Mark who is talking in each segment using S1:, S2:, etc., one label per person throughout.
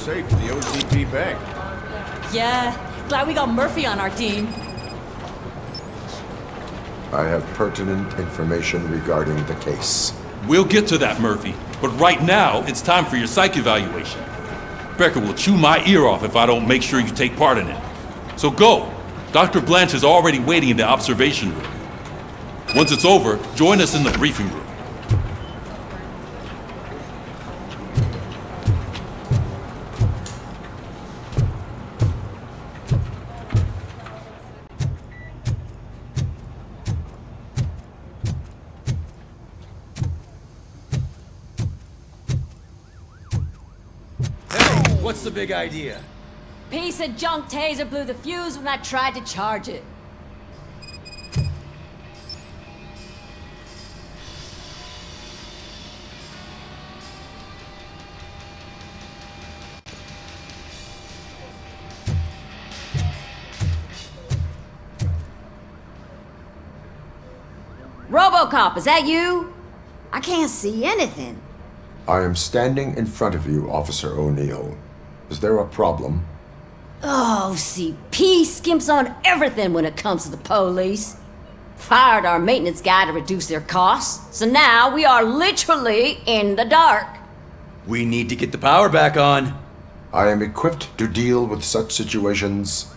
S1: safe at the OCP bank.
S2: Yeah, glad we got Murphy on our team.
S3: I have pertinent information regarding the case.
S4: We'll get to that, Murphy. But right now, it's time for your psych evaluation. Becker will chew my ear off if I don't make sure you take part in it. So go. Dr. Blanche is already waiting in the observation room. Once it's over, join us in the briefing room.
S5: What's the big idea?
S2: Piece of junk taser blew the fuse when I tried to charge it. RoboCop, is that you?
S6: I can't see anything.
S3: I am standing in front of you, Officer O'Neill. Is there a problem?
S2: Oh, CP skimps on everything when it comes to the police. Fired our maintenance guy to reduce their costs, so now we are literally in the dark.
S5: We need to get the power back on.
S3: I am equipped to deal with such situations.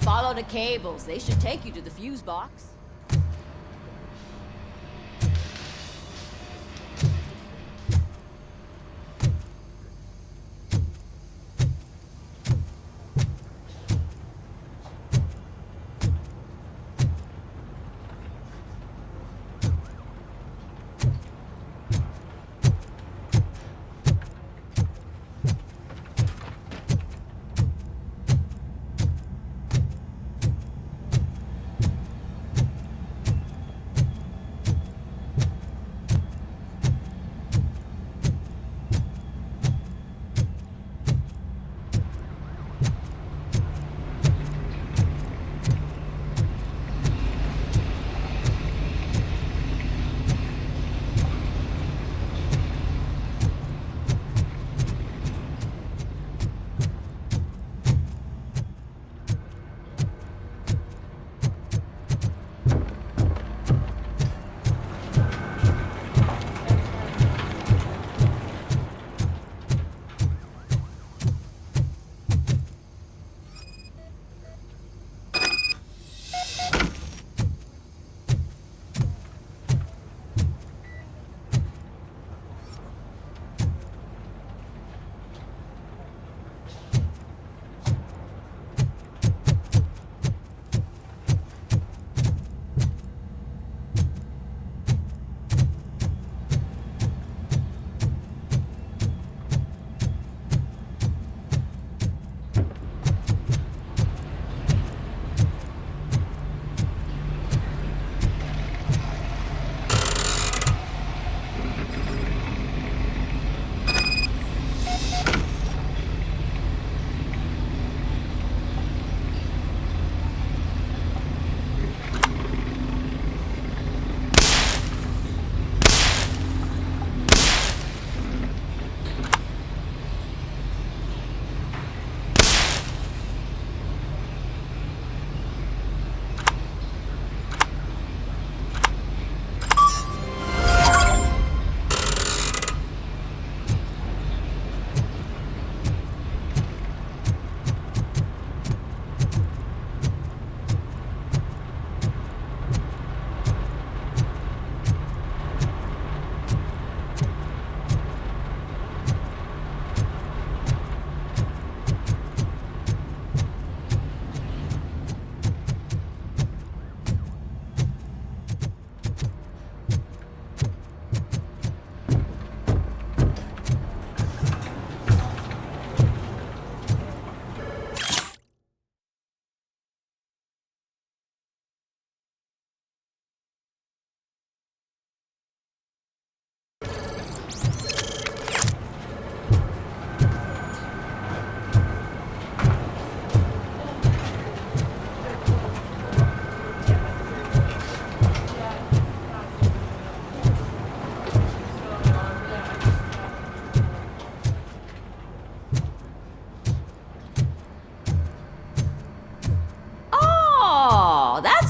S2: Follow the cables. They should take you to the fuse box.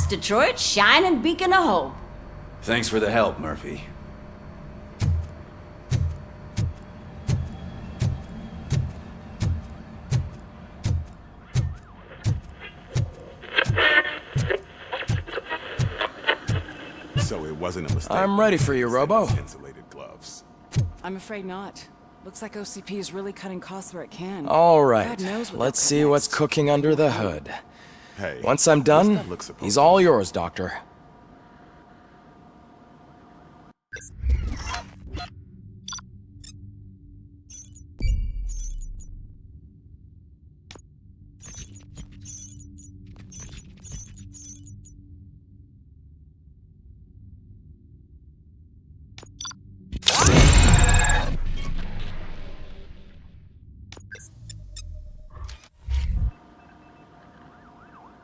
S2: Detroit's shining beacon of hope.
S5: Thanks for the help, Murphy.
S1: So it wasn't a mistake.
S7: I'm ready for you, Robo.
S1: Insulated gloves.
S8: I'm afraid not. Looks like OCP is really cutting costs where it can.
S7: All
S8: God
S7: right,
S8: knows what
S7: let's
S8: they'll
S7: see
S8: cut
S7: what's
S8: next.
S7: cooking under the hood.
S1: Hey.
S7: Once I'm
S1: what's
S7: done,
S1: that look supposed
S7: he's
S1: to
S7: all
S1: be?
S7: yours, Doctor.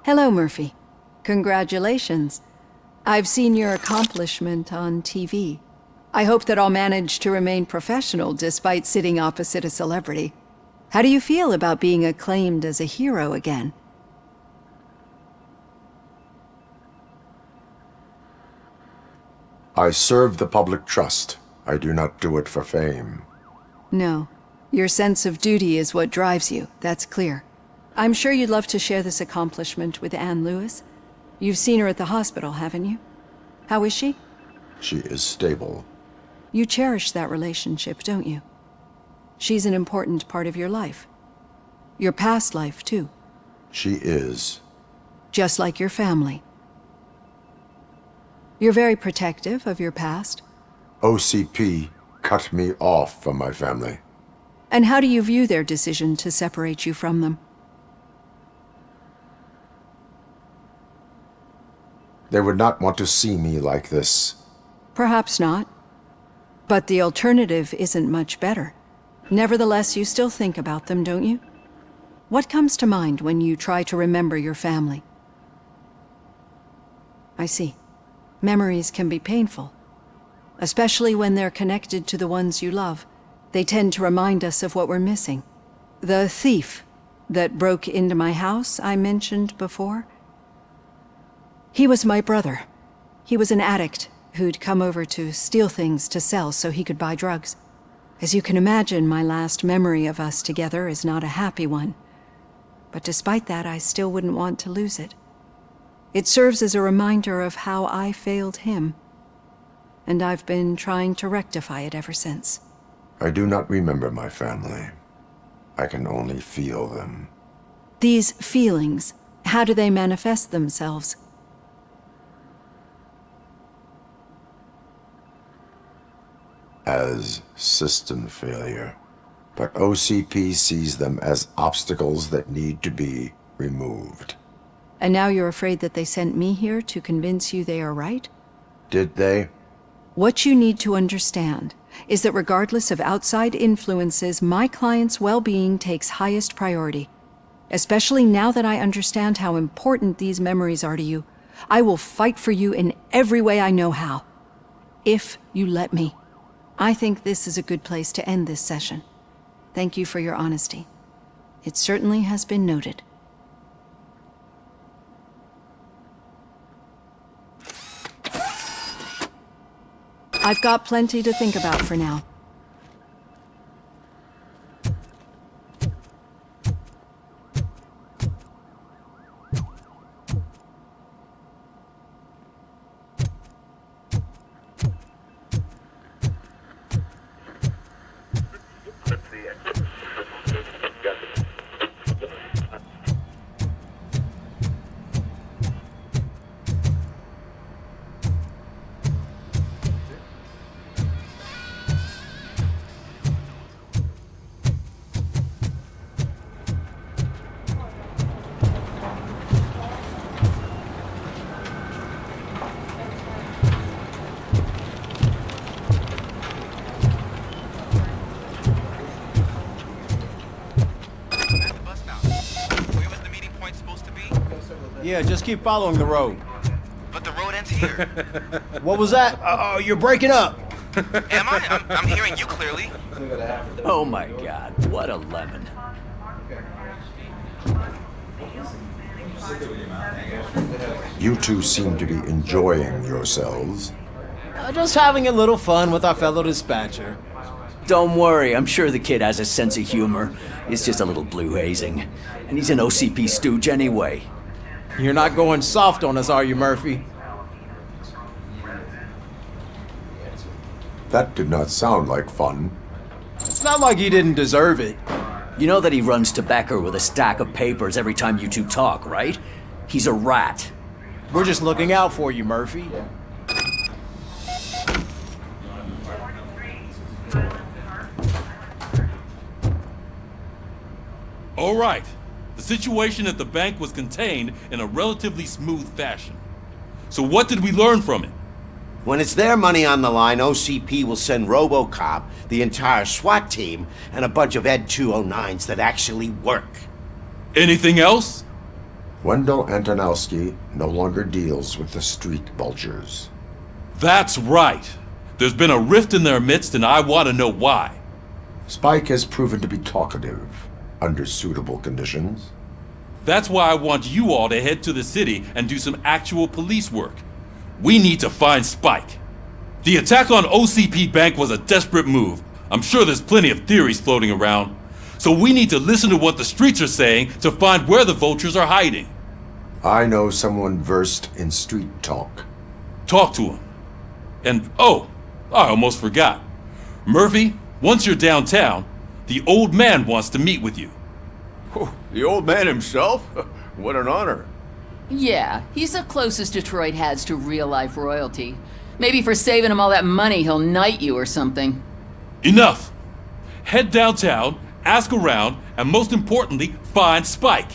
S9: Hello, Murphy. Congratulations. I've seen your accomplishment on TV. I hope that I'll manage to remain professional despite sitting opposite a celebrity. How do you feel about being acclaimed as a hero again?
S3: I serve the public trust. I do not do it for fame.
S9: No. Your sense of duty is what drives you, that's clear. I'm sure you'd love to share this accomplishment with Anne Lewis. You've seen her at the hospital, haven't you? How is she?
S3: She is stable.
S9: You cherish that relationship, don't you? She's an important part of your life. Your past life, too.
S3: She is.
S9: Just like your family. You're very protective of your past.
S3: OCP cut me off from my family.
S9: And how do you view their decision to separate you from them?
S3: They would not want to see me like this.
S9: Perhaps not. But the alternative isn't much better. Nevertheless, you still think about them, don't you? What comes to mind when you try to remember your family? I see. Memories can be painful. Especially when they're connected to the ones you love. They tend to remind us of what we're missing. The thief that broke into my house I mentioned before? He was my brother. He was an addict who'd come over to steal things to sell so he could buy drugs. As you can imagine, my last memory of us together is not a happy one. But despite that, I still wouldn't want to lose it. It serves as a reminder of how I failed him. And I've been trying to rectify it ever since.
S3: I do not remember my family. I can only feel them.
S9: These feelings, how do they manifest themselves?
S3: As system failure. But OCP sees them as obstacles that need to be removed.
S9: And now you're afraid that they sent me here to convince you they are right?
S3: Did they?
S9: What you need to understand is that regardless of outside influences, my client's well-being takes highest priority. Especially now that I understand how important these memories are to you. I will fight for you in every way I know how. If you let me. I think this is a good place to end this session. Thank you for your honesty. It certainly has been noted. I've got plenty to think about for now.
S10: Yeah, just keep following the road.
S11: But the road ends here.
S10: What was that? Oh, you're breaking up.
S11: Am I? I'm hearing you clearly.
S5: Oh my god, what a lemon.
S3: You two seem to be enjoying yourselves.
S10: Just having a little fun with our fellow dispatcher.
S5: Don't worry, I'm sure the kid has a sense of humor. It's just a little blue hazing. And he's an OCP stooge anyway.
S10: You're not going soft on us, are you, Murphy?
S3: That did not sound like fun.
S10: It's not like he didn't deserve it.
S5: You know that he runs to Becker with a stack of papers every time you two talk, right? He's a rat.
S10: We're just looking out for you, Murphy.
S4: All right. The situation at the bank was contained in a relatively smooth fashion. So what did we learn from it?
S12: When it's their money on the line, OCP will send RoboCop, the entire SWAT team, and a bunch of Ed 209s that actually work.
S4: Anything else?
S3: Wendell Antonowski no longer deals with the street vultures.
S4: That's right. There's been a rift in their midst, and I want to know why.
S3: Spike has proven to be talkative, under suitable conditions.
S4: That's why I want you all to head to the city and do some actual police work. We need to find Spike. The attack on OCP Bank was a desperate move. I'm sure there's plenty of theories floating around. So we need to listen to what the streets are saying to find where the vultures are hiding.
S3: I know someone versed in street talk.
S4: Talk to him. And, oh, I almost forgot. Murphy, once you're downtown, the old man wants to meet with you.
S13: Oh, the old man himself? What an honor.
S14: Yeah, he's the closest Detroit has to real-life royalty. Maybe for saving him all that money, he'll knight you or something.
S4: Enough! Head downtown, ask around, and most importantly, find Spike.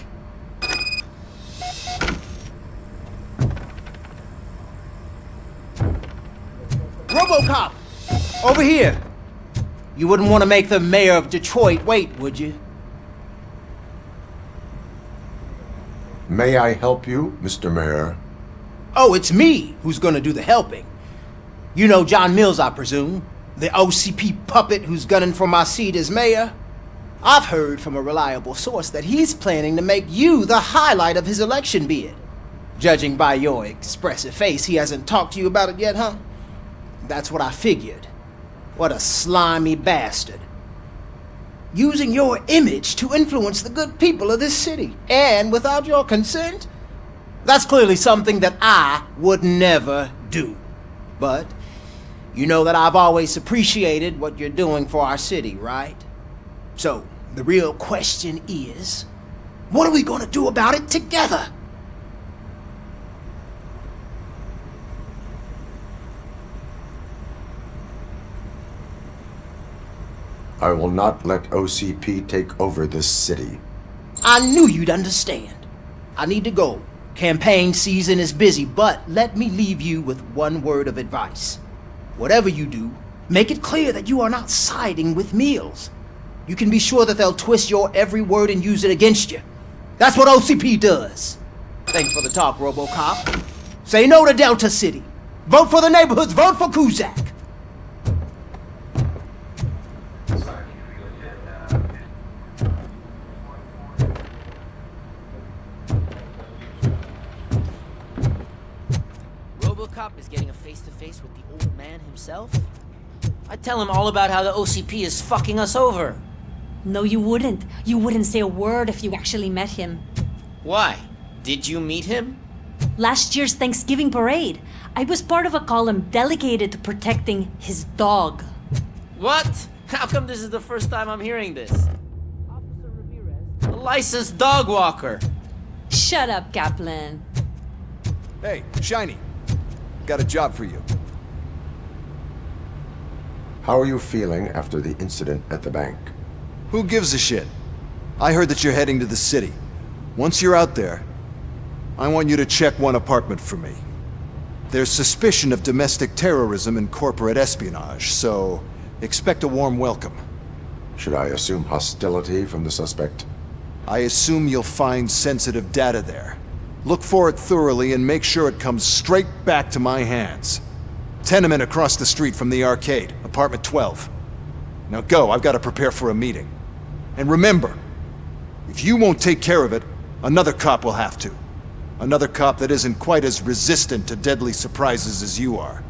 S10: RoboCop! Over here! You wouldn't want to make the mayor of Detroit wait, would you?
S3: May I help you, Mr. Mayor?
S10: Oh, it's me who's gonna do the helping. You know John Mills, I presume? The OCP puppet who's gunning for my seat as mayor? I've heard from a reliable source that he's planning to make you the highlight of his election bid. Judging by your expressive face, he hasn't talked to you about it yet, huh? That's what I figured. What a slimy bastard. Using your image to influence the good people of this city, and without your consent? That's clearly something that I would never do. But you know that I've always appreciated what you're doing for our city, right? So, the real question is, what are we gonna do about it together?
S3: I will not let OCP take over this city.
S10: I knew you'd understand. I need to go. Campaign season is busy, but let me leave you with one word of advice. Whatever you do, make it clear that you are not siding with Mills. You can be sure that they'll twist your every word and use it against you. That's what OCP does. Thanks for the talk, RoboCop. Say no to Delta City. Vote for the neighborhoods. Vote for Kuzak.
S15: RoboCop is getting a face-to-face with the old man himself? I'd tell him all about how the OCP is fucking us over.
S16: No, you wouldn't. You wouldn't say a word if you actually met him.
S15: Why? Did you meet him?
S16: Last year's Thanksgiving parade, I was part of a column dedicated to protecting his dog.
S15: What? How come this is the first time I'm hearing this? Officer Ramirez, a licensed dog walker.
S16: Shut up, Kaplan.
S13: Hey, Shiny. Got a job for you.
S3: How are you feeling after the incident at the bank?
S13: Who gives a shit? I heard that you're heading to the city. Once you're out there, I want you to check one apartment for me. There's suspicion of domestic terrorism and corporate espionage, so expect a warm welcome.
S3: Should I assume hostility from the suspect?
S13: I assume you'll find sensitive data there. Look for it thoroughly and make sure it comes straight back to my hands. Tenement across the street from the arcade, apartment 12. Now go, I've got to prepare for a meeting. And remember, if you won't take care of it, another cop will have to. Another cop that isn't quite as resistant to deadly surprises as you are.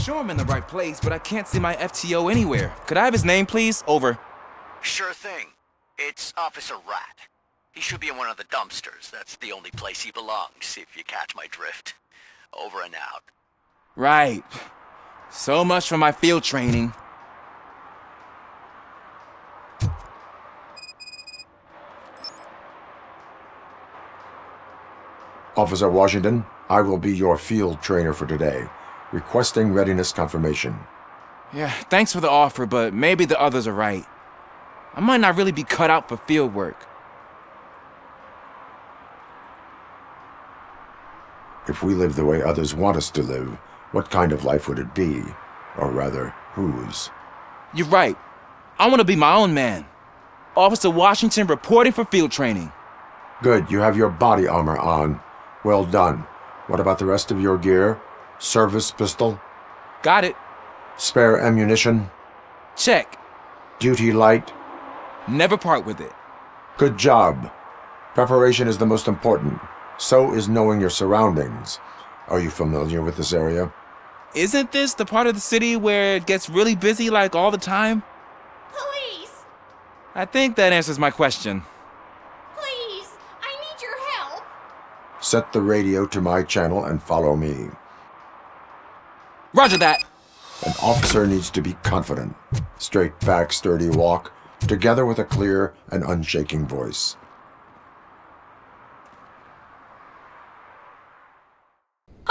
S17: Sure I'm in the right place, but I can't see my FTO anywhere. Could I have his name, please? Over.
S5: Sure thing. It's Officer Rat. He should be in one of the dumpsters. That's the only place he belongs, if you catch my drift. Over and out.
S17: Right. So much for my field training.
S3: Officer Washington, I will be your field trainer for today. Requesting readiness confirmation.
S17: Yeah, thanks for the offer, but maybe the others are right. I might not really be cut out for field work.
S3: If we live the way others want us to live, what kind of life would it be? Or rather, whose?
S17: You're right. I want to be my own man. Officer Washington reporting for field training.
S3: Good, you have your body armor on. Well done. What about the rest of your gear? Service pistol?
S17: Got it.
S3: Spare ammunition?
S17: Check.
S3: Duty light?
S17: Never part with it.
S3: Good job. Preparation is the most important. So is knowing your surroundings. Are you familiar with this area?
S17: Isn't this the part of the city where it gets really busy like all the time?
S2: Police!
S17: I think that answers my question.
S2: Please! I need your help!
S3: Set the radio to my channel and follow me.
S17: Roger that!
S3: An officer needs to be confident. Straight back, sturdy walk, together with a clear and unshaking voice.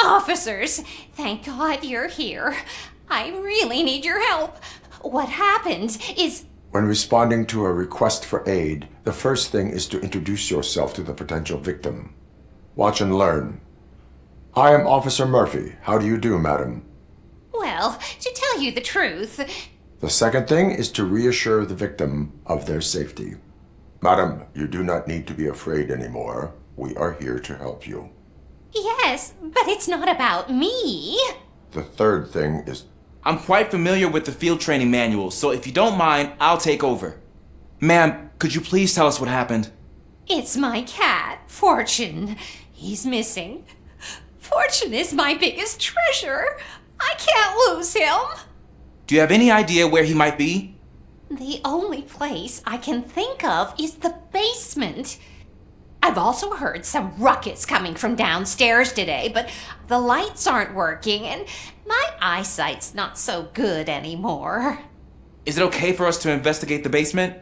S2: Officers, thank God you're here. I really need your help. What happened is...
S3: When responding to a request for aid, the first thing is to introduce yourself to the potential victim. Watch and learn. I am Officer Murphy. How do you do, madam?
S2: Well, to tell you the truth...
S3: The second thing is to reassure the victim of their safety. Madam, you do not need to be afraid anymore. We are here to help you.
S2: Yes, but it's not about me.
S3: The third thing is...
S17: I'm quite familiar with the field training manual, so if you don't mind, I'll take over. Ma'am, could you please tell us what happened?
S2: It's my cat, Fortune. He's missing. Fortune is my biggest treasure. I can't lose him.
S17: Do you have any idea where he might be?
S2: The only place I can think of is the basement. I've also heard some ruckus coming from downstairs today, but the lights aren't working and my eyesight's not so good anymore.
S17: Is it okay for us to investigate the basement?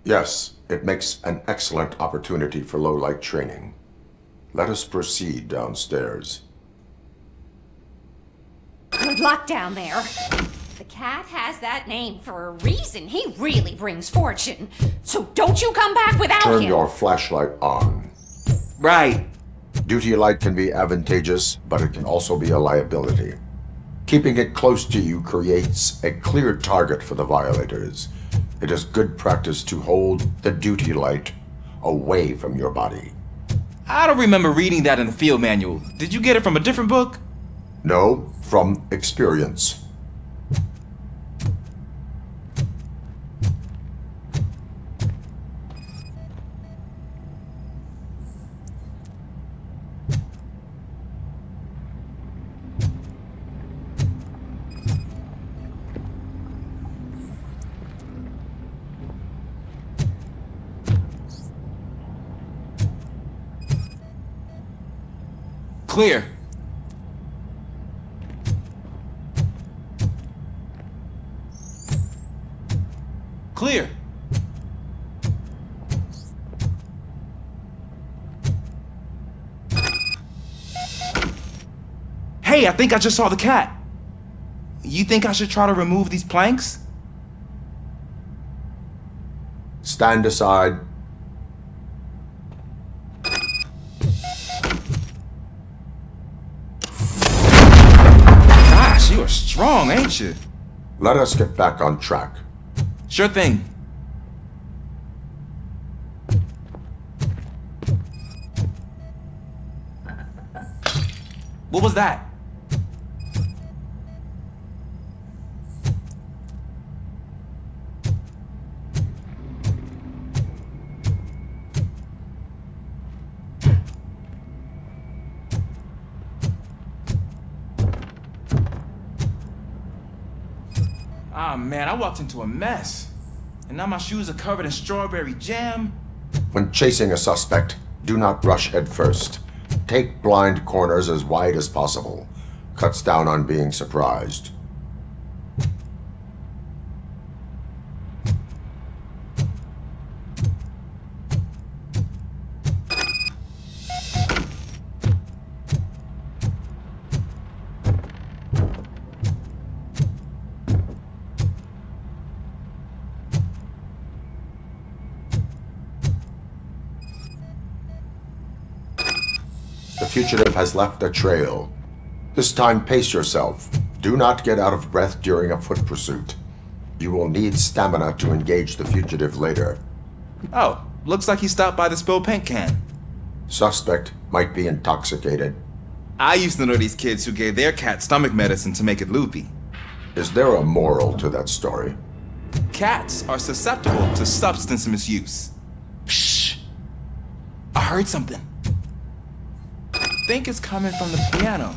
S3: Yes, it makes an excellent opportunity for low-light training. Let us proceed downstairs.
S2: Good luck down there. The cat has that name for a reason. He really brings fortune. So don't you come back without him.
S3: Turn your flashlight on.
S17: Right.
S3: Duty light can be advantageous, but it can also be a liability. Keeping it close to you creates a clear target for the violators. It is good practice to hold the duty light away from your body.
S17: I don't remember reading that in the field manual. Did you get it from a different book?
S3: No, from experience.
S17: Clear. Clear. Hey, I think I just saw the cat. You think I should try to remove these planks?
S3: Stand aside.
S17: Gosh, you are strong, ain't you?
S3: Let us get back on track.
S17: Sure thing. What was that? Ah, man, I walked into a mess. And now my shoes are covered in strawberry jam.
S3: When chasing a suspect, do not rush head first. Take blind corners as wide as possible. Cuts down on being surprised. The fugitive has left a trail. This time, pace yourself. Do not get out of breath during a foot pursuit. You will need stamina to engage the fugitive later.
S17: Oh, looks like he stopped by the spilled paint can.
S3: Suspect might be intoxicated.
S17: I used to know these kids who gave their cat stomach medicine to make it loopy.
S3: Is there a moral to that story?
S17: Cats are susceptible to substance misuse. Shh! I heard something. I think it's coming from the piano.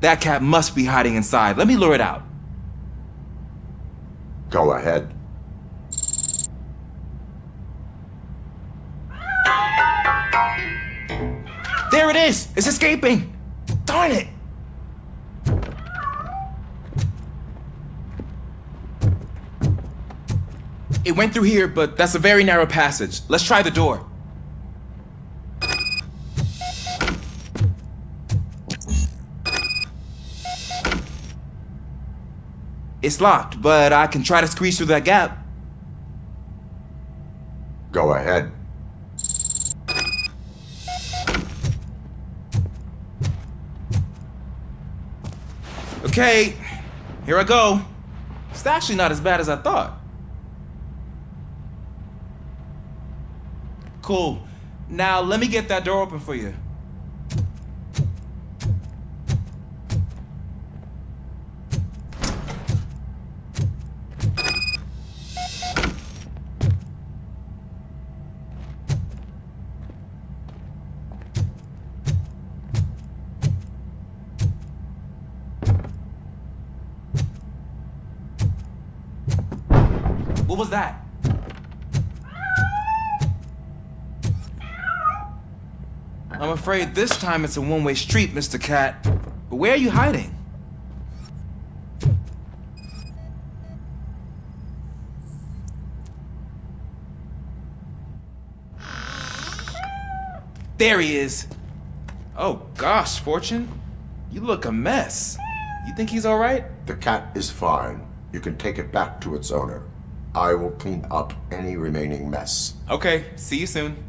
S17: That cat must be hiding inside. Let me lure it out.
S3: Go ahead.
S17: There it is! It's escaping! Darn it! It went through here, but that's a very narrow passage. Let's try the door. It's locked, but I can try to squeeze through that gap.
S3: Go ahead.
S17: Okay, here I go. It's actually not as bad as I thought. Cool. Now let me get that door open for you. What was that? I'm afraid this time it's a one-way street, Mr. Cat. But where are you hiding? There he is. Oh gosh, Fortune. You look a mess. You think he's all right?
S3: The cat is fine. You can take it back to its owner. I will clean up any remaining mess.
S17: Okay, see you soon.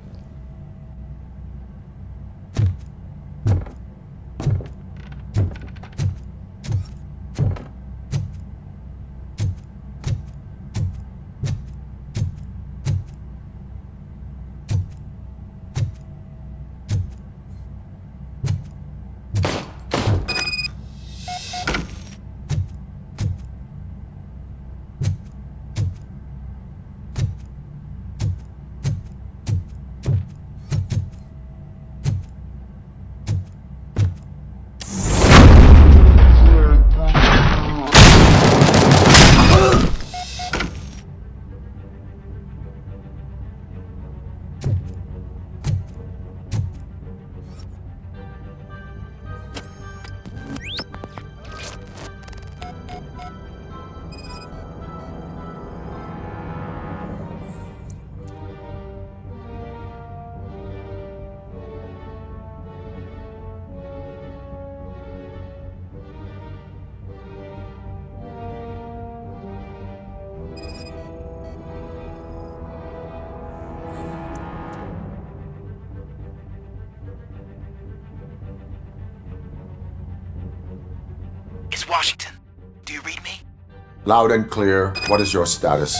S3: Loud and clear. What is your status?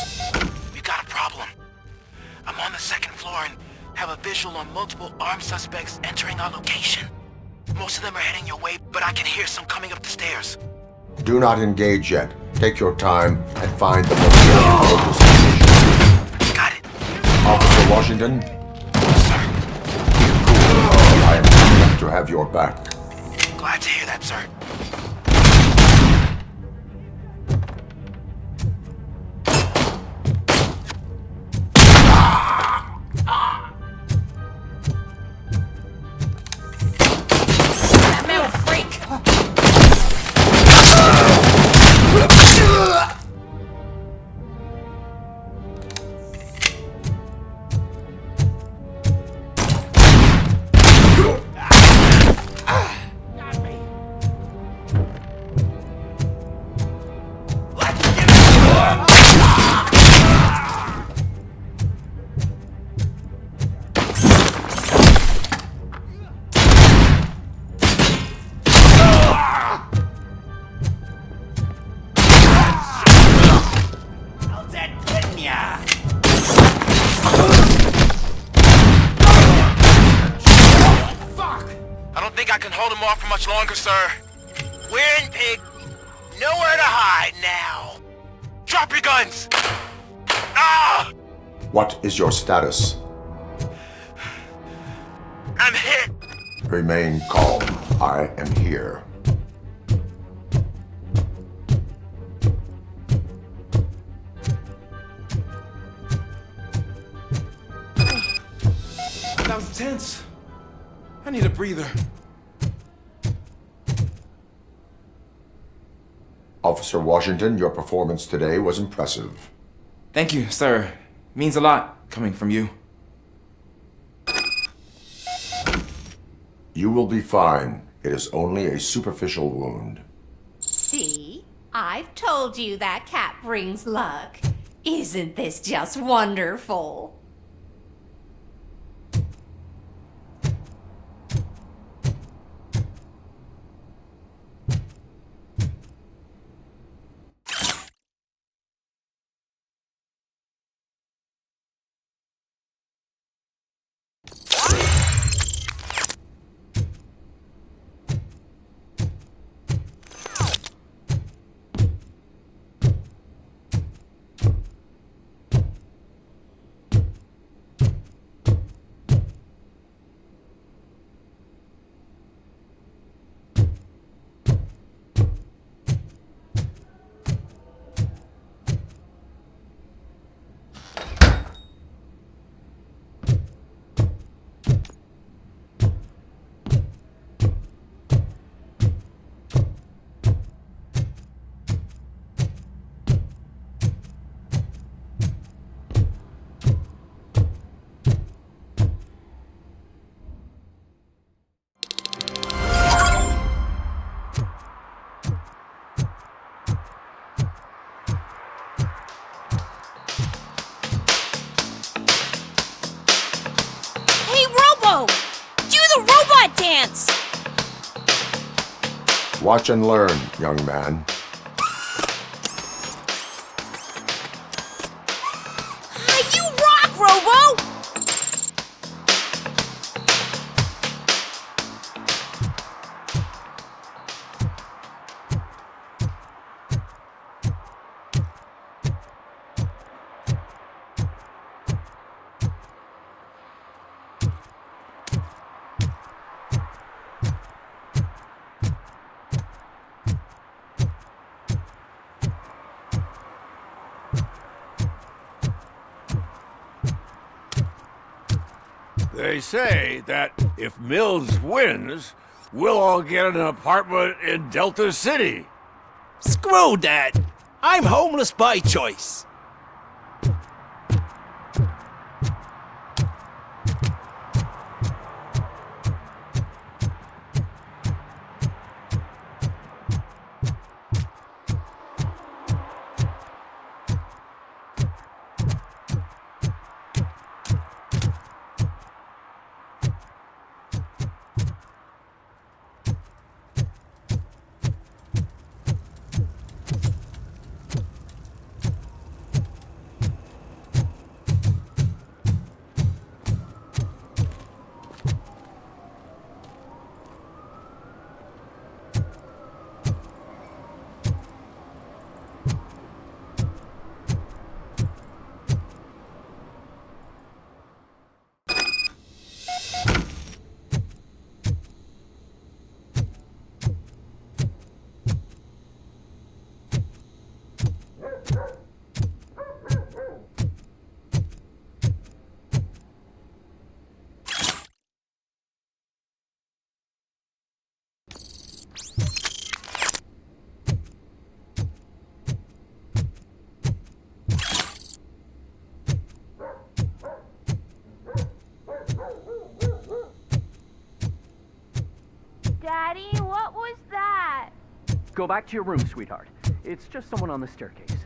S11: We got a problem. I'm on the second floor and have a visual on multiple armed suspects entering our location. Most of them are heading your way, but I can hear some coming up the stairs.
S3: Do not engage yet. Take your time and find the most focused position.
S11: Got it.
S3: Officer Washington?
S11: Sir.
S3: Cool. I am confident to have your back.
S11: Glad to hear that, sir. Longer, sir. We're in, pig. Nowhere to hide now. Drop your guns! Ah!
S3: What is your status?
S11: I'm hit.
S3: Remain calm. I am here.
S17: That was tense. I need a breather.
S3: Officer Washington, your performance today was impressive.
S17: Thank you, sir. Means a lot coming from you.
S3: You will be fine. It is only a superficial wound.
S2: See? I've told you that cat brings luck. Isn't this just wonderful?
S3: Watch and learn, young man.
S6: You rock, Robo!
S18: They say that if Mills wins, we'll all get an apartment in Delta City.
S10: Screw that! I'm homeless by choice.
S19: Go back to your room, sweetheart. It's just someone on the staircase.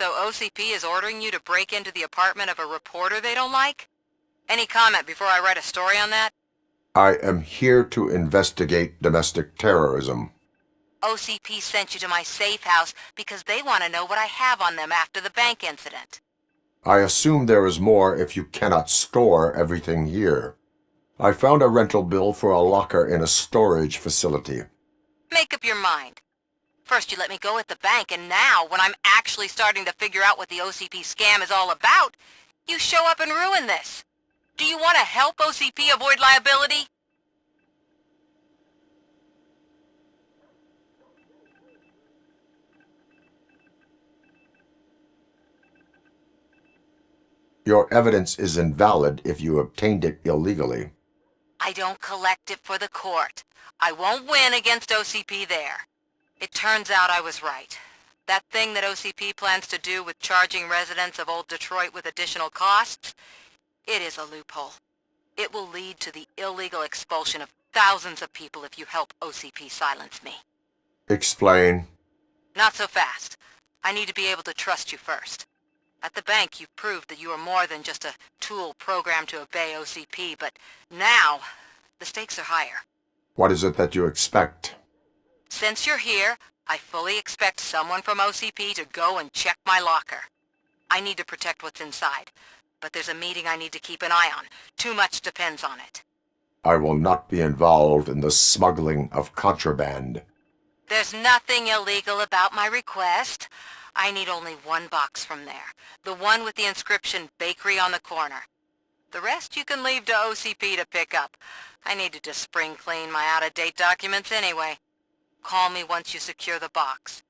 S20: So OCP is ordering you to break into the apartment of a reporter they don't like? Any comment before I write a story on that?
S3: I am here to investigate domestic terrorism.
S20: OCP sent you to my safe house because they want to know what I have on them after the bank incident.
S3: I assume there is more if you cannot store everything here. I found a rental bill for a locker in a storage facility.
S20: Make up your mind. First you let me go at the bank, and now, when I'm actually starting to figure out what the OCP scam is all about, you show up and ruin this. Do you want to help OCP avoid liability?
S3: Your evidence is invalid if you obtained it illegally.
S20: I don't collect it for the court. I won't win against OCP there. It turns out I was right. That thing that OCP plans to do with charging residents of Old Detroit with additional costs, it is a loophole. It will lead to the illegal expulsion of thousands of people if you help OCP silence me.
S3: Explain.
S20: Not so fast. I need to be able to trust you first. At the bank, you proved that you were more than just a tool programmed to obey OCP, but now, the stakes are higher.
S3: What is it that you expect?
S20: Since you're here, I fully expect someone from OCP to go and check my locker. I need to protect what's inside, but there's a meeting I need to keep an eye on. Too much depends on it.
S3: I will not be involved in the smuggling of contraband.
S20: There's nothing illegal about my request. I need only one box from there. The one with the inscription Bakery on the corner. The rest you can leave to OCP to pick up. I needed to spring clean my out-of-date documents anyway. Call me once you secure the box.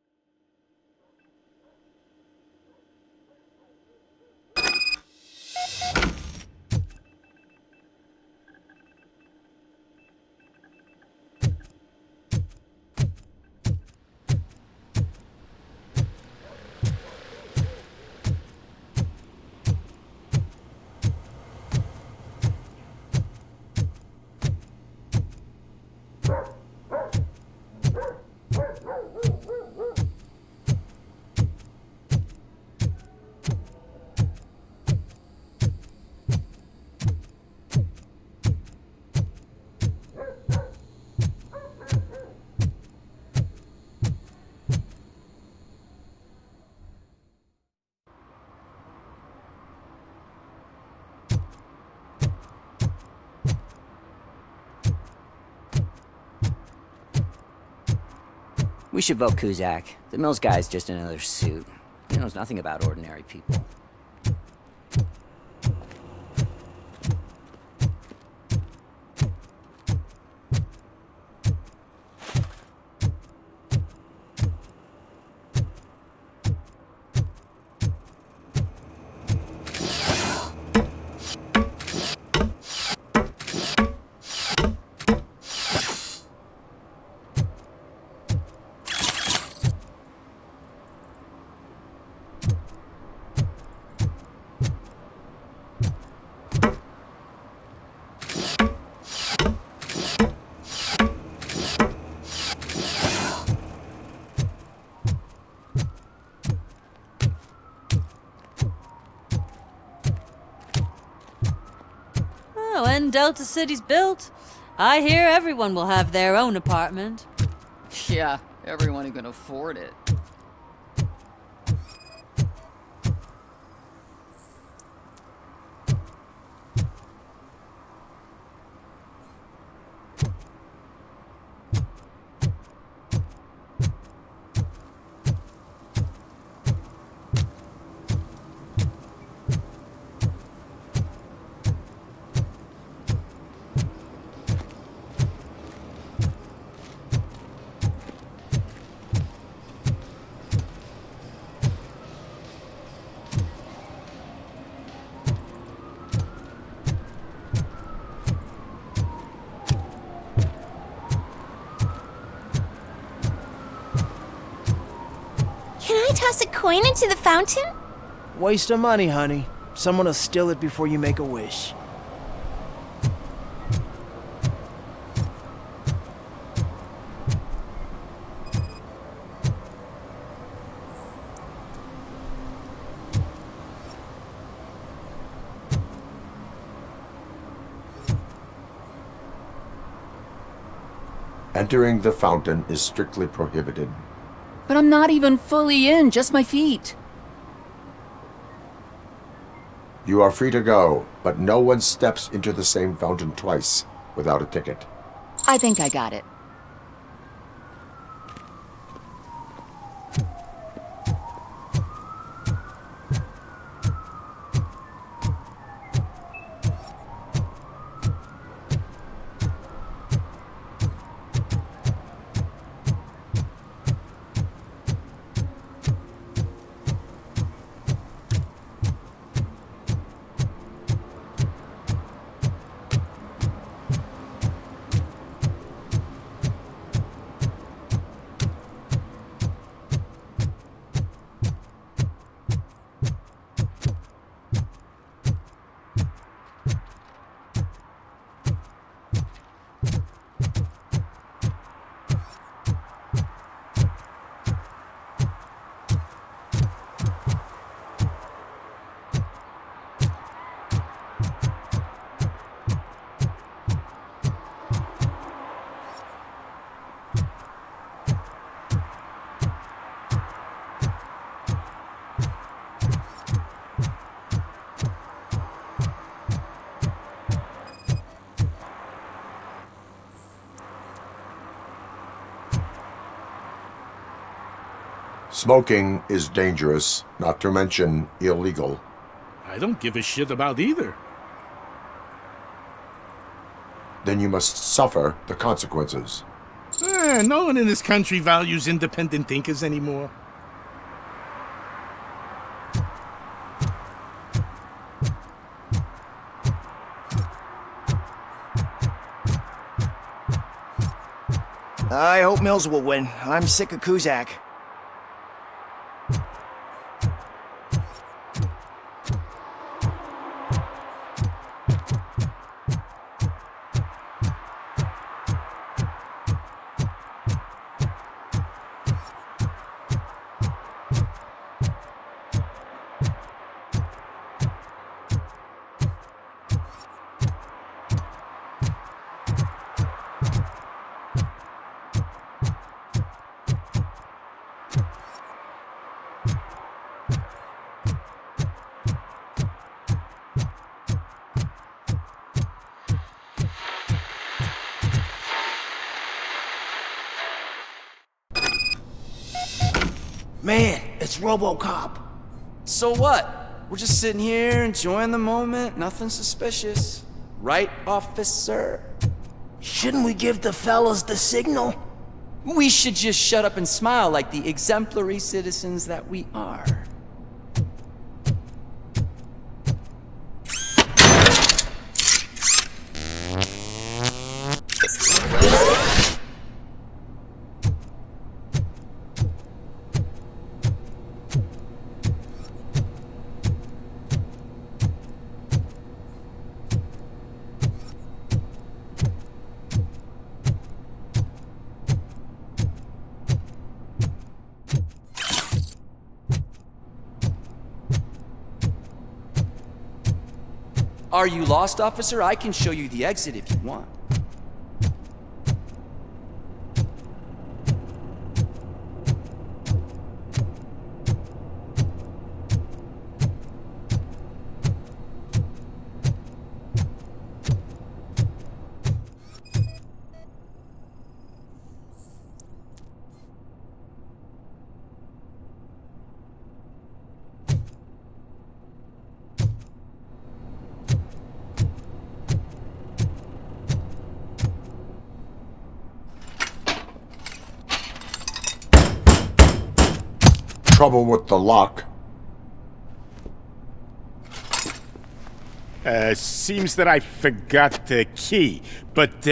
S15: We should vote Kuzak. The Mills guy's just another suit. He knows nothing about ordinary people.
S16: When Delta City's built, I hear everyone will have their own apartment.
S14: Yeah, everyone who can afford it.
S6: Can I toss a coin into the fountain?
S10: Waste of money, honey. Someone will steal it before you make a wish.
S3: Entering the fountain is strictly prohibited.
S14: But I'm not even fully in, just my feet.
S3: You are free to go, but no one steps into the same fountain twice without a ticket.
S14: I think I got it.
S3: Smoking is dangerous, not to mention illegal.
S21: I don't give a shit about either.
S3: Then you must suffer the consequences.
S21: No one in this country values independent thinkers anymore.
S22: I hope Mills will win. I'm sick of Kuzak.
S10: Man, it's RoboCop.
S7: So what? We're just sitting here enjoying the moment, nothing suspicious. Right, officer?
S10: Shouldn't we give the fellas the signal?
S7: We should just shut up and smile like the exemplary citizens that we are. Are you lost, officer? I can show you the exit if you want.
S3: Trouble with the lock.
S21: Seems that I forgot the key, but,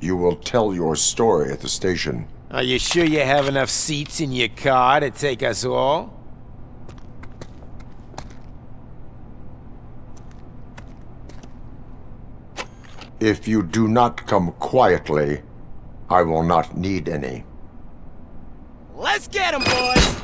S3: You will tell your story at the station.
S23: Are you sure you have enough seats in your car to take us all?
S3: If you do not come quietly, I will not need any.
S22: Let's get him, boys!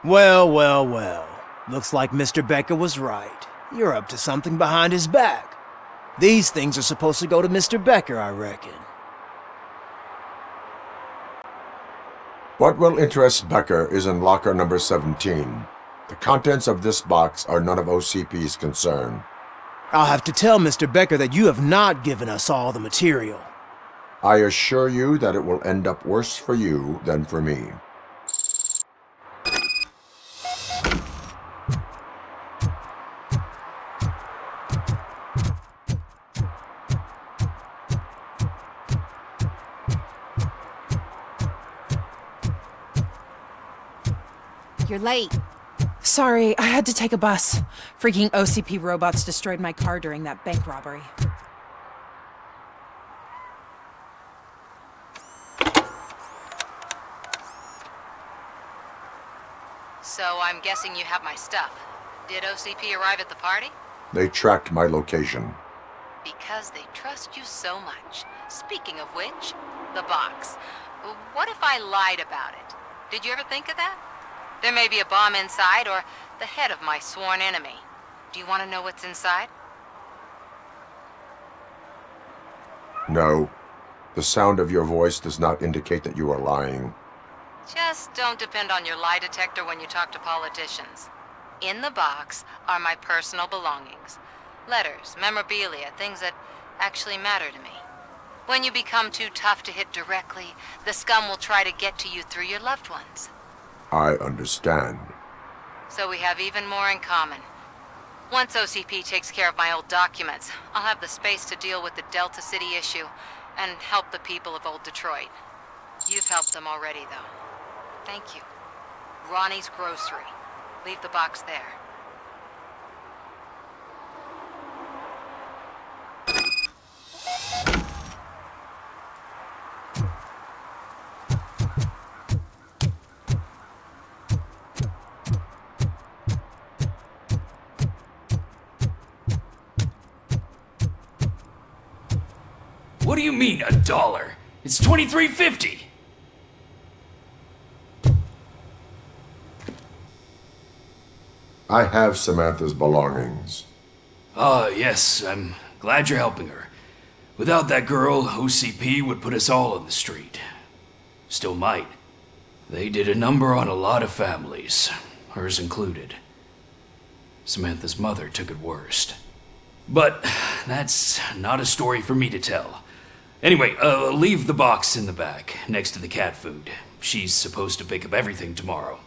S22: Well, well, well. Looks like Mr. Becker was right. You're up to something behind his back. These things are supposed to go to Mr. Becker, I reckon.
S3: What will interest Becker is in locker number 17. The contents of this box are none of OCP's concern.
S22: I'll have to tell Mr. Becker that you have not given us all the material.
S3: I assure you that it will end up worse for you than for me.
S1: You're late. Sorry, I had to take a bus. Freaking OCP robots destroyed my car during that bank robbery.
S20: So I'm guessing you have my stuff. Did OCP arrive at the party?
S3: They tracked my location.
S20: Because they trust you so much. Speaking of which, the box. What if I lied about it? Did you ever think of that? There may be a bomb inside, or the head of my sworn enemy. Do you want to know what's inside?
S3: No. The sound of your voice does not indicate that you are lying.
S20: Just don't depend on your lie detector when you talk to politicians. In the box are my personal belongings. Letters, memorabilia, things that actually matter to me. When you become too tough to hit directly, the scum will try to get to you through your loved ones.
S3: I understand.
S20: So we have even more in common. Once OCP takes care of my old documents, I'll have the space to deal with the Delta City issue and help the people of Old Detroit. You've helped them already, though. Thank you. Ronnie's Grocery. Leave the box there.
S8: What do you mean, $1? It's $23.50.
S3: I have Samantha's belongings.
S8: Ah, yes, I'm glad you're helping her. Without that girl, OCP would put us all on the street. Still might. They did a number on a lot of families, hers included. Samantha's mother took it worst. But that's not a story for me to tell. Anyway, leave the box in the back, next to the cat food. She's supposed to pick up everything tomorrow.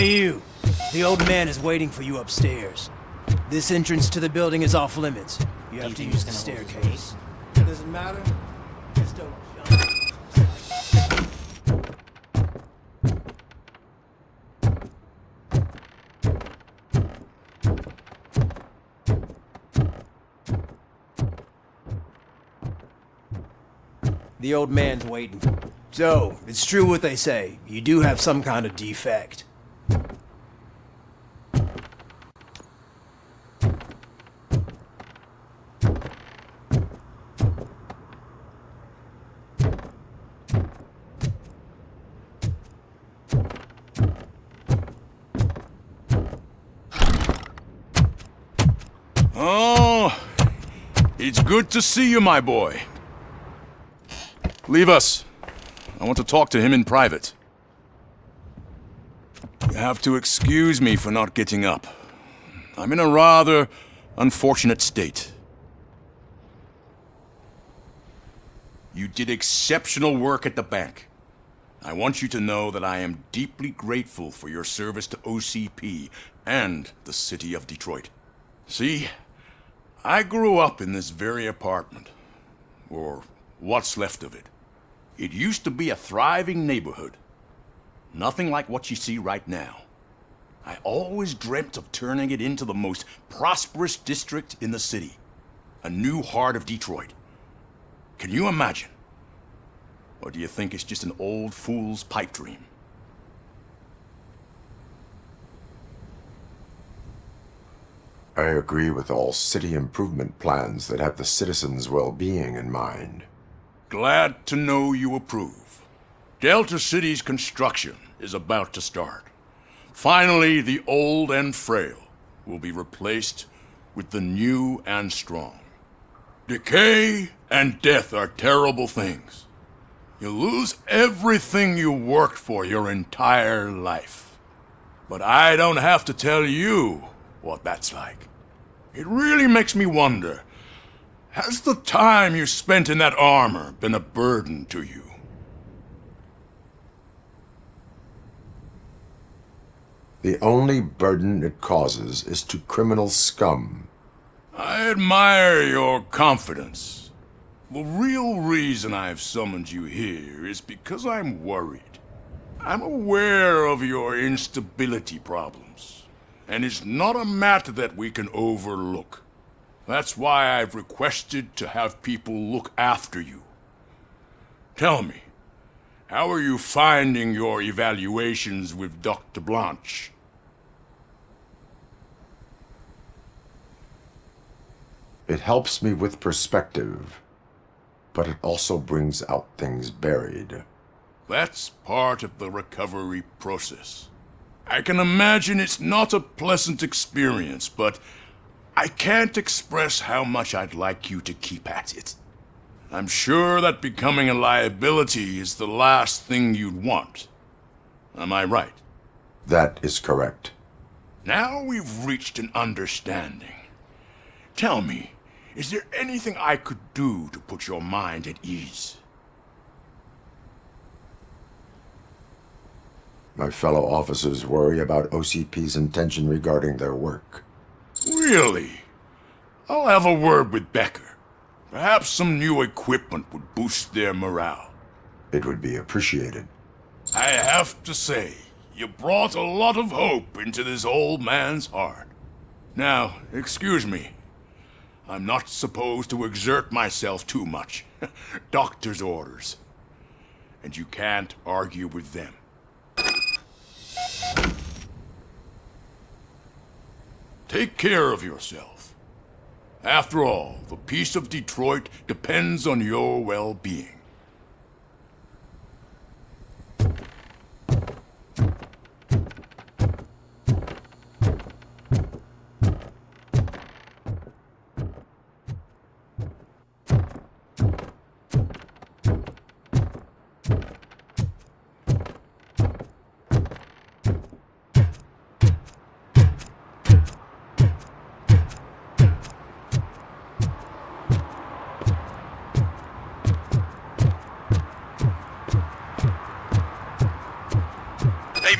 S22: Hey you! The old man is waiting for you upstairs. This entrance to the building is off limits. You have to use the staircase. Does it matter? Just don't jump. The old man's waiting. So, it's true what they say. You do have some kind of defect.
S4: Oh, it's good to see you, my boy. Leave us. I want to talk to him in private. You have to excuse me for not getting up. I'm in a rather unfortunate state. You did exceptional work at the bank. I want you to know that I am deeply grateful for your service to OCP and the city of Detroit. See, I grew up in this very apartment, or what's left of it. It used to be a thriving neighborhood. Nothing like what you see right now. I always dreamt of turning it into the most prosperous district in the city. A new heart of Detroit. Can you imagine? Or do you think it's just an old fool's pipe dream?
S3: I agree with all city improvement plans that have the citizens' well-being in mind.
S4: Glad to know you approve. Delta City's construction is about to start. Finally, the old and frail will be replaced with the new and strong. Decay and death are terrible things. You lose everything you worked for your entire life. But I don't have to tell you what that's like. It really makes me wonder, has the time you spent in that armor been a burden to you?
S3: The only burden it causes is to criminal scum.
S4: I admire your confidence. The real reason I've summoned you here is because I'm worried. I'm aware of your instability problems, and it's not a matter that we can overlook. That's why I've requested to have people look after you. Tell me, how are you finding your evaluations with Dr. Blanche?
S3: It helps me with perspective, but it also brings out things buried.
S4: That's part of the recovery process. I can imagine it's not a pleasant experience, but I can't express how much I'd like you to keep at it. I'm sure that becoming a liability is the last thing you'd want. Am I right?
S3: That is correct.
S4: Now we've reached an understanding. Tell me, is there anything I could do to put your mind at ease?
S3: My fellow officers worry about OCP's intention regarding their work.
S4: Really? I'll have a word with Becker. Perhaps some new equipment would boost their morale.
S3: It would be appreciated.
S4: I have to say, you brought a lot of hope into this old man's heart. Now, excuse me. I'm not supposed to exert myself too much. Doctor's orders. And you can't argue with them. Take care of yourself. After all, the peace of Detroit depends on your well-being.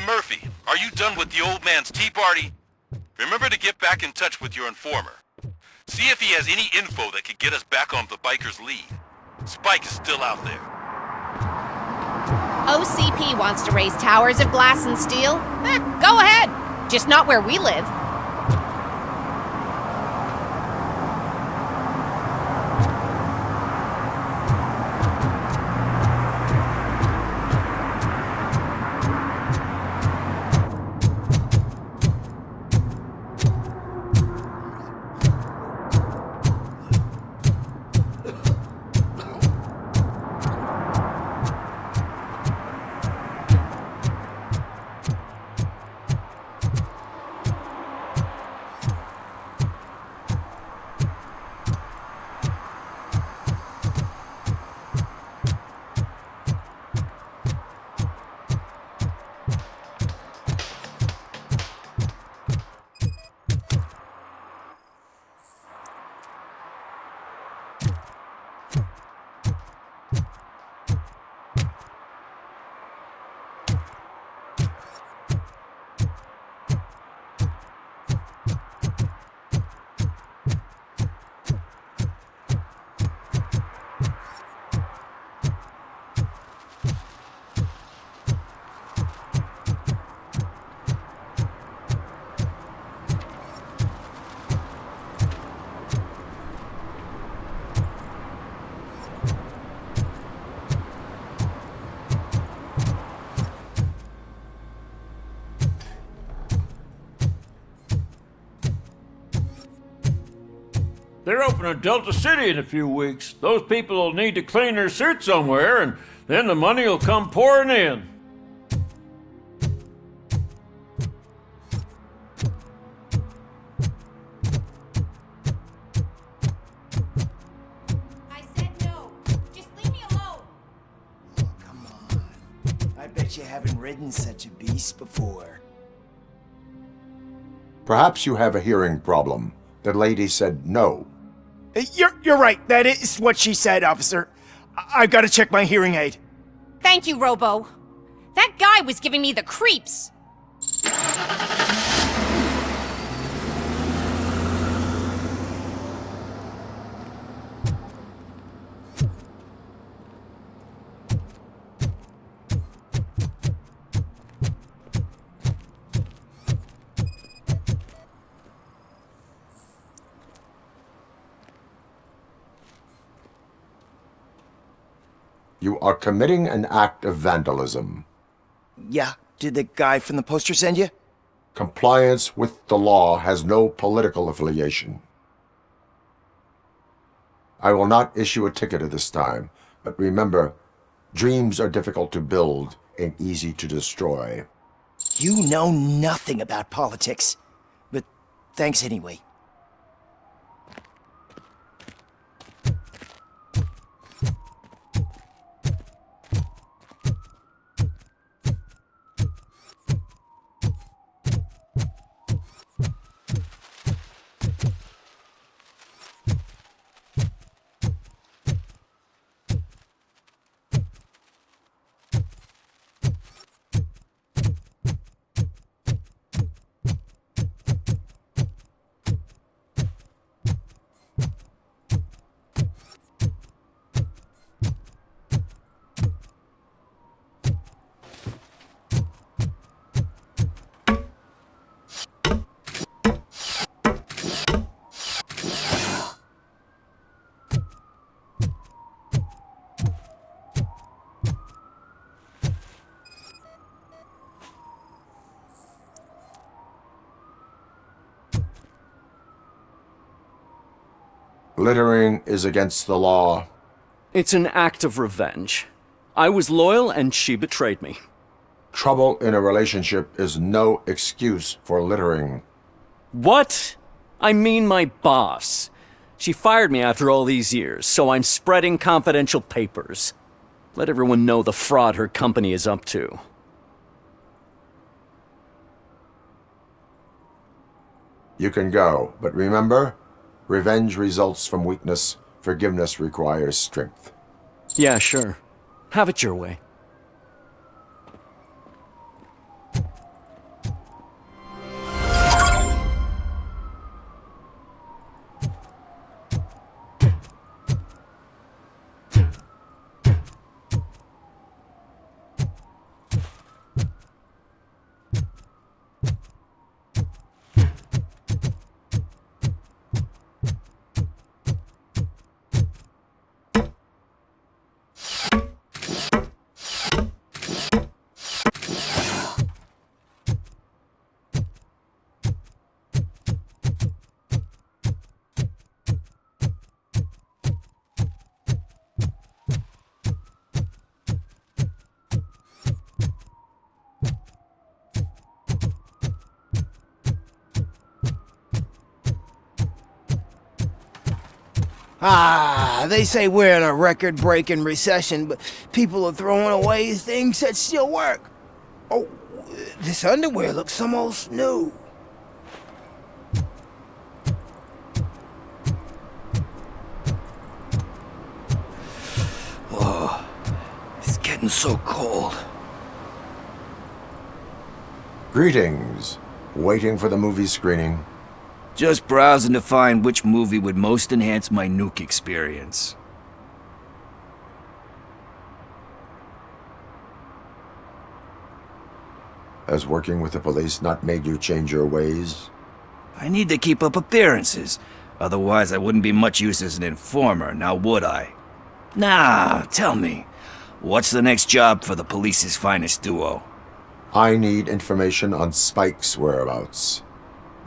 S11: Murphy, are you done with the old man's tea party? Remember to get back in touch with your informer. See if he has any info that could get us back on the biker's lead. Spike is still out there.
S2: OCP wants to raise towers of glass and steel? Go ahead. Just not where we live.
S18: They're opening Delta City in a few weeks. Those people will need to clean their suits somewhere, and then the money will come pouring in.
S2: I said no. Just leave me alone.
S10: Come on. I bet you haven't ridden such a beast before.
S3: Perhaps you have a hearing problem. The lady said no.
S10: You're right. That is what she said, officer. I've got to check my hearing aid.
S2: Thank you, Robo. That guy was giving me the creeps.
S3: You are committing an act of vandalism.
S10: Yeah, did the guy from the poster send you?
S3: Compliance with the law has no political affiliation. I will not issue a ticket at this time, but remember, dreams are difficult to build and easy to destroy.
S10: You know nothing about politics, but thanks anyway.
S3: Littering is against the law.
S19: It's an act of revenge. I was loyal and she betrayed me.
S3: Trouble in a relationship is no excuse for littering.
S19: What? I mean my boss. She fired me after all these years, so I'm spreading confidential papers. Let everyone know the fraud her company is up to.
S3: You can go, but remember, revenge results from weakness. Forgiveness requires strength.
S19: Yeah, sure. Have it your way.
S10: Ah, they say we're in a record-breaking recession, but people are throwing away things that still work. Oh, this underwear looks almost new. Oh, it's getting so cold.
S3: Greetings. Waiting for the movie screening.
S9: Just browsing to find which movie would most enhance my nuke experience.
S3: Has working with the police not made you change your ways?
S9: I need to keep up appearances. Otherwise, I wouldn't be much use as an informer, now would I? Nah, tell me. What's the next job for the police's finest duo?
S3: I need information on Spike's whereabouts.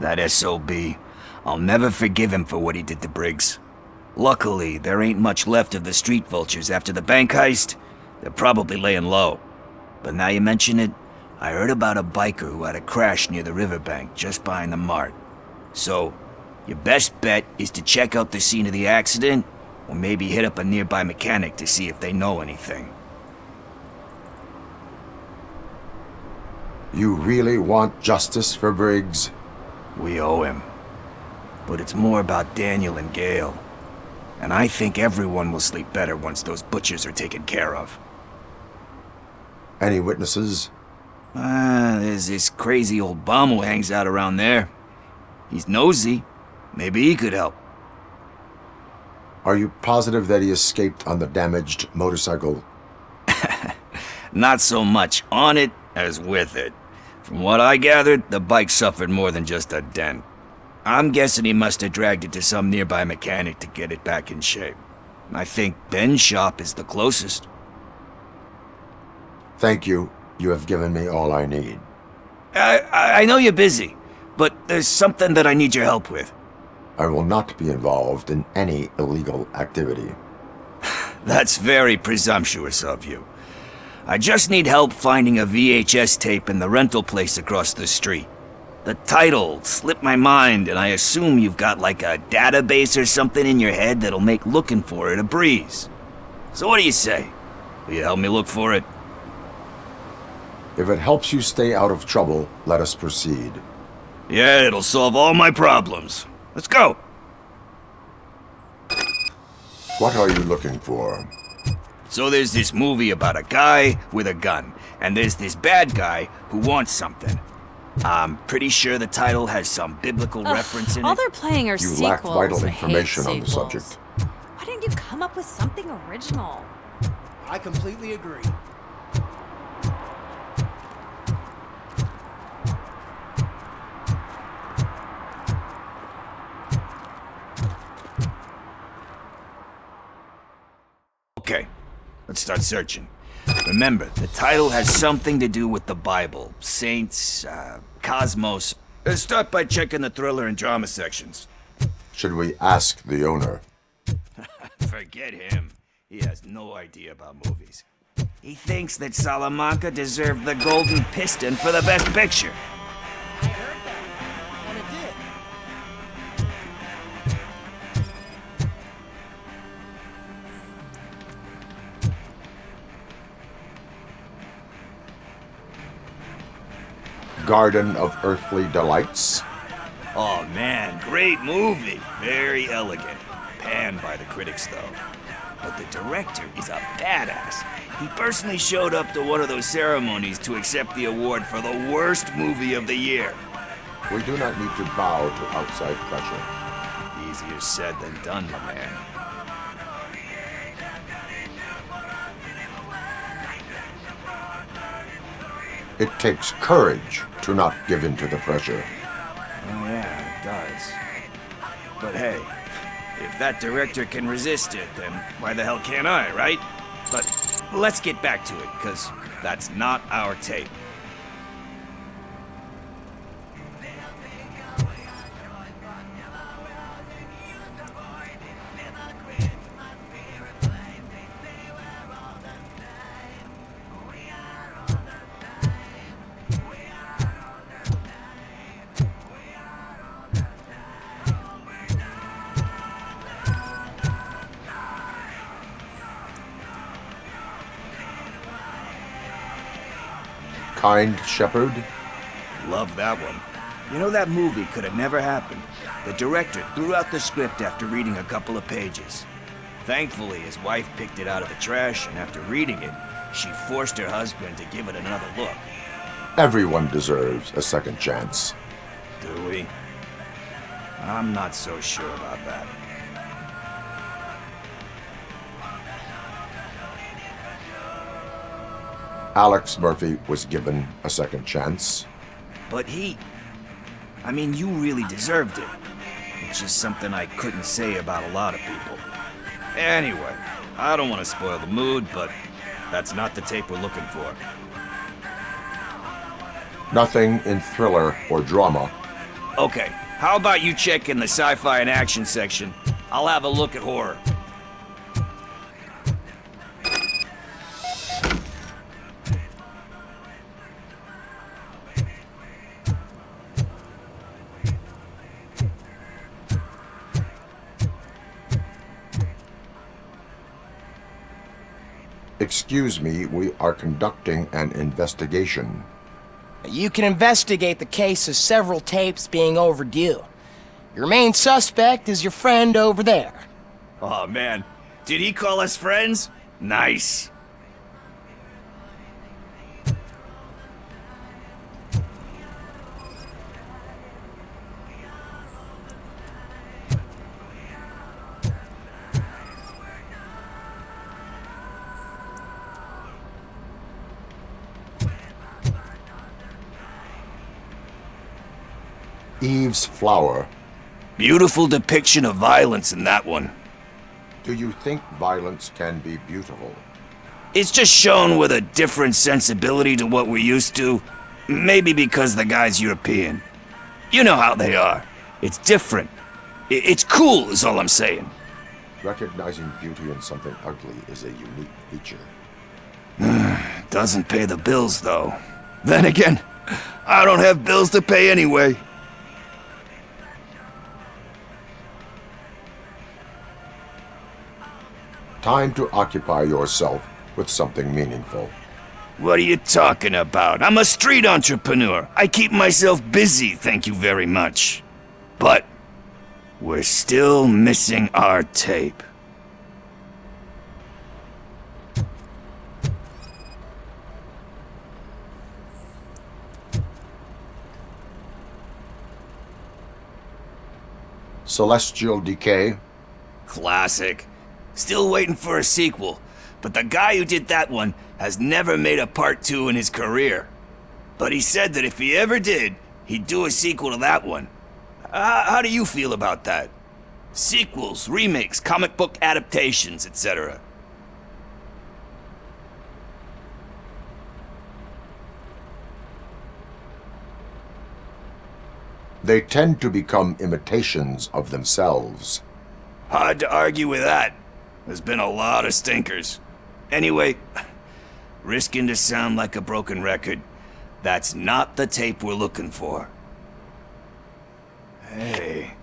S9: That SOB. I'll never forgive him for what he did to Briggs. Luckily, there ain't much left of the street vultures after the bank heist. They're probably laying low. But now you mention it, I heard about a biker who had a crash near the riverbank just behind the mart. So, your best bet is to check out the scene of the accident, or maybe hit up a nearby mechanic to see if they know anything.
S3: You really want justice for Briggs?
S9: We owe him. But it's more about Daniel and Gale. And I think everyone will sleep better once those butchers are taken care of.
S3: Any witnesses?
S9: There's this crazy old bum who hangs out around there. He's nosy. Maybe he could help.
S3: Are you positive that he escaped on the damaged motorcycle?
S9: Not so much on it as with it. From what I gathered, the bike suffered more than just a dent. I'm guessing he must have dragged it to some nearby mechanic to get it back in shape. I think Ben's shop is the closest.
S3: Thank you. You have given me all I need.
S9: I know you're busy, but there's something that I need your help with.
S3: I will not be involved in any illegal activity.
S9: That's very presumptuous of you. I just need help finding a VHS tape in the rental place across the street. The title slipped my mind, and I assume you've got like a database or something in your head that'll make looking for it a breeze. So what do you say? Will you help me look for it?
S3: If it helps you stay out of trouble, let us proceed.
S9: Yeah, it'll solve all my problems. Let's go!
S3: What are you looking for?
S9: So there's this movie about a guy with a gun, and there's this bad guy who wants something. I'm pretty sure the title has some biblical reference in it.
S1: All they're playing are
S3: You
S1: sequels.
S3: lack vital
S1: I hate
S3: information on the
S1: sequels.
S3: subject.
S1: Why didn't you come up with something original?
S10: I completely agree.
S9: Okay, let's start searching. Remember, the title has something to do with the Bible, saints, cosmos. Start by checking the thriller and drama sections.
S3: Should we ask the owner?
S9: Forget him. He has no idea about movies. He thinks that Salamanca deserved the Golden Piston for the Best Picture.
S10: I heard that, and it did.
S3: Garden of Earthly Delights?
S9: Oh man, great movie. Very elegant. Panned by the critics though. But the director is a badass. He personally showed up to one of those ceremonies to accept the award for the worst movie of the year.
S3: We do not need to bow to outside pressure.
S9: Easier said than done, my man.
S3: It takes courage to not give in to the pressure.
S9: Oh yeah, it does. But hey, if that director can resist it, then why the hell can't I, right? But let's get back to it, because that's not our tape.
S3: Kind Shepherd?
S9: Love that one. You know, that movie could have never happened. The director threw out the script after reading a couple of pages. Thankfully, his wife picked it out of the trash, and after reading it, she forced her husband to give it another look.
S3: Everyone deserves a second chance.
S9: Do we? I'm not so sure about that.
S3: Alex Murphy was given a second chance.
S9: But I mean, you really deserved it. It's just something I couldn't say about a lot of people. Anyway, I don't want to spoil the mood, but that's not the tape we're looking for.
S3: Nothing in thriller or drama.
S9: Okay, How about you check in the sci-fi and action section? I'll have a look at horror.
S3: Excuse me, we are conducting an investigation.
S5: You can investigate the case of several tapes being overdue. Your main suspect is your friend over there.
S9: Oh man, did he call us friends? Nice.
S3: Eve's Flower.
S9: Beautiful depiction of violence in that one.
S3: Do you think violence can be beautiful?
S9: It's just shown with a different sensibility to what we're used to. Maybe because the guy's European. You know how they are. It's different. It's cool is all I'm saying.
S3: Recognizing beauty in something ugly is a unique feature.
S9: Doesn't pay the bills though. Then again, I don't have bills to pay anyway.
S3: Time to occupy yourself with something meaningful.
S9: What are you talking about? I'm a street entrepreneur. I keep myself busy, thank you very much. But we're still missing our tape.
S3: Celestial Decay.
S9: Classic. Still waiting for a sequel, but the guy who did that one has never made a part 2 in his career. But he said that if he ever did, he'd do a sequel to that one. How do you feel about that? Sequels, remakes, comic book adaptations, etc.
S3: They tend to become imitations of themselves.
S9: Hard to argue with that. There's been a lot of stinkers. Anyway, risking to sound like a broken record, that's not the tape we're looking for. Hey,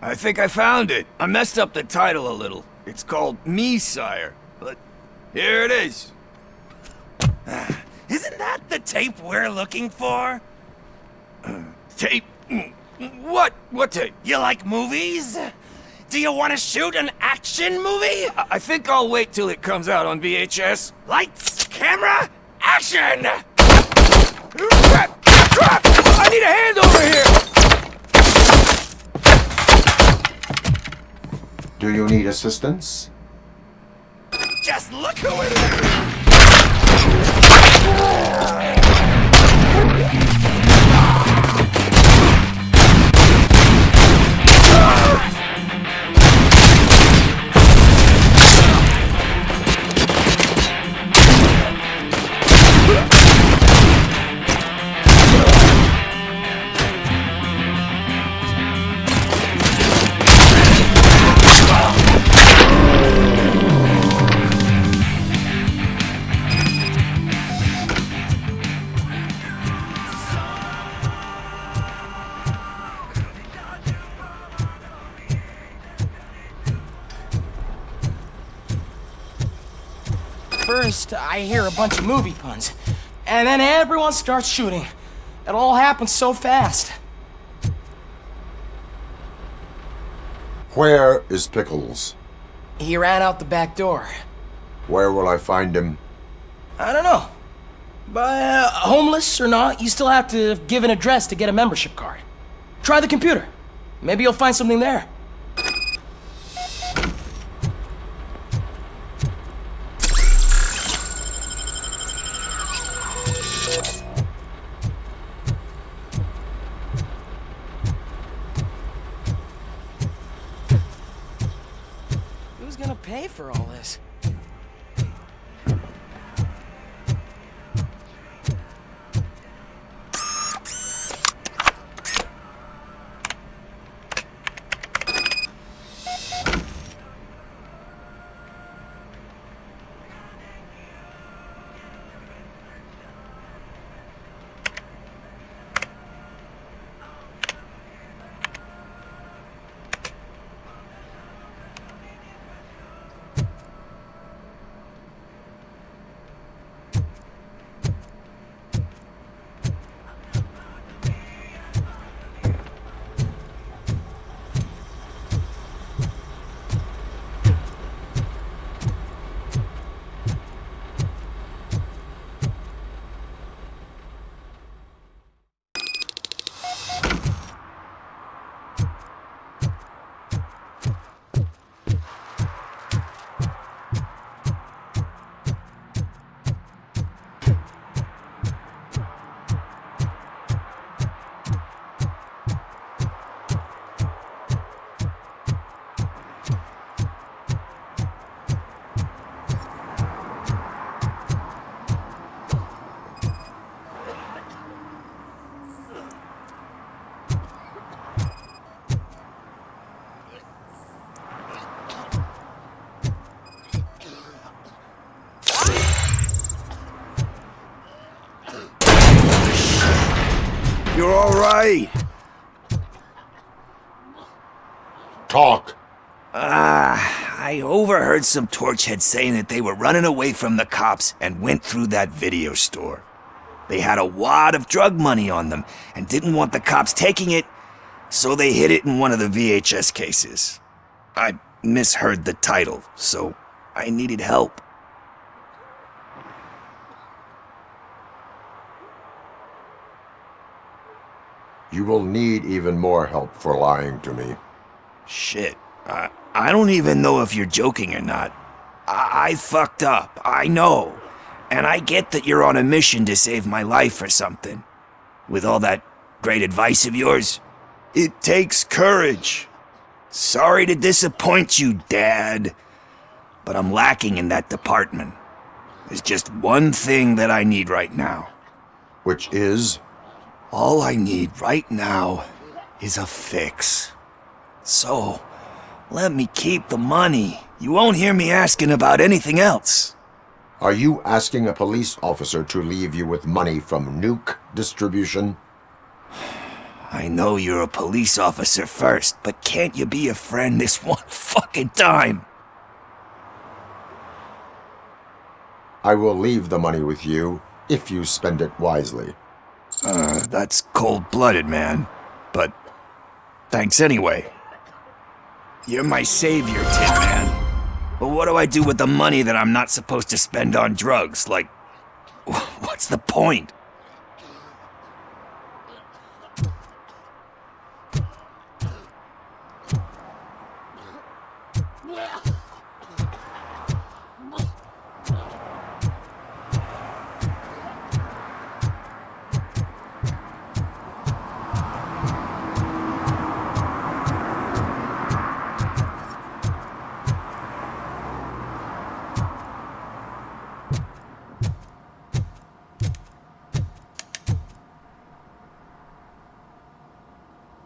S9: I think I found it. I messed up the title a little. It's called Me, Sire, but here it is. Isn't that the tape we're looking for? Tape? What? What tape? You like movies? Do you want to shoot an action movie? I think I'll wait till it comes out on VHS. Lights, camera, action! I need a hand over here!
S3: Do you need assistance?
S9: Just look who it is!
S5: First, I hear a bunch of movie puns, and then everyone starts shooting. It all happens so fast.
S3: Where is Pickles?
S5: He ran out the back door.
S3: Where will I find him?
S5: I don't know. But homeless or not, you still have to give an address to get a membership card. Try the computer. Maybe you'll find something there. Who's gonna pay for all this?
S9: you're all right.
S3: Talk.
S9: I overheard some torchheads saying that they were running away from the cops and went through that video store. They had a wad of drug money on them and didn't want the cops taking it, so they hid it in one of the VHS cases. I misheard the title, so I needed help.
S3: You will need even more help for lying to me.
S9: Shit. I don't even know if you're joking or not. I fucked up, I know. And I get that you're on a mission to save my life or something. With all that great advice of yours, it takes courage. Sorry to disappoint you, Dad. But I'm lacking in that department. There's just one thing that I need right now.
S3: Which is?
S9: All I need right now is a fix. So, let me keep the money. You won't hear me asking about anything else.
S3: Are you asking a police officer to leave you with money from nuke distribution?
S9: I know you're a police officer first, but can't you be a friend this one fucking time?
S3: I will leave the money with you if you spend it wisely.
S9: That's cold-blooded, man. But thanks anyway. You're my savior, Tin Man. But what do I do with the money that I'm not supposed to spend on drugs? Like, what's the point?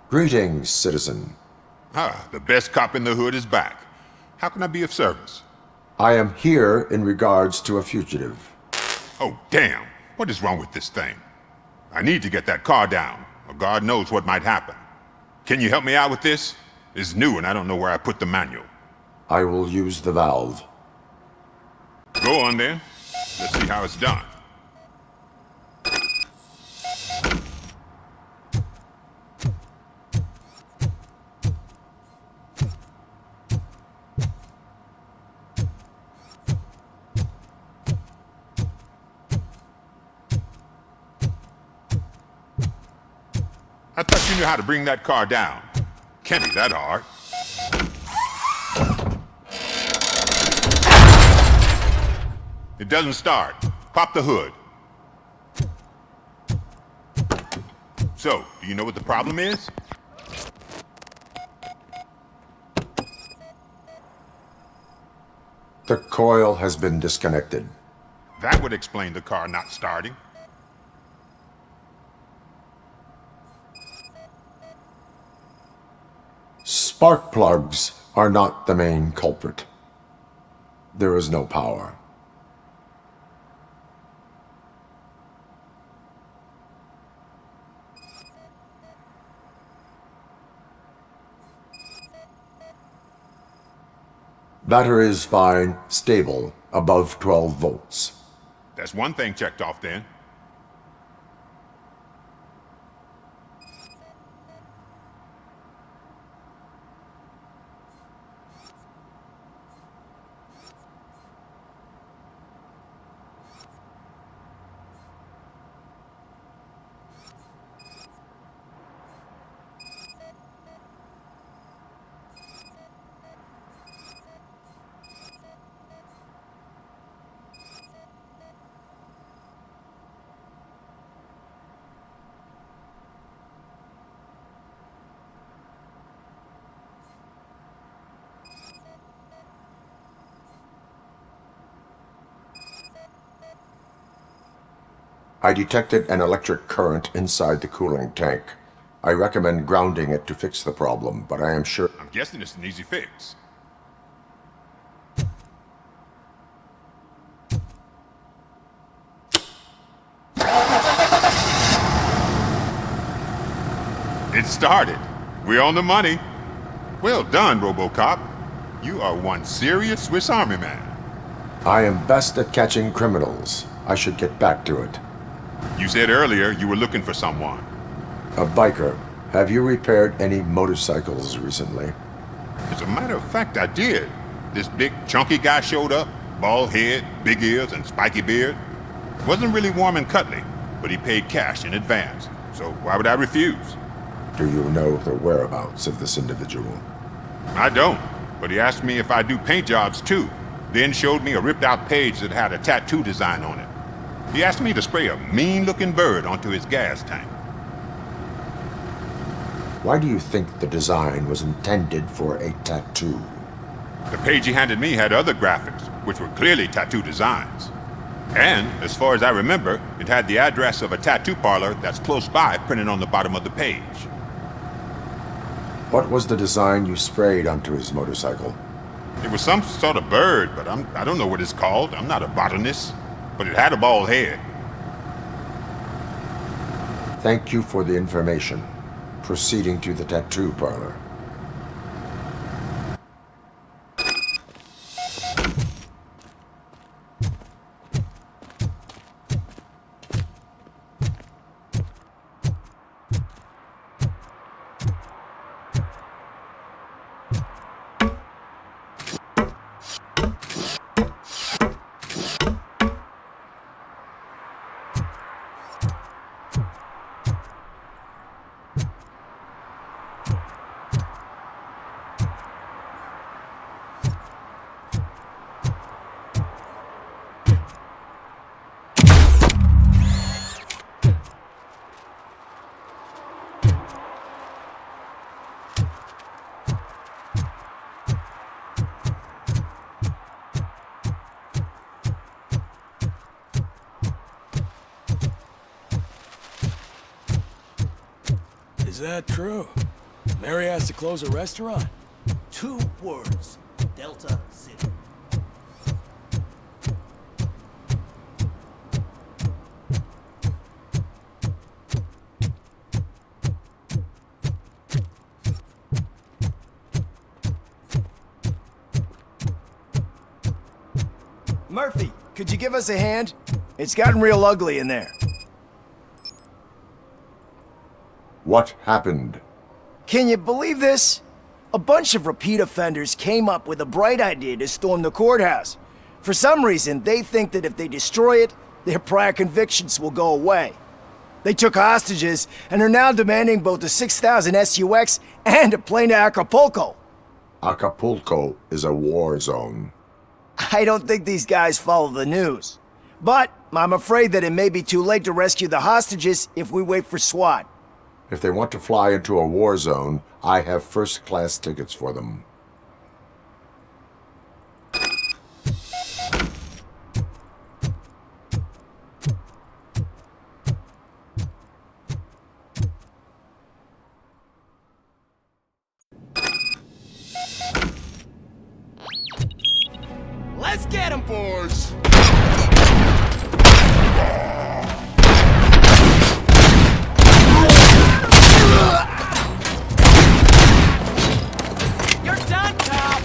S3: Greetings, citizen.
S12: The best cop in the hood is back. How can I be of service?
S3: I am here in regards to a fugitive.
S12: Oh, damn. What is wrong with this thing? I need to get that car down, or God knows what might happen. Can you help me out with this? It's new and I don't know where I put the manual.
S3: I will use the valve.
S12: Go on then. Let's see how it's done. I thought you knew how to bring that car down. Can't be that hard. It doesn't start. Pop the hood. So, do you know what the problem is?
S3: The coil has been disconnected.
S12: That would explain the car not starting.
S3: Spark plugs are not the main culprit. There is no power. Battery is fine, stable, above 12 volts.
S12: That's one thing checked off then.
S3: I detected an electric current inside the cooling tank. I recommend grounding it to fix the problem, but I am sure...
S12: I'm guessing it's an easy fix. started. We're on the money. Well done, RoboCop. You are one serious Swiss Army man.
S3: I am best at catching criminals. I should get back to it.
S12: You said earlier you were looking for someone.
S3: A biker. Have you repaired any motorcycles recently?
S12: As a matter of fact, I did. This big, chunky guy showed up. Bald head, big ears, and spiky beard. Wasn't really warm and cuddly, but he paid cash in advance. So why would I refuse?
S3: Do you know the whereabouts of this individual?
S12: I don't, but he asked me if I do paint jobs too. Then showed me a ripped-out page that had a tattoo design on it. He asked me to spray a mean-looking bird onto his gas tank.
S3: Why do you think the design was intended for a tattoo?
S12: The page he handed me had other graphics, which were clearly tattoo designs. And, as far as I remember, it had the address of a tattoo parlor that's close by printed on the bottom of the page.
S3: What was the design you sprayed onto his motorcycle?
S12: It was some sort of bird, but I don't know what it's called. I'm not a botanist. But it had a bald head.
S3: Thank you for the information. Proceeding to the tattoo parlor.
S5: Is that true? Mary has to close a restaurant?
S22: 2 words. Delta City.
S13: Murphy, could you give us a hand? It's gotten real ugly in there.
S3: What happened?
S13: Can you believe this? A bunch of repeat offenders came up with a bright idea to storm the courthouse. For some reason, they think that if they destroy it, their prior convictions will go away. They took hostages and are now demanding both a 6,000 SUX and a plane to Acapulco.
S3: Acapulco is a war zone.
S13: I don't think these guys follow the news. But I'm afraid that it may be too late to rescue the hostages if we wait for SWAT.
S3: If they want to fly into a war zone, I have first-class tickets for them.
S13: Let's get them, boys!
S5: You're done, pal!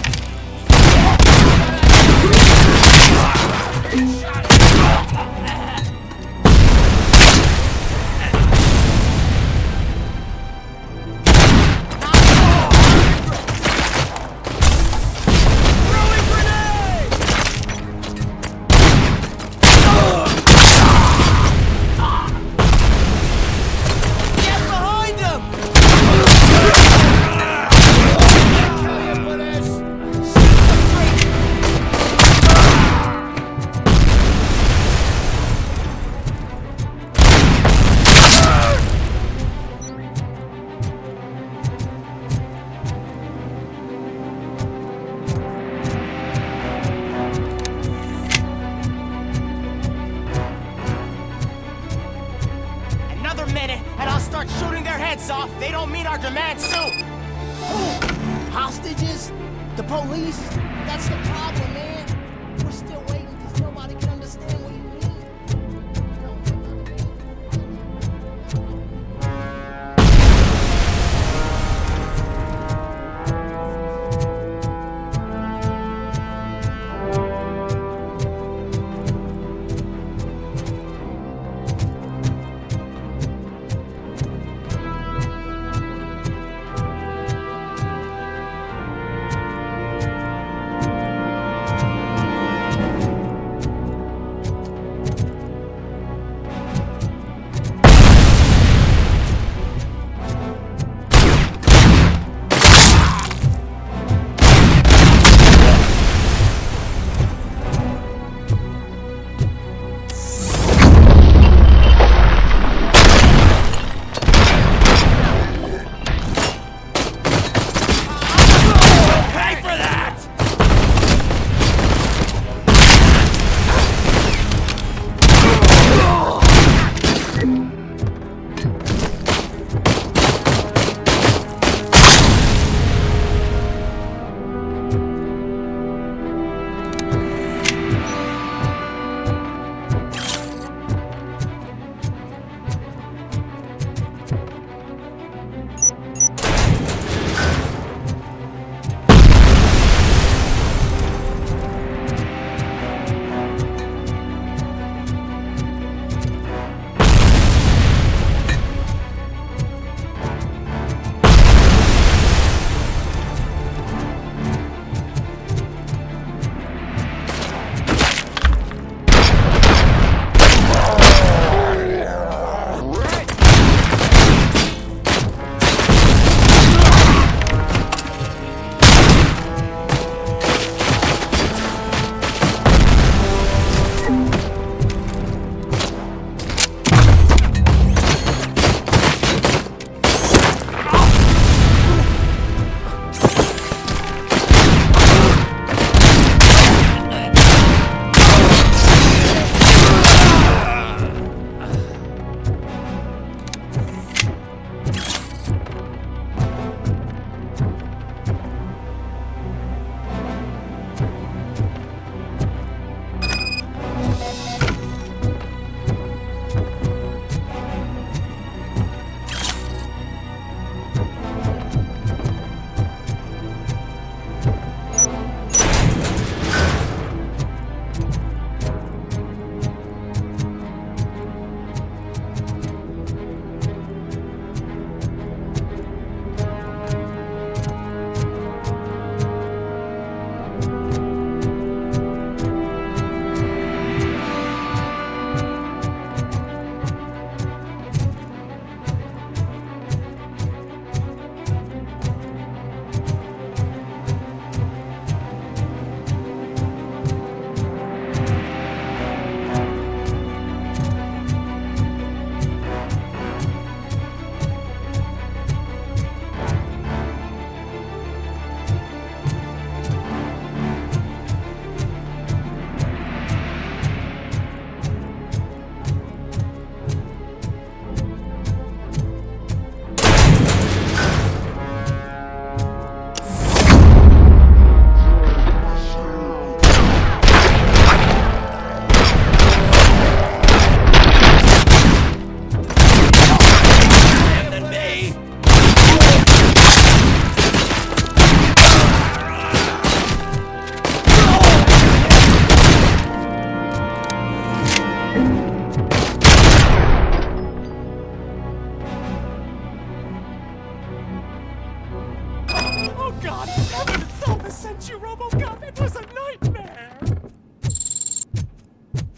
S10: shooting their heads off. They don't meet our demands soon.
S22: Hostages? The police? That's the problem, man. We're still waiting because nobody can understand what you mean.
S10: 1,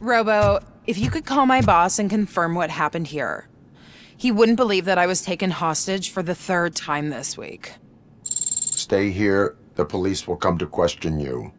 S1: Robo, if you could call my boss and confirm what happened here. He wouldn't believe that I was taken hostage for the 3rd time this week.
S3: Stay here. The police will come to question you.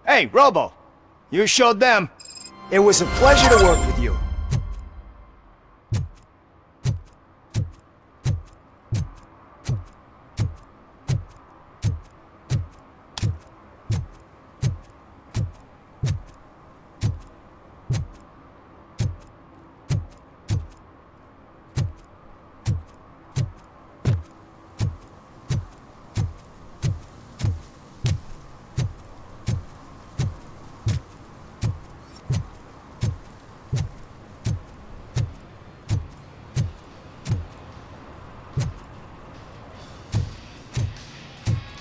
S13: Hey, Robo! You showed them. It was a pleasure to work with you.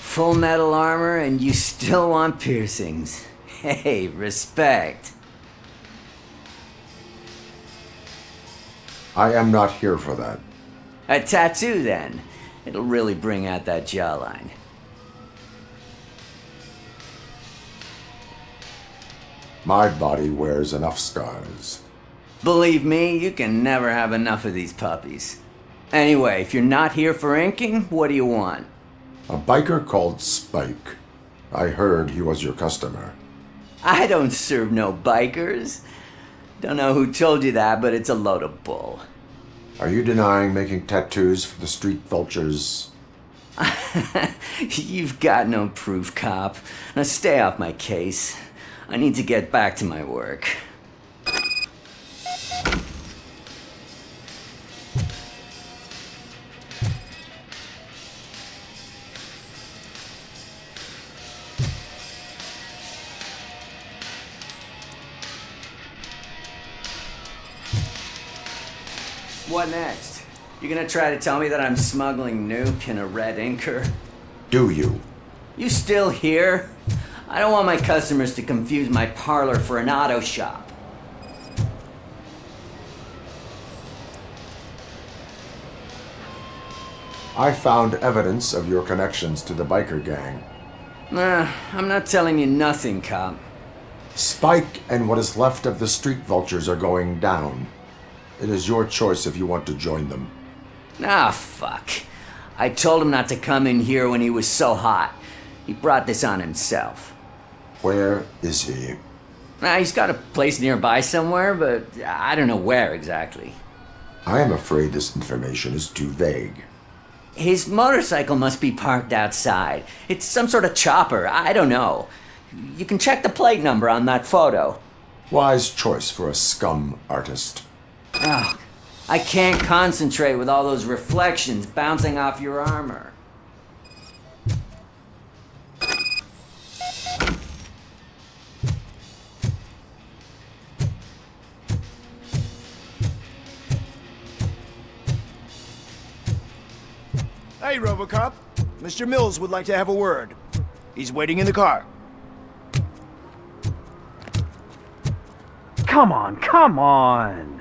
S15: Full metal armor and you still want piercings. Hey, respect.
S3: I am not here for that.
S15: A tattoo, then. It'll really bring out that jawline.
S3: My body wears enough scars.
S15: Believe me, you can never have enough of these puppies. Anyway, if you're not here for inking, what do you want?
S3: A biker called Spike. I heard he was your customer.
S15: I don't serve no bikers. Don't know who told you that, but it's a load of bull.
S3: Are you denying making tattoos for the street vultures?
S15: You've got no proof, cop. Now stay off my case. I need to get back to my work. What next? You gonna try to tell me that I'm smuggling nuke in a red inker?
S3: Do you?
S15: You still here? I don't want my customers to confuse my parlor for an auto shop.
S3: I found evidence of your connections to the biker gang.
S15: I'm not telling you nothing, cop.
S3: Spike and what is left of the street vultures are going down. It is your choice if you want to join them.
S15: Ah, fuck. I told him not to come in here when he was so hot. He brought this on himself.
S3: Where is he?
S15: He's got a place nearby somewhere, but I don't know where exactly.
S3: I am afraid this information is too vague.
S15: His motorcycle must be parked outside. It's some sort of chopper. I don't know. You can check the plate number on that photo.
S3: Wise choice for a scum artist.
S15: Oh, I can't concentrate with all those reflections bouncing off your armor.
S13: Hey, RoboCop. Mr. Mills would like to have a word. He's waiting in the car.
S16: Come on, come on!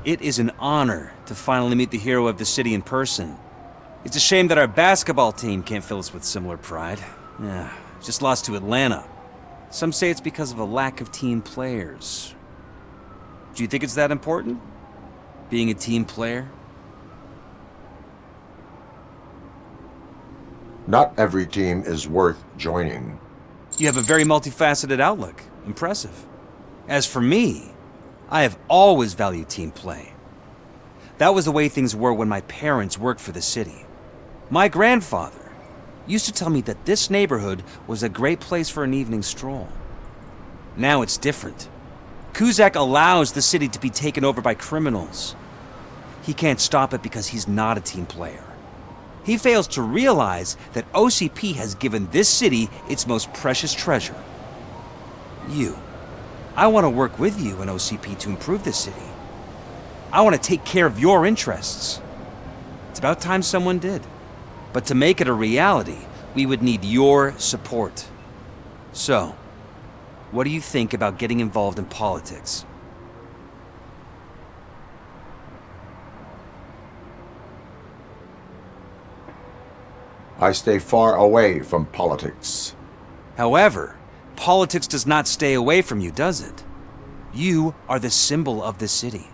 S17: It is an honor to finally meet the hero of the city in person. It's a shame that our basketball team can't fill us with similar pride. Yeah, just lost to Atlanta. Some say it's because of a lack of team players. Do you think it's that important? Being a team player?
S3: Not every team is worth joining.
S17: You have a very multifaceted outlook. Impressive. As for me, I have always valued team play. That was the way things were when my parents worked for the city. My grandfather used to tell me that this neighborhood was a great place for an evening stroll. Now it's different. Cusack allows the city to be taken over by criminals. He can't stop it because he's not a team player. He fails to realize that OCP has given this city its most precious treasure. You. I want to work with you and OCP to improve this city. I want to take care of your interests. It's about time someone did. But to make it a reality, we would need your support. So, what do you think about getting involved in politics?
S3: I stay far away from politics.
S17: However, politics does not stay away from you, does it? You are the symbol of the city.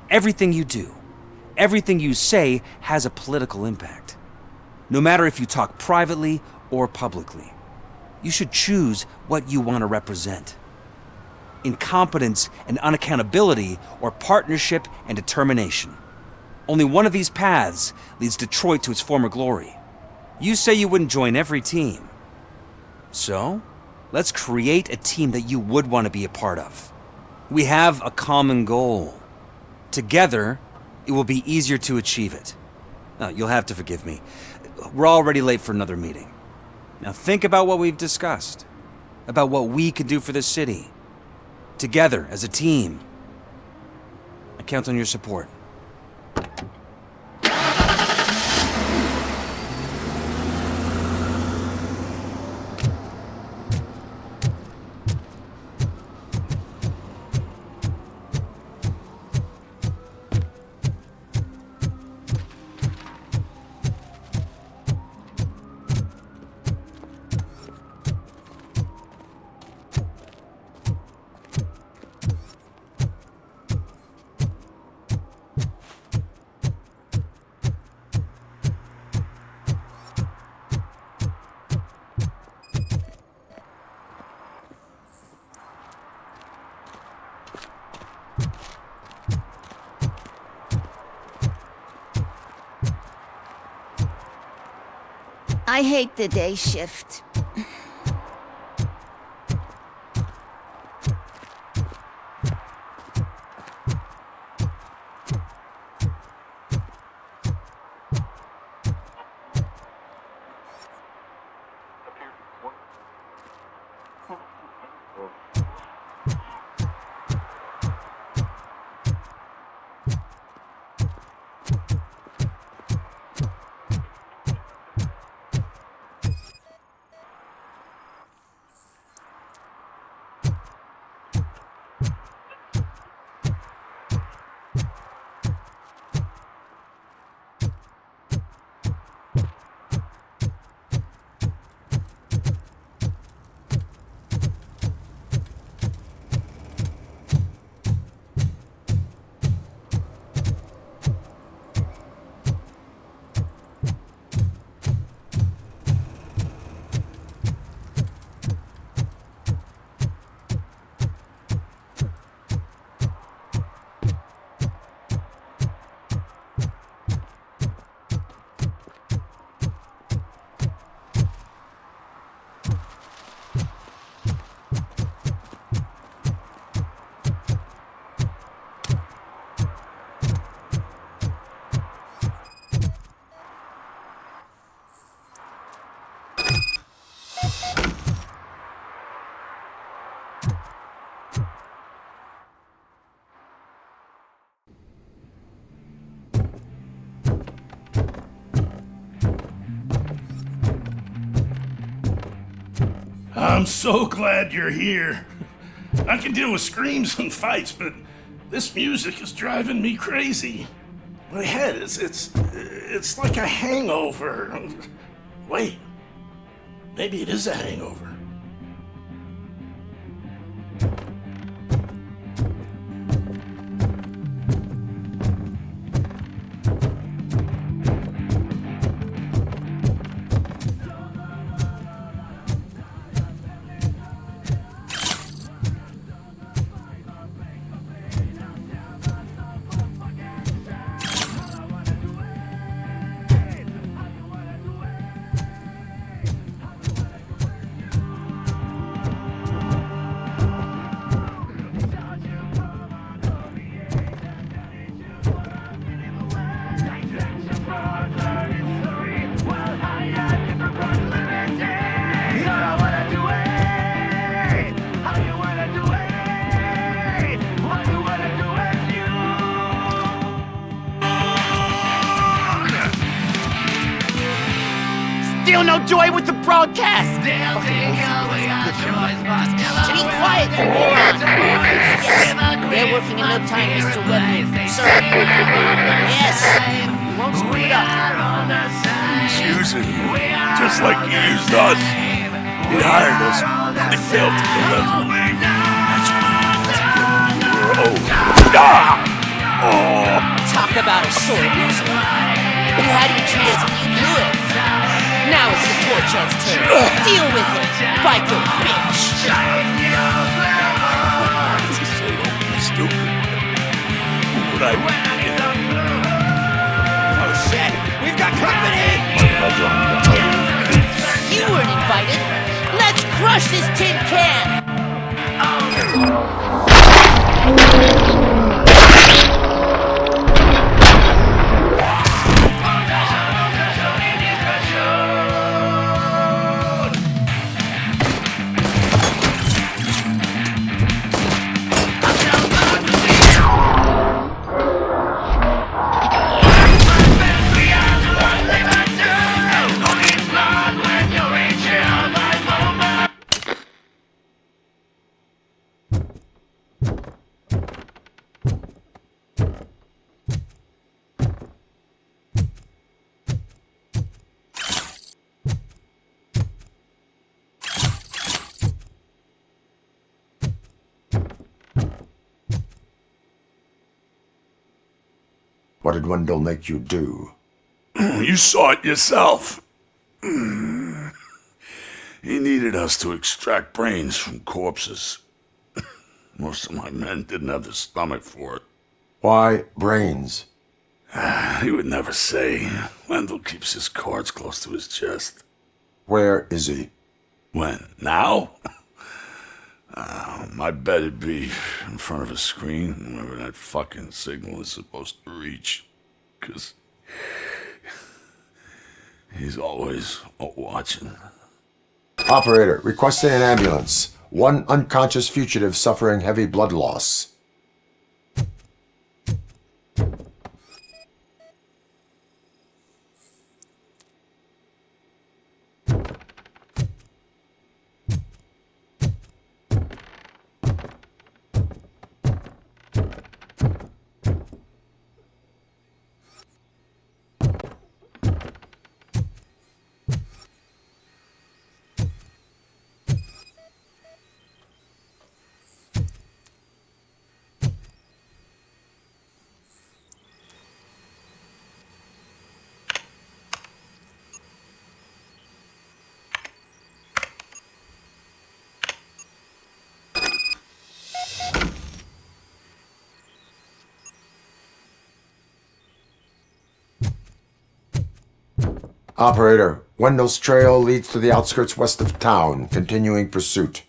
S17: Everything you do, everything you say has a political impact. No matter if you talk privately or publicly, you should choose what you want to represent. Incompetence and unaccountability, or partnership and determination. Only one of these paths leads Detroit to its former glory. You say you wouldn't join every team. So, let's create a team that you would want to be a part of. We have a common goal. Together, it will be easier to achieve it. Now, you'll have to forgive me. We're already late for another meeting. Now think about what we've discussed. About what we could do for the city. Together, as a team. I count on your support.
S6: I hate the day shift.
S21: I'm so glad you're here. I can deal with screams and fights, but this music is driving me crazy. My head it's like a hangover. Wait, maybe it is a hangover.
S13: feel no joy with the broadcast! Be quiet, you moron! Yes, they're working in no time, Mr. Wendell. Sir. Yes, you won't screw it up.
S18: He's using you, just like he used us. He hired us, but he failed to deliver. That's why
S15: Talk about a sore loser. You had your chance and you blew it. Now it's the Torchhead's turn. Deal with it, biker bitch.
S18: Stupid. What I
S13: Oh shit, we've got company!
S15: You weren't invited. Let's crush this tin can.
S3: What did Wendell make you do?
S18: You saw it yourself. He needed us to extract brains from corpses. Most of my men didn't have the stomach for it.
S3: Why brains?
S18: He would never say. Wendell keeps his cards close to his chest.
S3: Where is he?
S18: When? Now? My bet it'd be in front of a screen, wherever that fucking signal is supposed to reach. 'Cause he's always watching.
S3: Operator, requesting an ambulance. One unconscious fugitive suffering heavy blood loss. Operator, Wendell's trail leads to the outskirts west of town, continuing pursuit.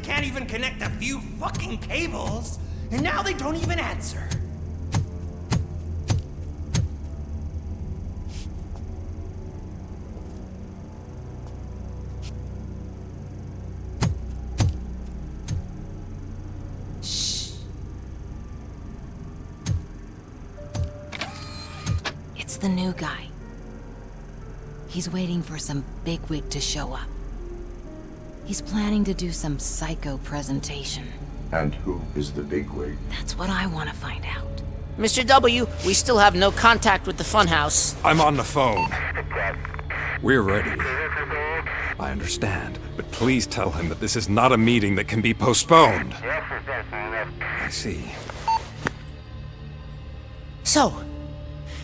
S7: can't even connect a few fucking cables, and now they don't even answer.
S20: It's the new guy. He's waiting for some bigwig to show up. He's planning to do some psycho presentation.
S3: And who is the bigwig?
S20: That's what I want to find out.
S15: Mr. W, we still have no contact with the funhouse.
S14: I'm on the phone. We're ready. I understand, but please tell him that this is not a meeting that can be postponed. I see.
S15: So,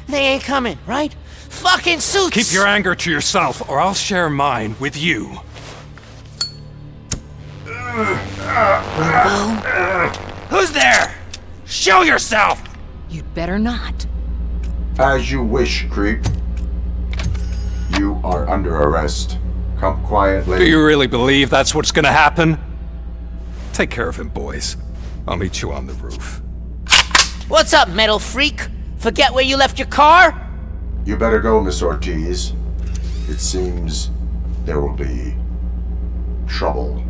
S15: they ain't coming, right? Fucking suits!
S14: Keep your anger to yourself, or I'll share mine with you.
S7: Who's there? Show yourself!
S20: You'd better not.
S3: As you wish, creep. You are under arrest. Come quietly.
S14: Do you really believe that's what's gonna happen? Take care of him, boys. I'll meet you on the roof.
S15: What's up, metal freak? Forget where you left your car?
S3: You better go, Miss Ortiz. It seems there will be trouble.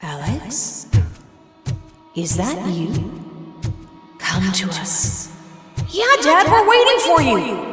S2: Alex? Is that you? Come to us. Yeah, Dad, we're waiting for you!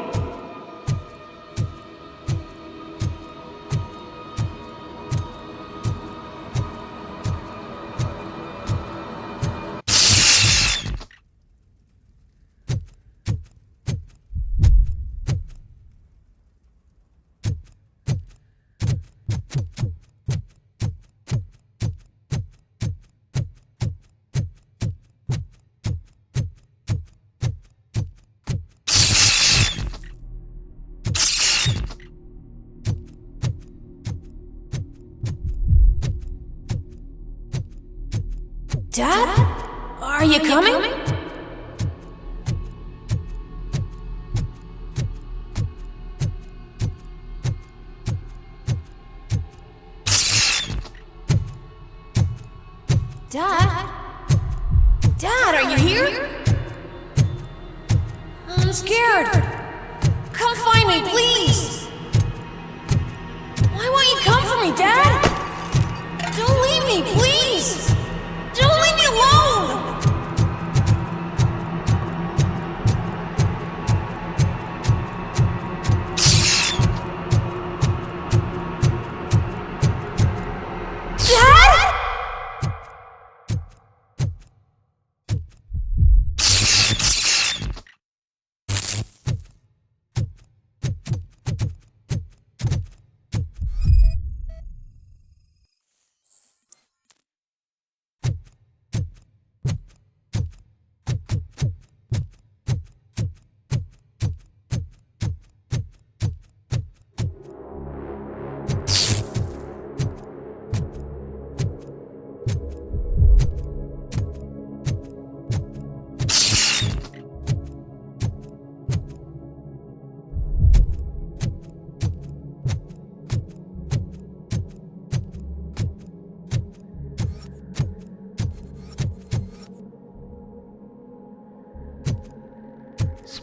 S2: Dad? Are you coming? Dad? Dad, are you here? I'm scared. Come find me, please. Why won't you come for me, Dad? Don't leave me, please. Don't leave me alone! Dad?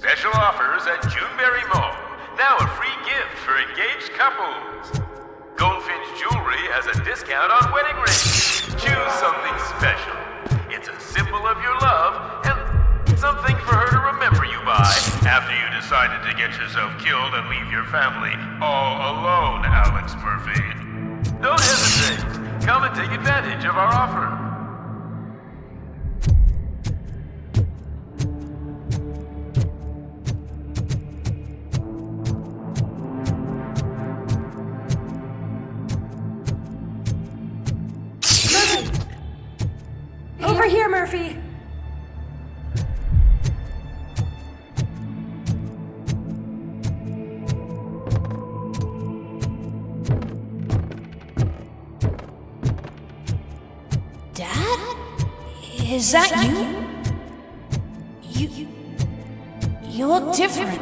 S4: Special offers at Juneberry Mall. Now a free gift for engaged couples. Goldfinch Jewelry has a discount on wedding rings. Choose something special. It's a symbol of your love and something for her to remember you by after you decided to get yourself killed and leave your family all alone, Alex Murphy. Don't hesitate. Come and take advantage of our offer.
S8: Over here, Murphy!
S2: Dad? Is that you? You look different.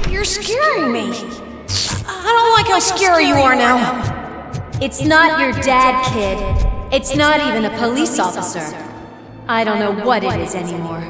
S2: You're scaring me. I don't like how scary you are now.
S8: It's not your dad, kid. It's not even a police officer. I don't know what it is anymore.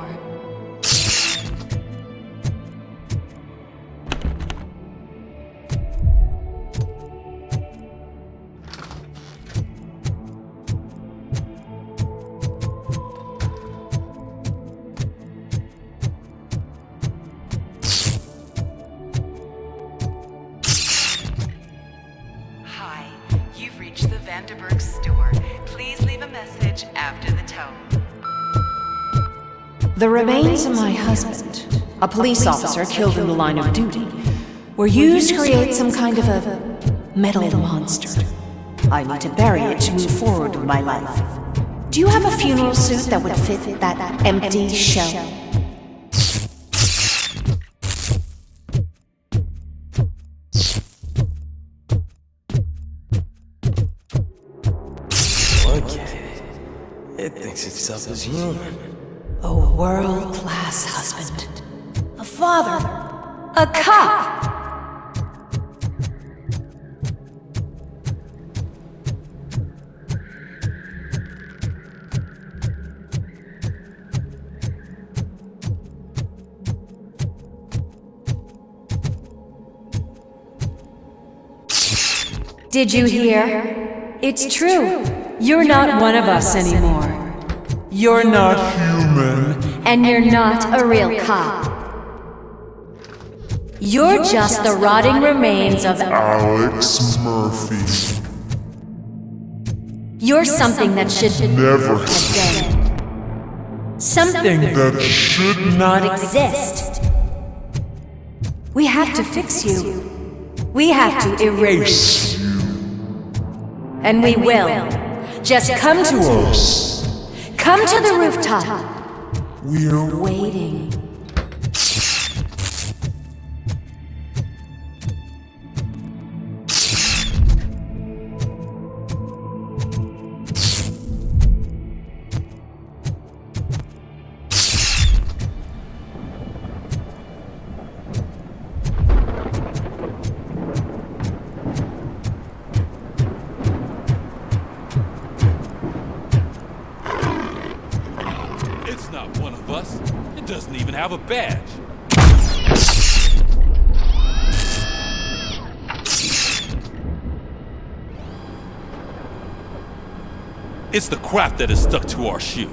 S1: The remains of my husband, a police officer killed in the line of duty, were used to create some kind of a metal monster. I need to bury it to move forward with my life. Do you have a funeral suit that would fit that empty shell?
S5: Look at it. It thinks itself as human.
S1: A world-class husband. A father. A cop.
S8: Did you hear? It's true. You're not one of us anymore.
S23: You're not human.
S8: And you're not a real cop. You're just the rotting remains of
S23: Alex Murphy.
S8: You're something that should
S23: never
S8: have been.
S23: Something that should not
S8: exist. We have to fix you. We have to erase you. And we will. Just come to us. Come to the rooftop.
S23: We're
S8: waiting.
S11: Have a badge. It's the crap that is stuck to our shoe.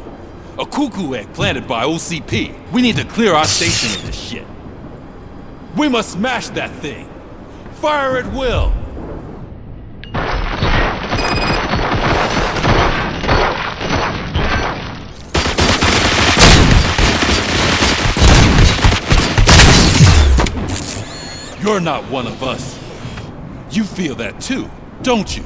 S11: A cuckoo egg planted by OCP. We need to clear our station of this shit. We must smash that thing. Fire at will. You're not one of us. You feel that too, don't you?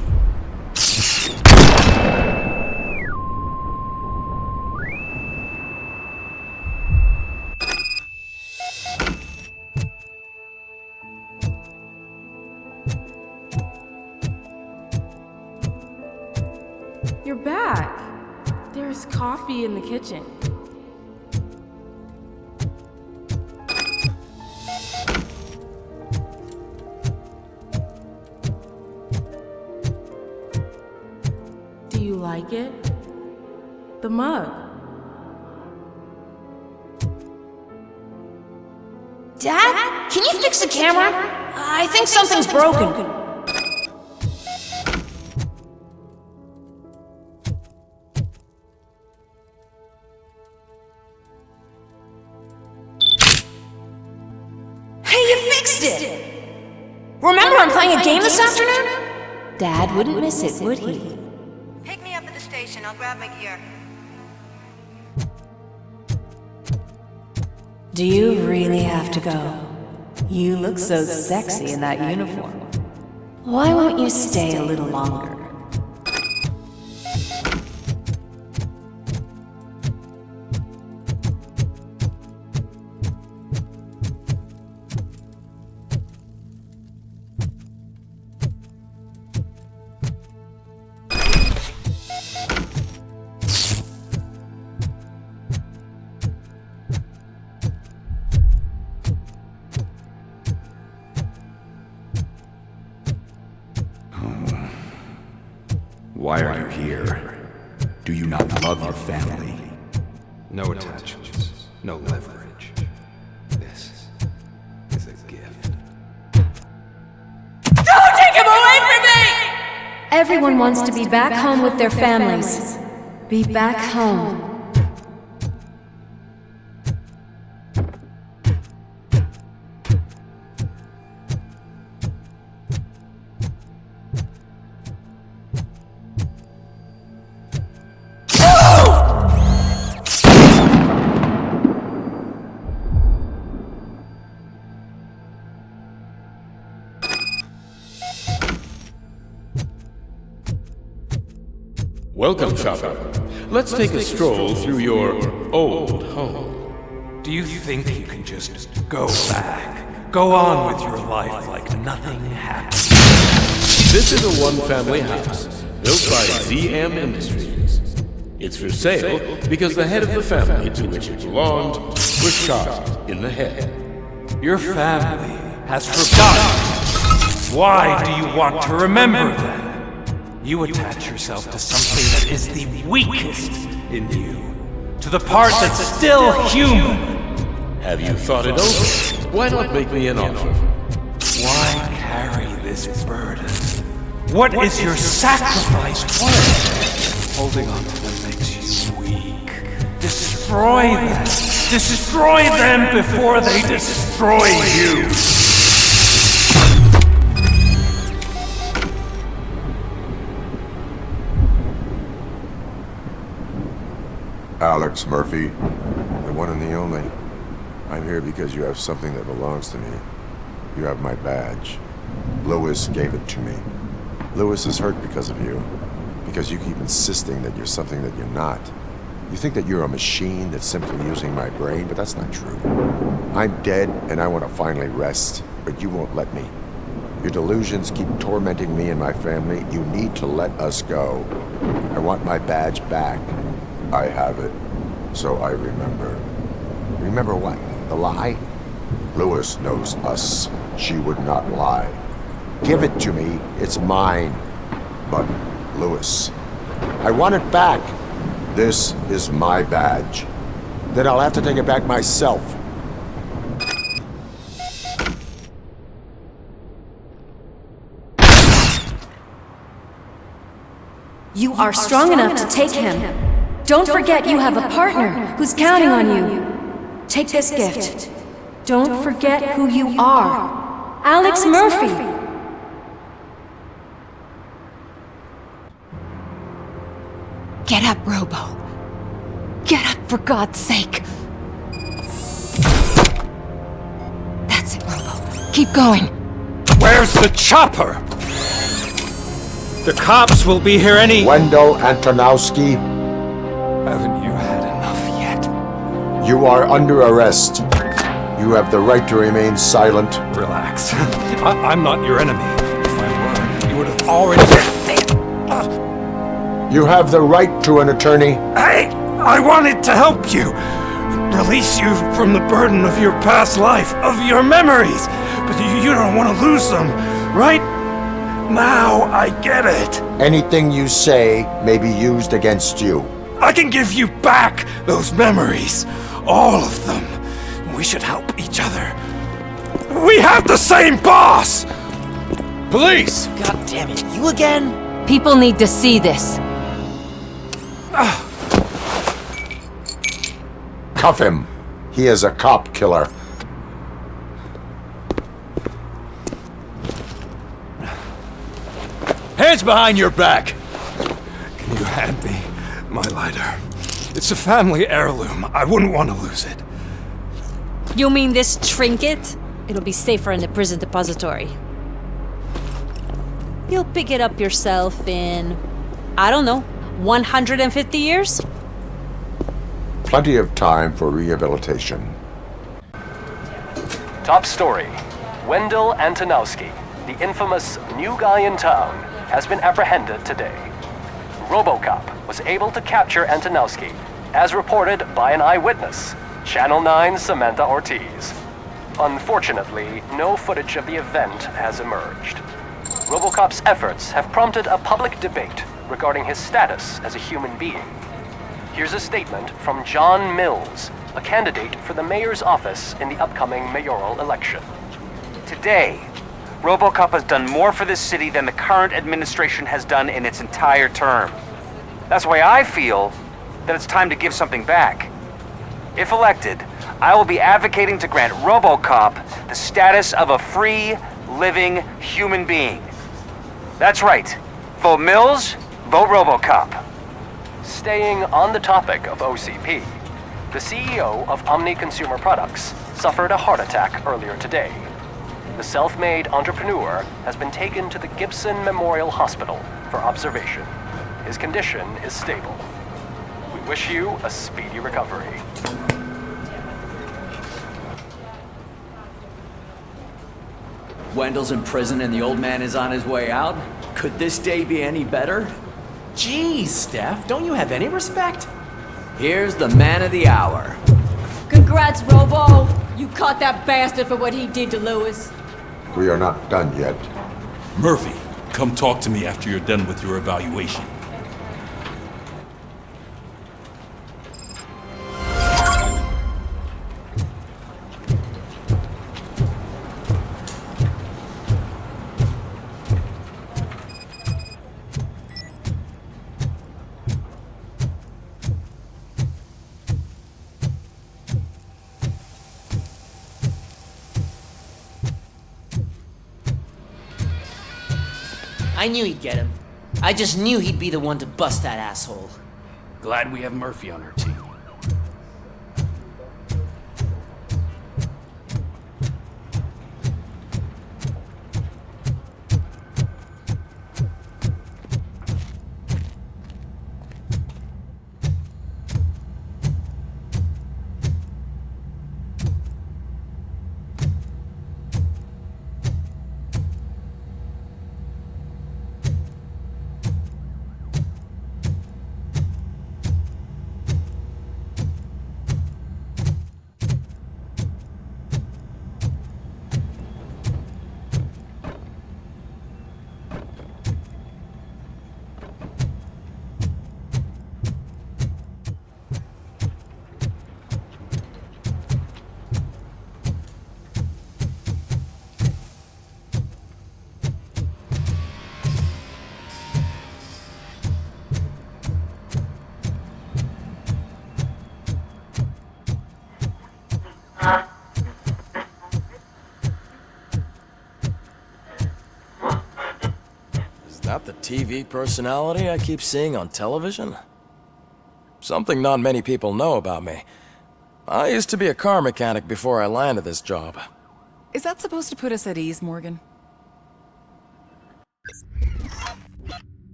S24: You're back. There's coffee in the kitchen. Like it? The mug.
S1: Dad? Can you fix the camera? I think something's broken. Hey, you fixed it! Remember I'm playing a game this afternoon? Dad wouldn't miss it, would he?
S20: Pick me up at the station. I'll grab my gear.
S1: Do you really have to go? You look so sexy in that uniform. Why won't you stay a little longer?
S9: Why are you here? Do you not love your family?
S14: No attachments, no leverage. This is a gift.
S8: Don't take him away from me! Everyone wants to be back home with their families. Be back home.
S12: Welcome, Chopper. Let's take a stroll through your old home.
S14: Do you think you can just go back? Go on with your life like nothing happened?
S12: This is a one-family house built by ZM Industries. It's for sale because the head of the family to which it belonged was shot in the head.
S14: Your family has forgotten. Why do you want to remember them? You attach yourself to something that is the weakest in you. To the part that's still human.
S12: Have you thought it over? Why not make me an offer?
S14: Why carry this burden? What is your sacrifice worth? Holding on to them makes you weak. Destroy them! Destroy them before they destroy you!
S3: Alex Murphy, the one and the only. I'm here because you have something that belongs to me. You have my badge. Lewis gave it to me. Lewis is hurt because of you. Because you keep insisting that you're something that you're not. You think that you're a machine that's simply using my brain, but that's not true. I'm dead, and I want to finally rest, but you won't let me. Your delusions keep tormenting me and my family. You need to let us go. I want my badge back. I have it, so I remember. Remember what? The lie? Lewis knows us. She would not lie. Give it to me. It's mine. But, Lewis, I want it back. This is my badge. Then I'll have to take it back myself.
S8: You are strong enough to take him. Don't forget you have a partner who's counting on you. Take this gift. Don't forget who you are. Alex Murphy.
S2: Get up, Robo. Get up, for God's sake. That's it, Robo. Keep going.
S14: Where's the chopper? The cops will be here any—
S3: Wendell Antonowski.
S14: Haven't you had enough yet?
S3: You are under arrest. You have the right to remain silent.
S14: Relax. I'm not your enemy. If I were, you would have already—
S3: You have the right to an attorney.
S14: I wanted to help you. Release you from the burden of your past life, of your memories. But you don't want to lose them, right? Now I get it.
S3: Anything you say may be used against you.
S14: I can give you back those memories. All of them. We should help each other. We have the same boss! Police!
S5: God damn it, you again?
S8: People need to see this.
S3: Cuff him. He is a cop killer.
S14: Hands behind your back! Can you hand me my lighter? It's a family heirloom. I wouldn't want to lose it.
S8: You mean this trinket? It'll be safer in the prison depository. You'll pick it up yourself in, I don't know, 150 years?
S3: Plenty of time for rehabilitation.
S10: Top story. Wendell Antonowski, the infamous new guy in town, has been apprehended today. RoboCop was able to capture Antonowski, as reported by an eyewitness, Channel 9's Samantha Ortiz. Unfortunately, no footage of the event has emerged. RoboCop's efforts have prompted a public debate regarding his status as a human being. Here's a statement from John Mills, a candidate for the mayor's office in the upcoming mayoral election.
S16: Today, RoboCop has done more for this city than the current administration has done in its entire term. That's why I feel that it's time to give something back. If elected, I will be advocating to grant RoboCop the status of a free, living human being. That's right. Vote Mills, vote RoboCop.
S10: Staying on the topic of OCP, the CEO of Omni Consumer Products suffered a heart attack earlier today. The self-made entrepreneur has been taken to the Gibson Memorial Hospital for observation. His condition is stable. We wish you a speedy recovery.
S19: Wendell's in prison and the old man is on his way out? Could this day be any better?
S22: Geez, Steph, don't you have any respect?
S19: Here's the man of the hour.
S8: Congrats, Robo! You caught that bastard for what he did to Lewis.
S3: We are not done yet.
S11: Murphy, come talk to me after you're done with your evaluation.
S15: I knew he'd get him. I just knew he'd be the one to bust that asshole.
S5: Glad we have Murphy on our team. Is that the TV personality I keep seeing on television? Something not many people know about me. I used to be a car mechanic before I landed this job.
S25: Is that supposed to put us at ease, Morgan?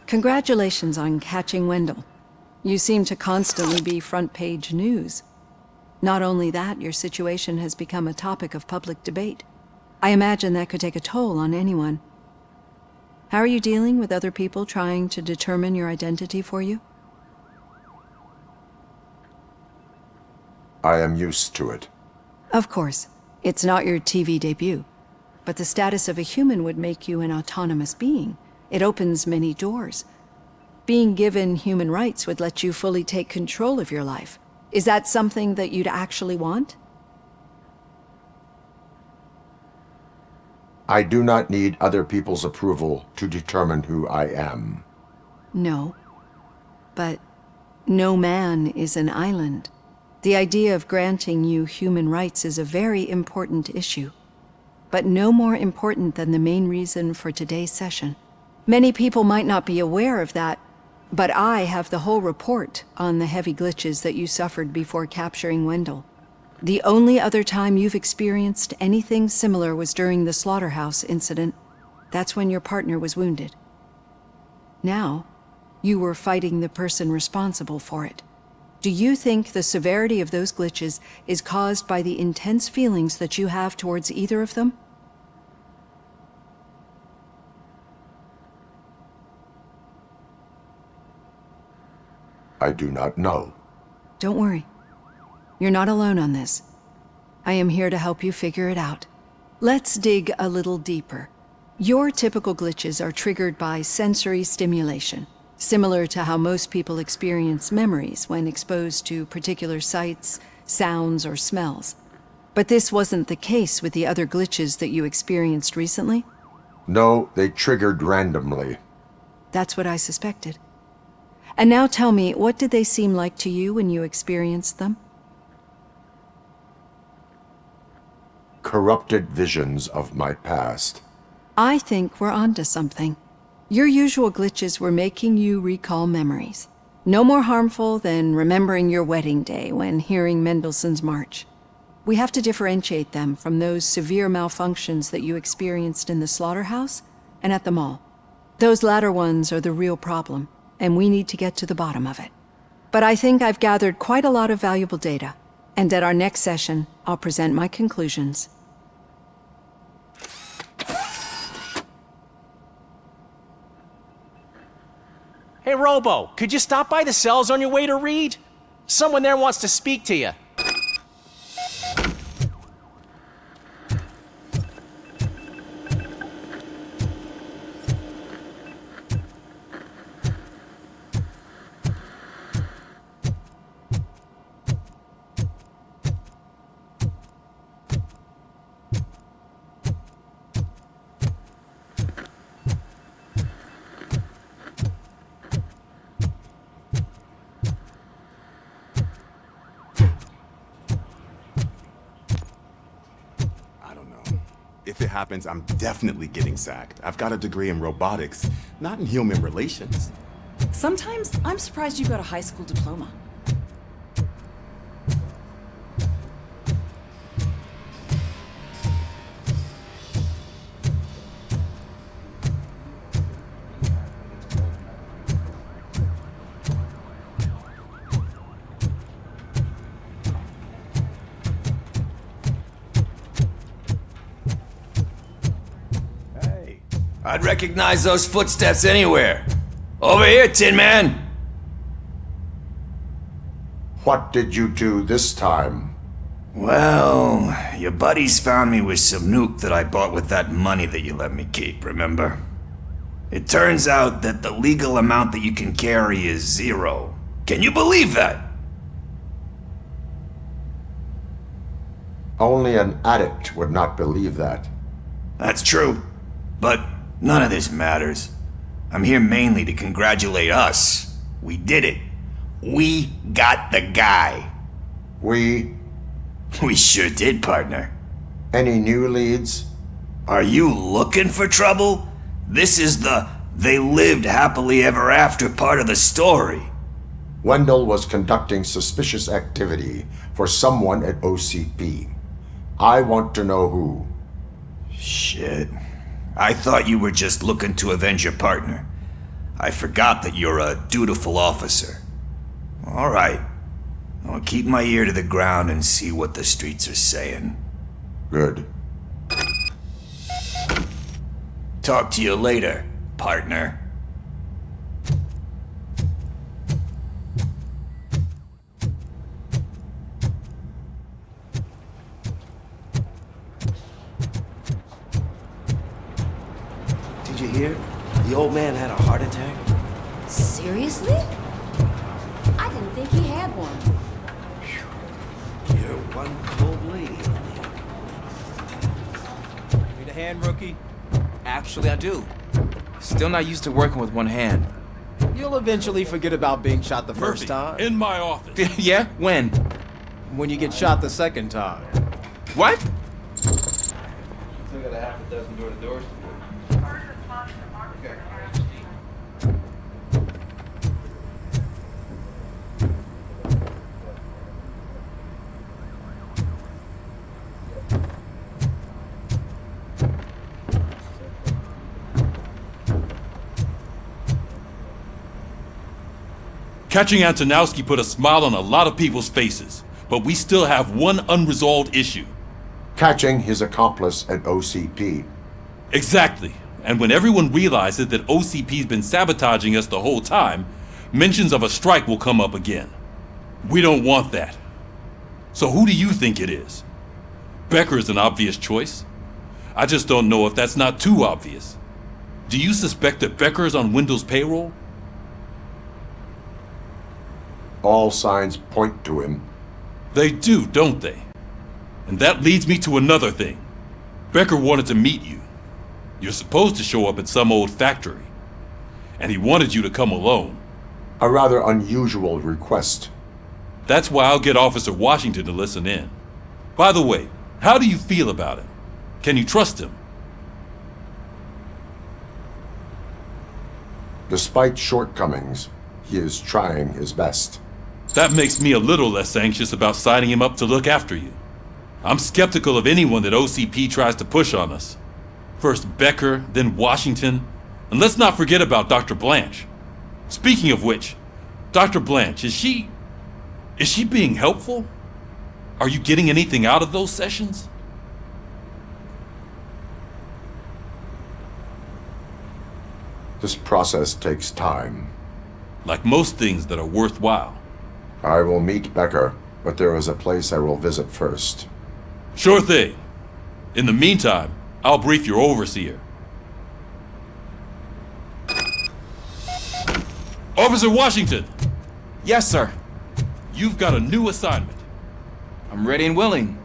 S26: Congratulations on catching Wendell. You seem to constantly be front-page news. Not only that, your situation has become a topic of public debate. I imagine that could take a toll on anyone. How are you dealing with other people trying to determine your identity for you?
S3: I am used to it.
S26: Of course. It's not your TV debut. But the status of a human would make you an autonomous being. It opens many doors. Being given human rights would let you fully take control of your life. Is that something that you'd actually want?
S3: I do not need other people's approval to determine who I am.
S26: No. But no man is an island. The idea of granting you human rights is a very important issue. But no more important than the main reason for today's session. Many people might not be aware of that, but I have the whole report on the heavy glitches that you suffered before capturing Wendell. The only other time you've experienced anything similar was during the slaughterhouse incident. That's when your partner was wounded. Now, you were fighting the person responsible for it. Do you think the severity of those glitches is caused by the intense feelings that you have towards either of them?
S3: I do not know.
S26: Don't worry. You're not alone on this. I am here to help you figure it out. Let's dig a little deeper. Your typical glitches are triggered by sensory stimulation, similar to how most people experience memories when exposed to particular sights, sounds, or smells. But this wasn't the case with the other glitches that you experienced recently?
S3: No, they triggered randomly.
S26: That's what I suspected. And now tell me, what did they seem like to you when you experienced them?
S3: Corrupted visions of my past.
S26: I think we're onto something. Your usual glitches were making you recall memories. No more harmful than remembering your wedding day when hearing Mendelssohn's March. We have to differentiate them from those severe malfunctions that you experienced in the slaughterhouse and at the mall. Those latter ones are the real problem, and we need to get to the bottom of it. But I think I've gathered quite a lot of valuable data, and at our next session, I'll present my conclusions.
S22: Hey, Robo, could you stop by the cells on your way to read? Someone there wants to speak to you.
S6: If it happens, I'm definitely getting sacked. I've got a degree in robotics, not in human relations.
S25: Sometimes I'm surprised you got a high school diploma.
S7: I'd recognize those footsteps anywhere. Over here, Tin Man!
S3: What did you do this time?
S7: Well, your buddies found me with some nuke that I bought with that money that you let me keep, remember? It turns out that the legal amount that you can carry is 0. Can you believe that?
S3: Only an addict would not believe that.
S7: That's true, but none of this matters. I'm here mainly to congratulate us. We did it. We got the guy.
S3: We
S7: sure did, partner.
S3: Any new leads?
S7: Are you looking for trouble? This is the they lived happily ever after part of the story.
S3: Wendell was conducting suspicious activity for someone at OCP. I want to know who.
S7: Shit. I thought you were just looking to avenge your partner. I forgot that you're a dutiful officer. All right. I'll keep my ear to the ground and see what the streets are saying.
S3: Good.
S7: Talk to you later, partner.
S4: Did you hear? The old man had a heart attack.
S25: Seriously? I didn't think he had one.
S4: You're one cold lady.
S13: Need a hand, rookie? Actually, I do. Still not used to working with one hand.
S17: You'll eventually forget about being shot the first time.
S11: In my office.
S13: Yeah? When?
S17: When you get shot the second time.
S13: What?
S18: Still got a half a dozen door-to-doors to do.
S11: Catching Antonowski put a smile on a lot of people's faces, but we still have one unresolved issue.
S3: Catching his accomplice at OCP.
S11: Exactly. And when everyone realizes that OCP's been sabotaging us the whole time, mentions of a strike will come up again. We don't want that. So who do you think it is? Becker is an obvious choice. I just don't know if that's not too obvious. Do you suspect that Becker is on Wendell's payroll?
S3: All signs point to him.
S11: They do, don't they? And that leads me to another thing. Becker wanted to meet you. You're supposed to show up at some old factory. And he wanted you to come alone.
S3: A rather unusual request.
S11: That's why I'll get Officer Washington to listen in. By the way, how do you feel about him? Can you trust him?
S3: Despite shortcomings, he is trying his best.
S11: That makes me a little less anxious about signing him up to look after you. I'm skeptical of anyone that OCP tries to push on us. First Becker, then Washington, and let's not forget about Dr. Blanche. Speaking of which, Dr. Blanche, is she being helpful? Are you getting anything out of those sessions?
S3: This process takes time.
S11: Like most things that are worthwhile.
S3: I will meet Becker, but there is a place I will visit first.
S11: Sure thing. In the meantime, I'll brief your overseer. Officer Washington!
S13: Yes, sir.
S11: You've got a new assignment.
S13: I'm ready and willing.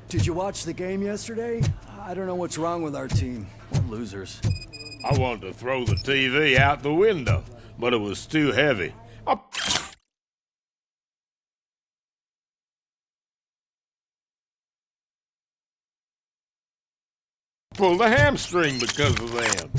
S21: Did you watch the game yesterday? I don't know what's wrong with our team.
S13: We're losers.
S12: I wanted to throw the TV out the window, but it was too heavy. Pulled a hamstring because of them.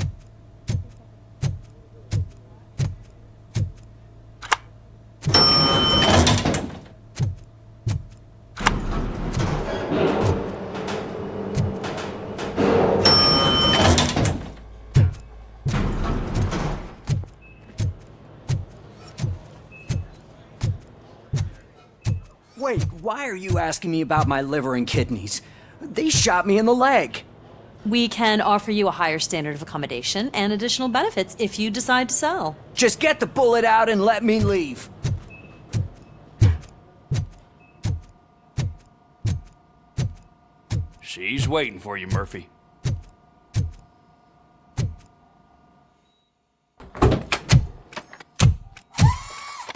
S19: Wait, why are you asking me about my liver and kidneys? They shot me in the leg.
S23: We can offer you a higher standard of accommodation and additional benefits if you decide to sell.
S19: Just get the bullet out and let me leave.
S13: She's waiting for you, Murphy.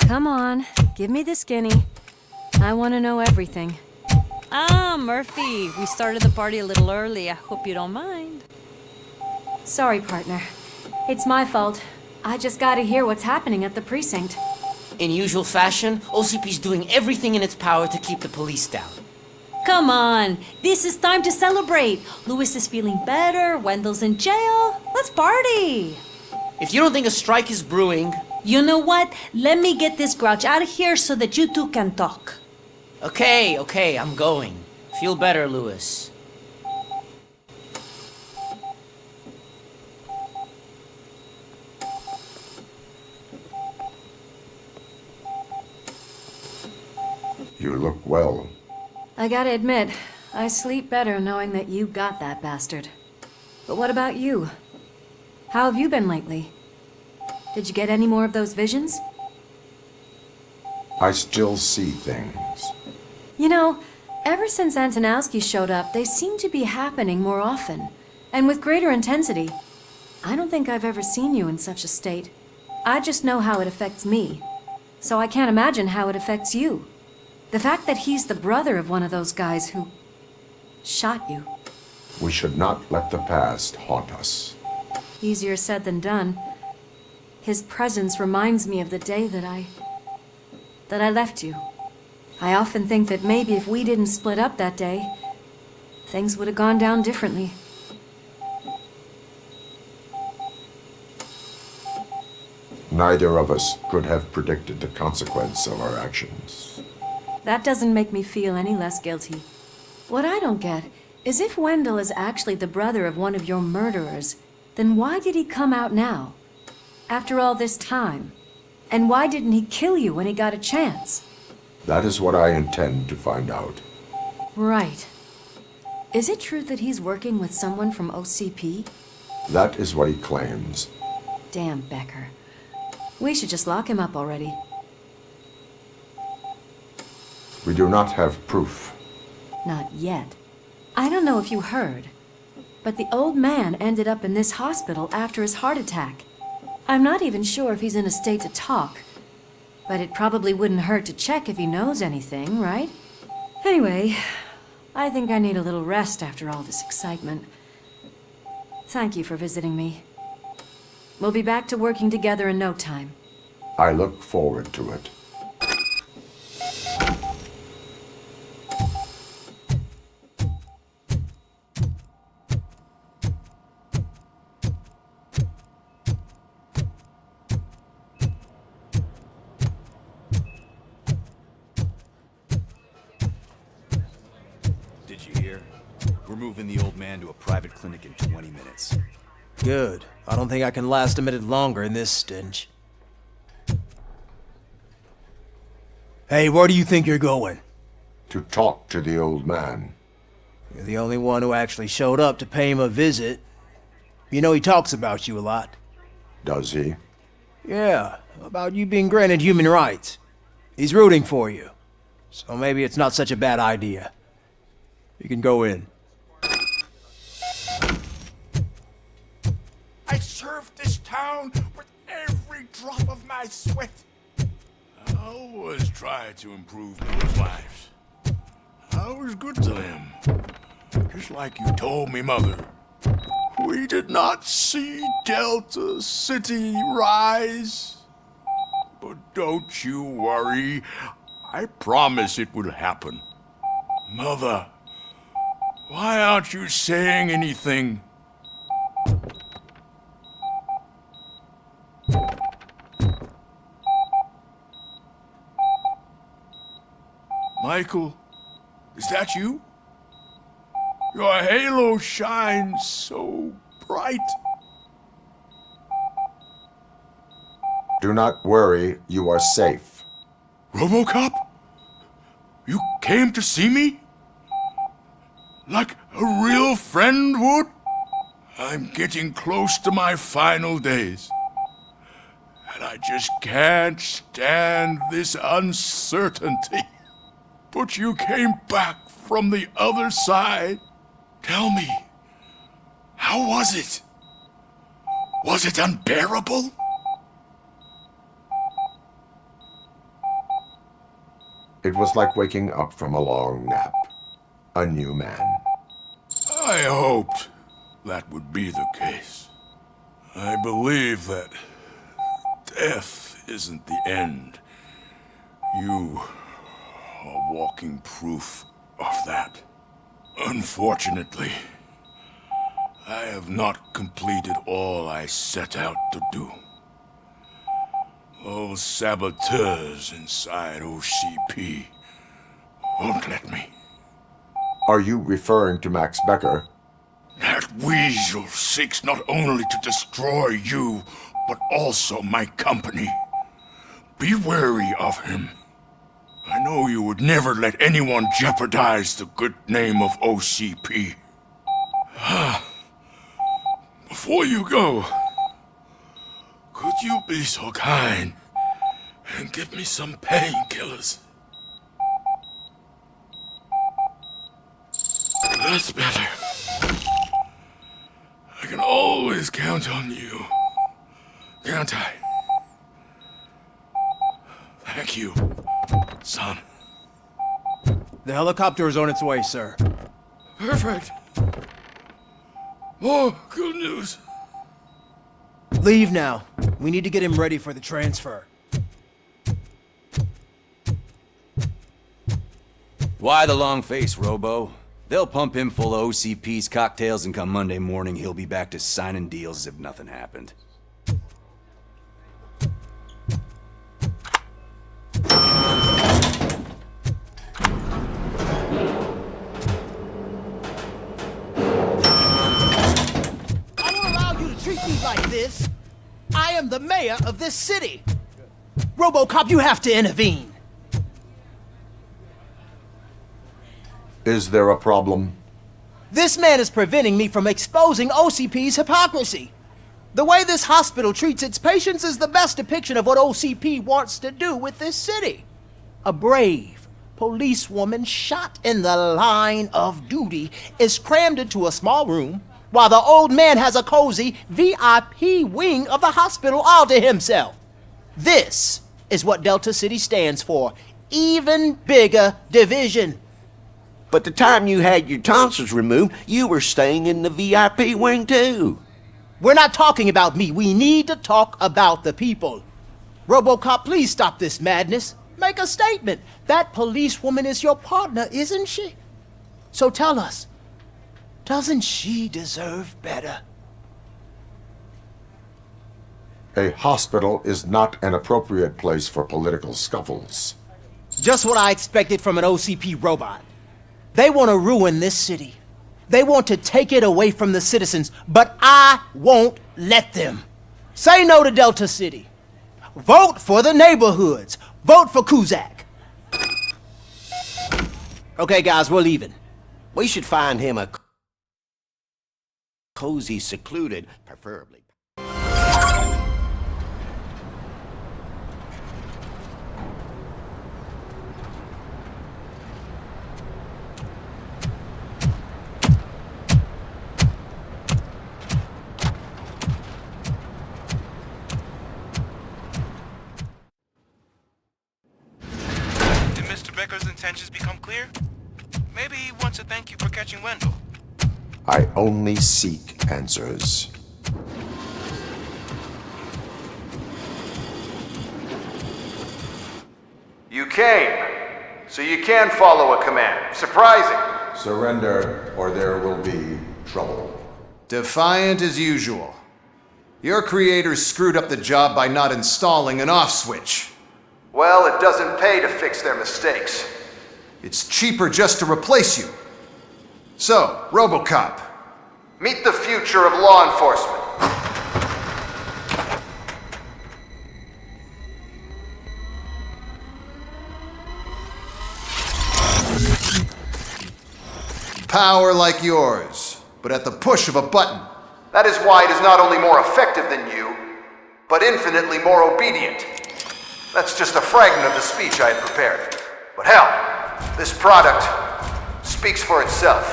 S8: Come on, give me the skinny. I want to know everything.
S23: Ah, Murphy, we started the party a little early. I hope you don't mind.
S8: Sorry, partner. It's my fault. I just gotta hear what's happening at the precinct.
S15: In usual fashion, OCP's doing everything in its power to keep the police down.
S23: Come on, this is time to celebrate. Louis is feeling better, Wendell's in jail. Let's party.
S15: If you don't think a strike is brewing...
S23: You know what? Let me get this grouch out of here so that you two can talk.
S15: Okay, I'm going. Feel better, Louis.
S3: You look well.
S8: I gotta admit, I sleep better knowing that you got that bastard. But what about you? How have you been lately? Did you get any more of those visions?
S3: I still see things.
S8: You know, ever since Antonowski showed up, they seem to be happening more often, and with greater intensity. I don't think I've ever seen you in such a state. I just know how it affects me, so I can't imagine how it affects you. The fact that he's the brother of one of those guys who shot you.
S3: We should not let the past haunt us.
S8: Easier said than done. His presence reminds me of the day that I left you. I often think that maybe if we didn't split up that day, things would have gone down differently.
S3: Neither of us could have predicted the consequence of our actions.
S8: That doesn't make me feel any less guilty. What I don't get is if Wendell is actually the brother of one of your murderers, then why did he come out now? After all this time? And why didn't he kill you when he got a chance?
S3: That is what I intend to find out.
S8: Right. Is it true that he's working with someone from OCP?
S3: That is what he claims.
S8: Damn Becker. We should just lock him up already.
S3: We do not have proof.
S8: Not yet. I don't know if you heard, but the old man ended up in this hospital after his heart attack. I'm not even sure if he's in a state to talk, but it probably wouldn't hurt to check if he knows anything, right? Anyway, I think I need a little rest after all this excitement. Thank you for visiting me. We'll be back to working together in no time.
S3: I look forward to it.
S17: Moving the old man to a private clinic in 20 minutes.
S4: Good. I don't think I can last a minute longer in this stench. Hey, where do you think you're going?
S3: To talk to the old man.
S4: You're the only one who actually showed up to pay him a visit. You know he talks about you a lot.
S3: Does he?
S4: Yeah, about you being granted human rights. He's rooting for you. So maybe it's not such a bad idea. You can go in.
S1: I served this town with every drop of my sweat. I always tried to improve people's lives. I was good to them. Just like you told me, Mother. We did not see Delta City rise. But don't you worry. I promise it will happen. Mother, why aren't you saying anything? Michael, is that you? Your halo shines so bright.
S3: Do not worry, you are safe.
S1: RoboCop? You came to see me? Like a real friend would? I'm getting close to my final days. And I just can't stand this uncertainty. But you came back from the other side. Tell me, how was it? Was it unbearable?
S3: It was like waking up from a long nap. A new man.
S1: I hoped that would be the case. I believe that death isn't the end. You are walking proof of that. Unfortunately, I have not completed all I set out to do. Those saboteurs inside OCP won't let me.
S3: Are you referring to Max Becker?
S1: That weasel seeks not only to destroy you, but also my company. Be wary of him. I know you would never let anyone jeopardize the good name of OCP. Before you go, could you be so kind and give me some painkillers? That's better. I can always count on you, can't I? Thank you, son.
S4: The helicopter is on its way, sir.
S1: Perfect. More good news.
S4: Leave now. We need to get him ready for the transfer.
S2: Why the long face, Robo? They'll pump him full of OCP's cocktails, and come Monday morning, he'll be back to signing deals as if nothing happened.
S21: I won't allow you to treat me like this. I am the mayor of this city. RoboCop, you have to intervene.
S3: Is there a problem?
S21: This man is preventing me from exposing OCP's hypocrisy. The way this hospital treats its patients is the best depiction of what OCP wants to do with this city. A brave policewoman shot in the line of duty is crammed into a small room, while the old man has a cozy VIP wing of the hospital all to himself. This is what Delta City stands for. Even bigger division.
S9: But the time you had your tonsils removed, you were staying in the VIP wing too.
S21: We're not talking about me. We need to talk about the people. RoboCop, please stop this madness. Make a statement. That policewoman is your partner, isn't she? So tell us, doesn't she deserve better?
S3: A hospital is not an appropriate place for political scuffles.
S21: Just what I expected from an OCP robot. They want to ruin this city. They want to take it away from the citizens, but I won't let them. Say no to Delta City. Vote for the neighborhoods. Vote for Kuzak. Okay, guys, we're leaving.
S9: We should find him a cozy, secluded, preferably.
S11: Becker's intentions become clear? Maybe he wants to thank you for catching Wendell.
S3: I only seek answers.
S14: You came, so you can follow a command. Surprising.
S3: Surrender, or there will be trouble.
S14: Defiant as usual. Your creators screwed up the job by not installing an off switch. Well, it doesn't pay to fix their mistakes. It's cheaper just to replace you. So, RoboCop, meet the future of law enforcement. Power like yours, but at the push of a button. That is why it is not only more effective than you, but infinitely more obedient. That's just a fragment of the speech I had prepared. But hell, this product speaks for itself.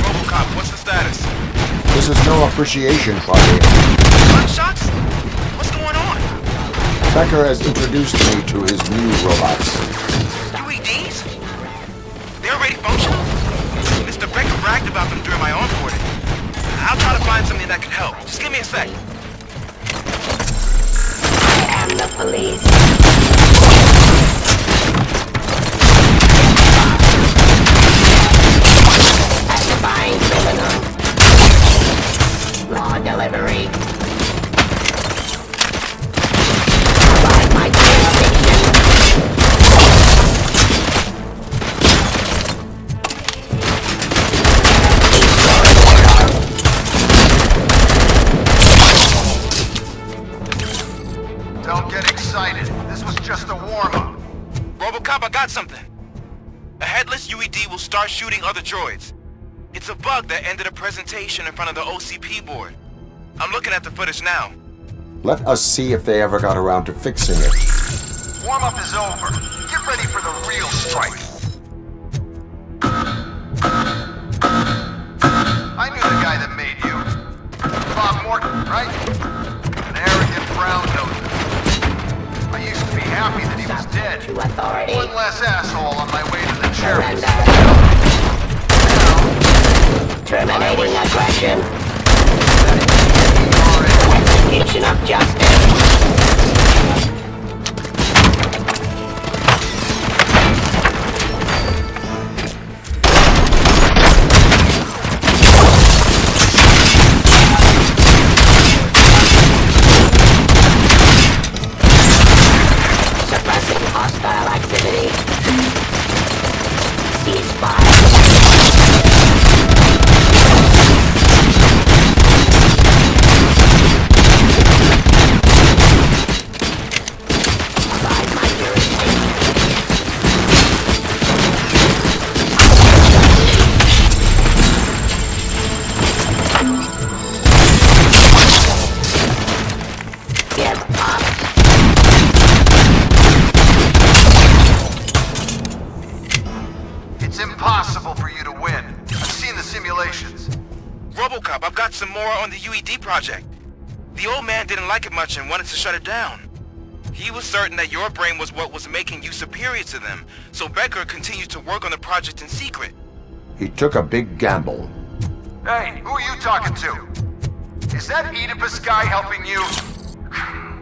S11: RoboCop, what's the status?
S3: This is no appreciation party.
S11: Gunshots? What's going
S3: Becker has introduced me to his new robots.
S11: UEDs? They're already functional? Mr. Becker bragged about them during my onboarding. I'll try to find something that could help. Just give me a sec.
S25: I am the police. Identifying criminal. Law delivery. Provide my jurisdiction.
S14: Don't get excited. This was just a warm-up.
S11: RoboCop, I got something. A headless UED will start shooting other droids. It's a bug that ended a presentation in front of the OCP board. I'm looking at the footage now.
S3: Let us see if they ever got around to fixing it.
S14: Warm-up is over. Get ready for the real strike. I knew the guy that made you. Bob Morton, right? An arrogant brown-noser. I used to be happy that he was dead. One less asshole on my way to the cherries.
S25: Terminating aggression. Execution of justice. Suppressing hostile activity. Ceasefire.
S14: It's impossible for you to win. I've seen the simulations.
S11: RoboCop, I've got some more on the UED project. The old man didn't like it much and wanted to shut it down. He was certain that your brain was what was making you superior to them, so Becker continued to work on the project in secret.
S3: He took a big gamble.
S14: Hey, who are you talking to? Is that Oedipus guy helping you?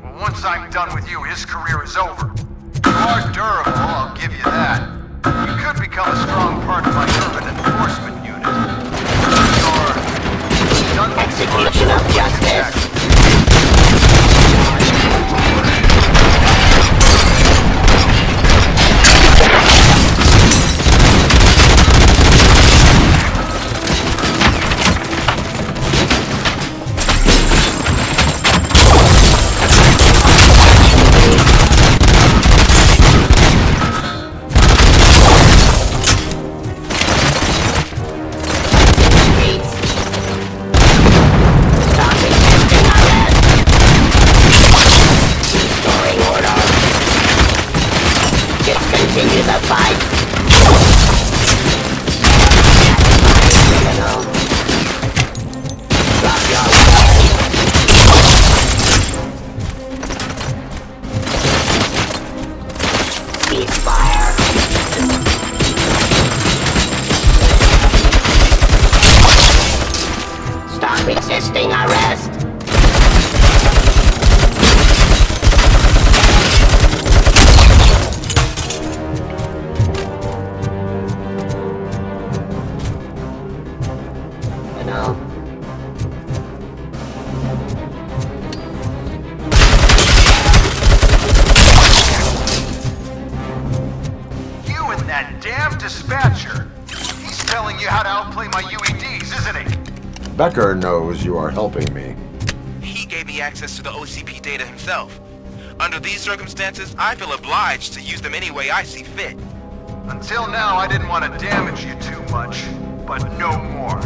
S14: Well, once I'm done with you, his career is over. You are durable, I'll give you that. You could become a strong part of my urban enforcement unit. You're done with
S25: Execution of justice. Continue the fight. Criminal. Drop your weapon. Ceasefire. Stop resisting arrest.
S3: Becker knows you are helping me.
S11: He gave me access to the OCP data himself. Under these circumstances, I feel obliged to use them any way I see fit.
S14: Until now, I didn't want to damage you too much, but no more.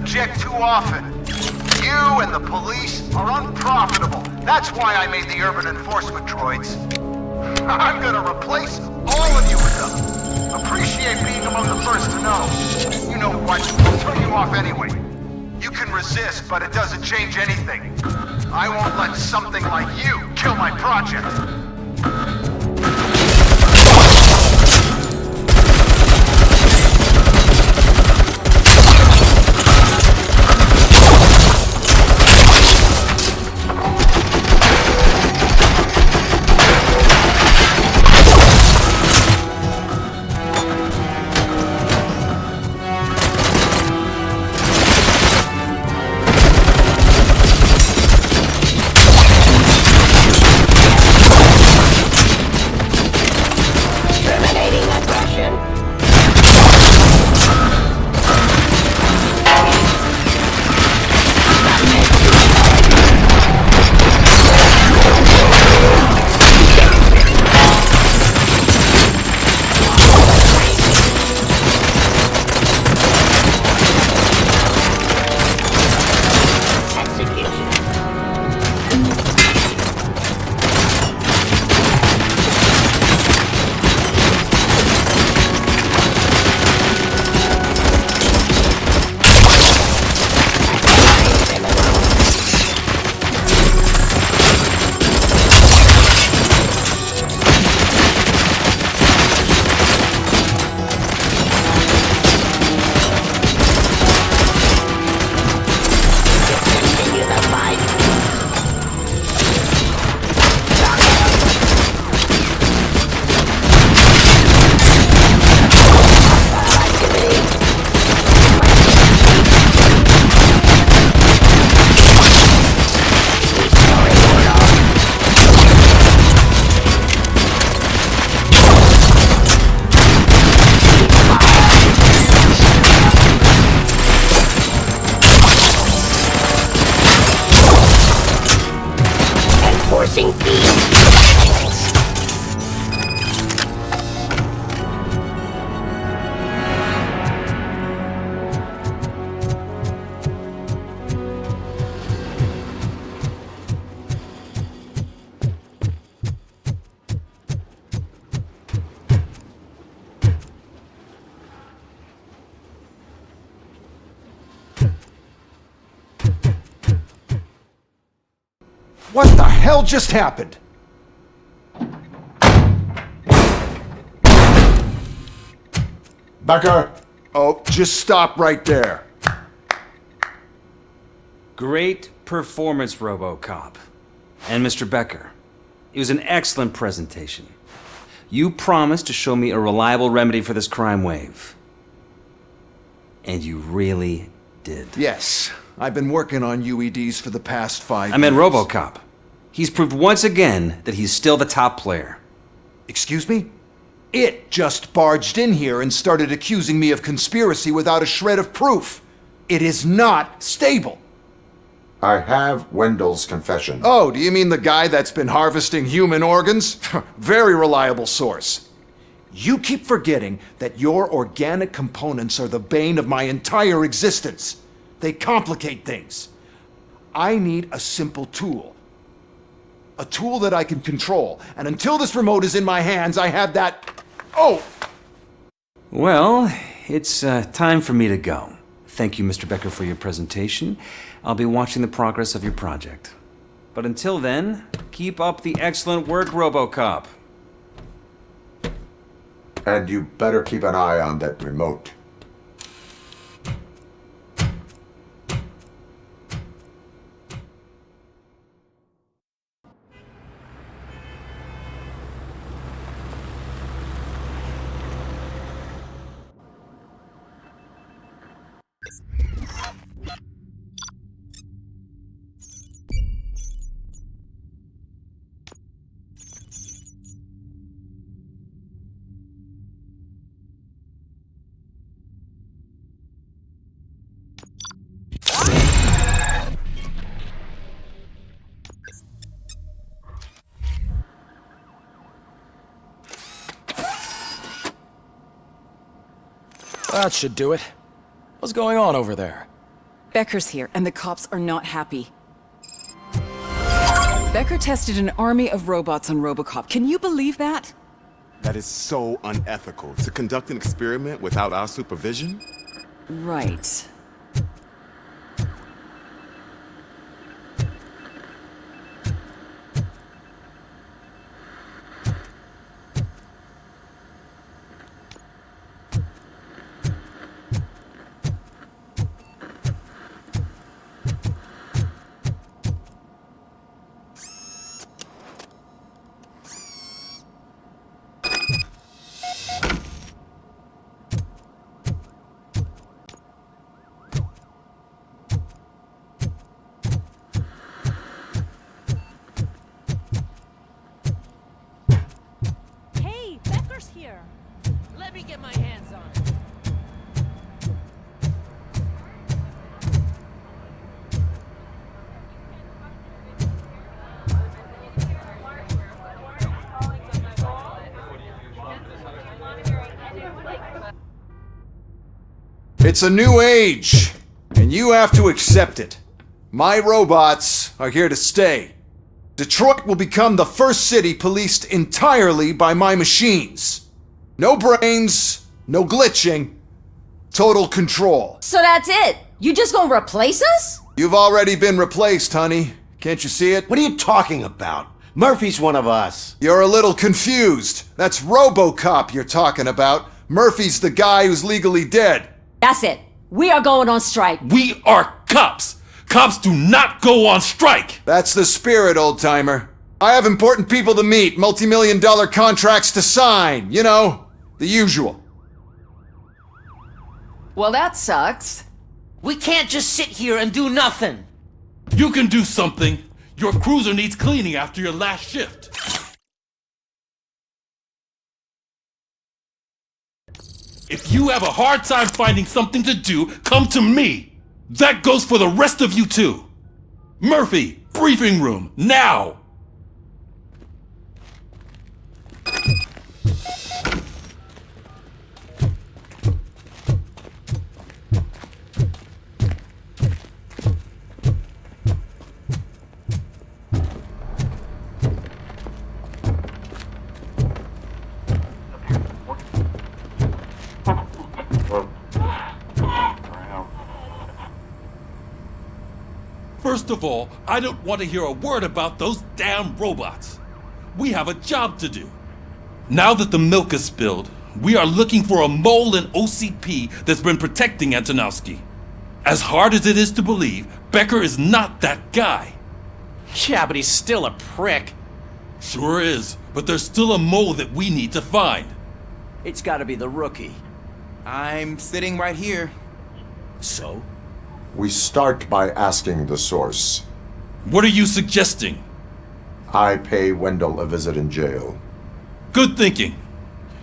S14: object too often. You and the police are unprofitable. That's why I made the urban enforcement droids. I'm gonna replace all of you with them. Appreciate being among the first to know. You know what? I'll turn you off anyway. You can resist, but it doesn't change anything. I won't let something like you kill my project. What the hell just happened?
S3: Becker!
S14: Oh, just stop right there.
S2: Great performance, RoboCop. And Mr. Becker, it was an excellent presentation. You promised to show me a reliable remedy for this crime wave. And you really did.
S14: Yes, I've been working on UEDs for the past 5 years.
S2: I meant RoboCop. He's proved once again that he's still the top player.
S14: Excuse me? It just barged in here and started accusing me of conspiracy without a shred of proof. It is not stable.
S3: I have Wendell's confession.
S14: Oh, do you mean the guy that's been harvesting human organs? Very reliable source. You keep forgetting that your organic components are the bane of my entire existence. They complicate things. I need a simple tool. A tool that I can control. And until this remote is in my hands, I have that... Oh!
S2: Well, it's time for me to go. Thank you, Mr. Becker, for your presentation. I'll be watching the progress of your project. But until then, keep up the excellent work, RoboCop.
S3: And you better keep an eye on that remote.
S22: That should do it. What's going on over there?
S5: Becker's here, and the cops are not happy. Becker tested an army of robots on RoboCop. Can you believe that?
S6: That is so unethical. To conduct an experiment without our supervision?
S5: Right.
S23: Here.
S15: Let me get my hands on it.
S14: It's a new age, and you have to accept it. My robots are here to stay. Detroit will become the first city policed entirely by my machines. No brains, no glitching, total control.
S25: So that's it? You just gonna replace us?
S14: You've already been replaced, honey. Can't you see it?
S9: What are you talking about? Murphy's one of us.
S14: You're a little confused. That's RoboCop you're talking about. Murphy's the guy who's legally dead.
S25: That's it. We are going on strike.
S11: We are cops. Cops do not go on strike.
S14: That's the spirit, old-timer. I have important people to meet, multi-million-dollar contracts to sign. You know, the usual.
S15: Well, that sucks. We can't just sit here and do nothing.
S11: You can do something. Your cruiser needs cleaning after your last shift. If you have a hard time finding something to do, come to me. That goes for the rest of you too. Murphy, briefing room, now! First of all, I don't want to hear a word about those damn robots. We have a job to do. Now that the milk is spilled, we are looking for a mole in OCP that's been protecting Antonowski. As hard as it is to believe, Becker is not that guy.
S22: Yeah, but he's still a prick.
S11: Sure is, but there's still a mole that we need to find.
S4: It's gotta be the rookie.
S13: I'm sitting right here.
S4: So?
S3: We start by asking the source.
S11: What are you suggesting?
S3: I pay Wendell a visit in jail.
S11: Good thinking.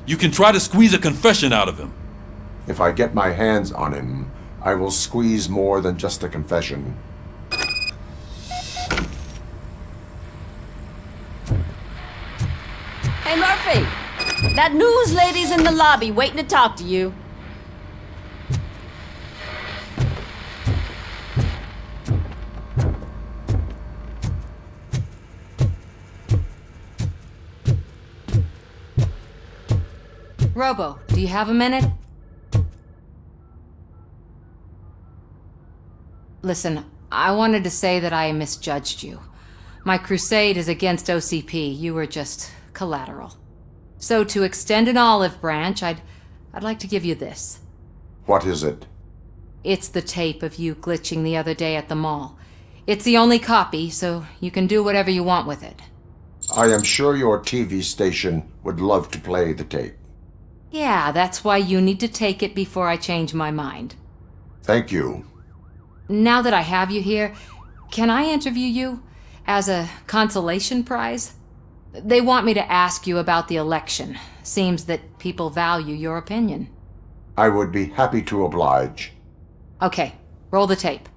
S11: You can try to squeeze a confession out of him.
S3: If I get my hands on him, I will squeeze more than just a confession.
S25: Hey, Murphy! That news lady's in the lobby waiting to talk to you. Robo, do you have a minute? Listen, I wanted to say that I misjudged you. My crusade is against OCP. You were just collateral. So to extend an olive branch, I'd like to give you this.
S3: What is it?
S25: It's the tape of you glitching the other day at the mall. It's the only copy, so you can do whatever you want with it.
S3: I am sure your TV station would love to play the tape.
S25: Yeah, that's why you need to take it before I change my mind.
S3: Thank you.
S25: Now that I have you here, can I interview you as a consolation prize? They want me to ask you about the election. Seems that people value your opinion.
S3: I would be happy to oblige.
S25: Okay, roll the tape.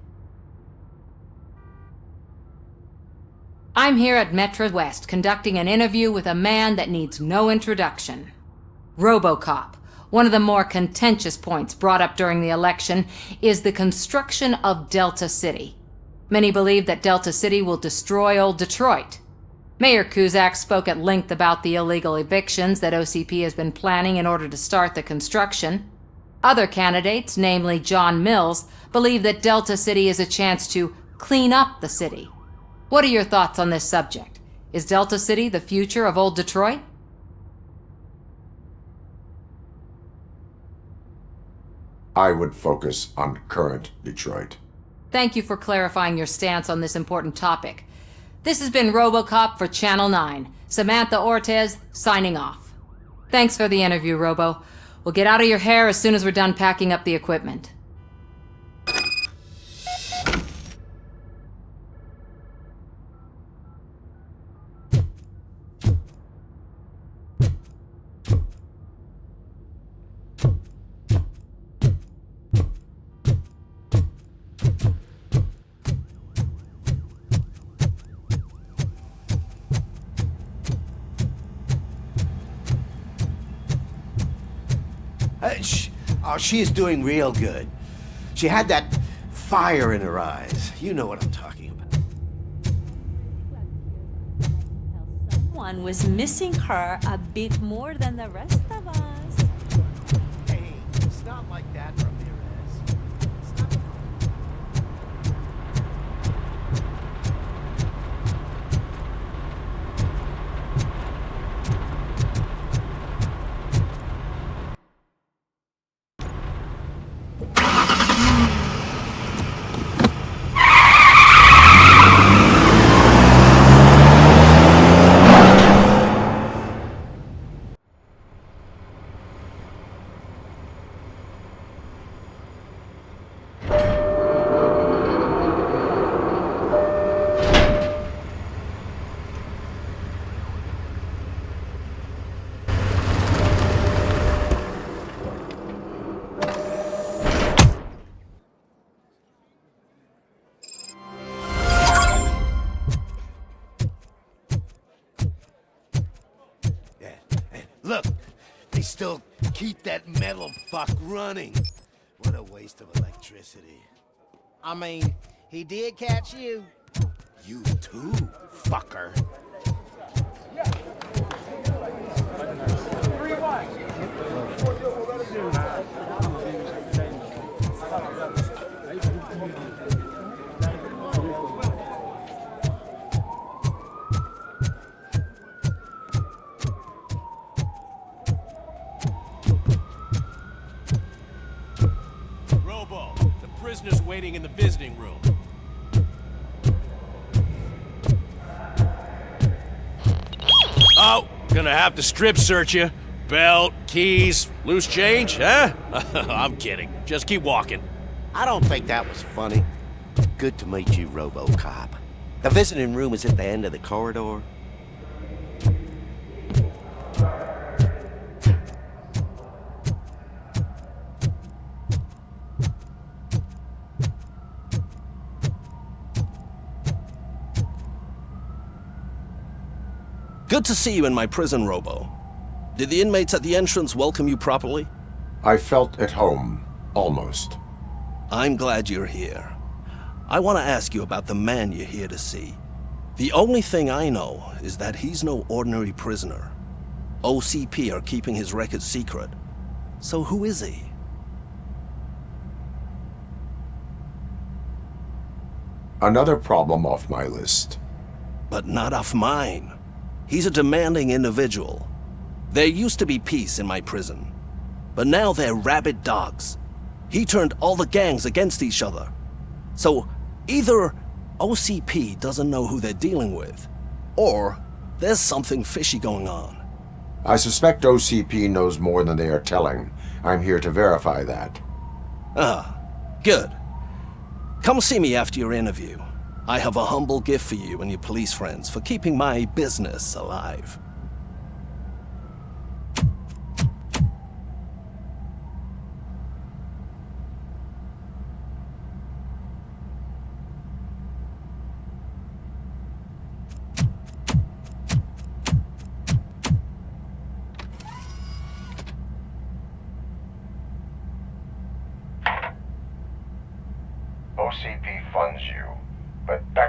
S25: I'm here at Metro West conducting an interview with a man that needs no introduction. RoboCop, One of the more contentious points brought up during the election is the construction of Delta City. Many believe that Delta City will destroy old Detroit. Mayor Cusack spoke at length about the illegal evictions that OCP has been planning in order to start the construction. Other candidates, namely John Mills, believe that Delta City is a chance to clean up the city. What are your thoughts on this subject? Is Delta City the future of old Detroit?
S3: I would focus on current Detroit.
S25: Thank you for clarifying your stance on this important topic. This has been RoboCop for Channel 9. Samantha Ortez, signing off. Thanks for the interview, Robo. We'll get out of your hair as soon as we're done packing up the equipment.
S9: She is doing real good. She had that fire in her eyes. You know what I'm talking about.
S23: Someone was missing her a bit more than the rest of us.
S9: Hey, it's not like that, Ramirez. It's not... Look, they still keep that metal fuck running. What a waste of electricity.
S21: I mean, he did catch you.
S9: You too, fucker.
S22: Robo, the prisoner's waiting in the visiting room. Oh, gonna have to strip search you. Belt, keys, loose change, huh? I'm kidding. Just keep walking.
S9: I don't think that was funny. Good to meet you, RoboCop. The visiting room is at the end of the corridor.
S7: Good to see you in my prison, Robo. Did the inmates at the entrance welcome you properly?
S3: I felt at home, almost.
S7: I'm glad you're here. I want to ask you about the man you're here to see. The only thing I know is that he's no ordinary prisoner. OCP are keeping his record secret. So who is he?
S3: Another problem off my list.
S7: But not off mine. He's a demanding individual. There used to be peace in my prison, but now they're rabid dogs. He turned all the gangs against each other. So either OCP doesn't know who they're dealing with, or there's something fishy going on.
S3: I suspect OCP knows more than they are telling. I'm here to verify that.
S7: Ah, good. Come see me after your interview. I have a humble gift for you and your police friends for keeping my business alive.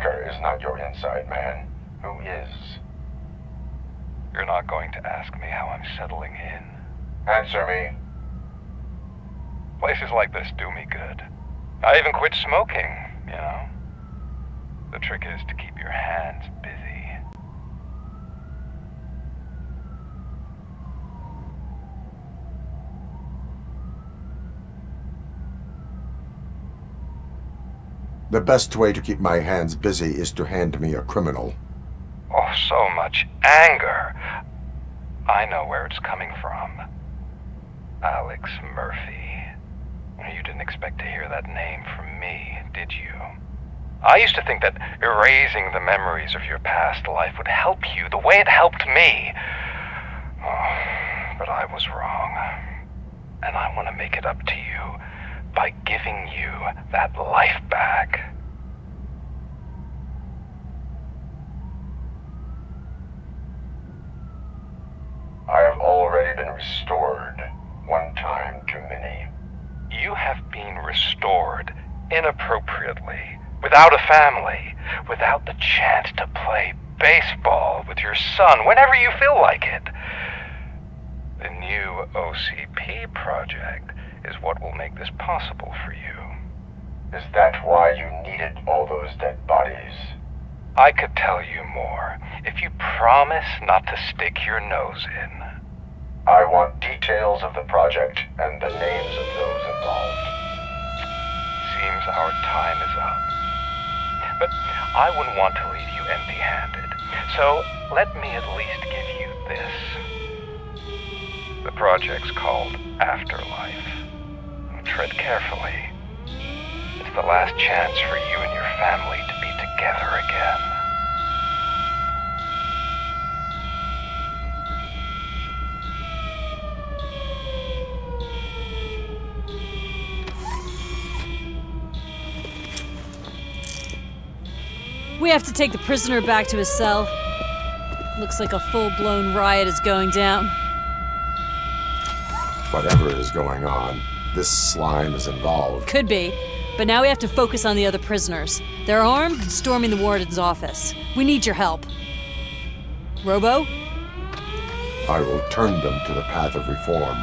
S3: Becker is not your inside man. Who is?
S10: You're not going to ask me how I'm settling in.
S3: Answer me.
S10: Places like this do me good. I even quit smoking, you know. The trick is to keep your hands busy.
S3: The best way to keep my hands busy is to hand me a criminal.
S10: Oh, so much anger. I know where it's coming from. Alex Murphy. You didn't expect to hear that name from me, did you? I used to think that erasing the memories of your past life would help you the way it helped me. Oh, but I was wrong. And I want to make it up to you by giving you that life back.
S3: I have already been restored. One time too many.
S10: You have been restored inappropriately, without a family, without the chance to play baseball with your son whenever you feel like it. The new OCP project is what will make this possible for you.
S3: Is that why you needed all those dead bodies?
S10: I could tell you more if you promise not to stick your nose in.
S3: I want details of the project and the names of those involved.
S10: Seems our time is up. But I wouldn't want to leave you empty-handed, so let me at least give you this. The project's called Afterlife. Tread carefully. It's the last chance for you and your family to be together again.
S23: We have to take the prisoner back to his cell. Looks like a full-blown riot is going down.
S3: Whatever is going on, this slime is involved.
S23: Could be, but now we have to focus on the other prisoners. They're armed and storming the warden's office. We need your help. Robo?
S3: I will turn them to the path of reform.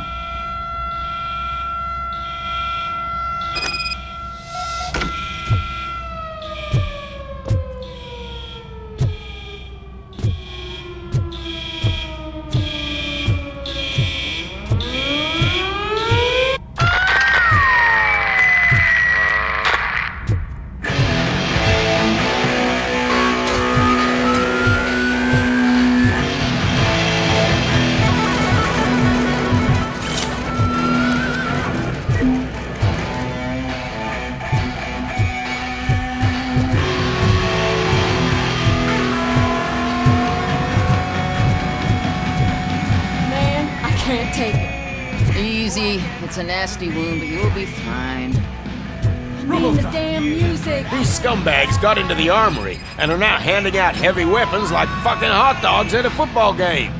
S16: It's a nasty wound, but you'll be fine.
S23: Man, the damn music!
S22: These scumbags got into the armory and are now handing out heavy weapons like fucking hot dogs at a football game.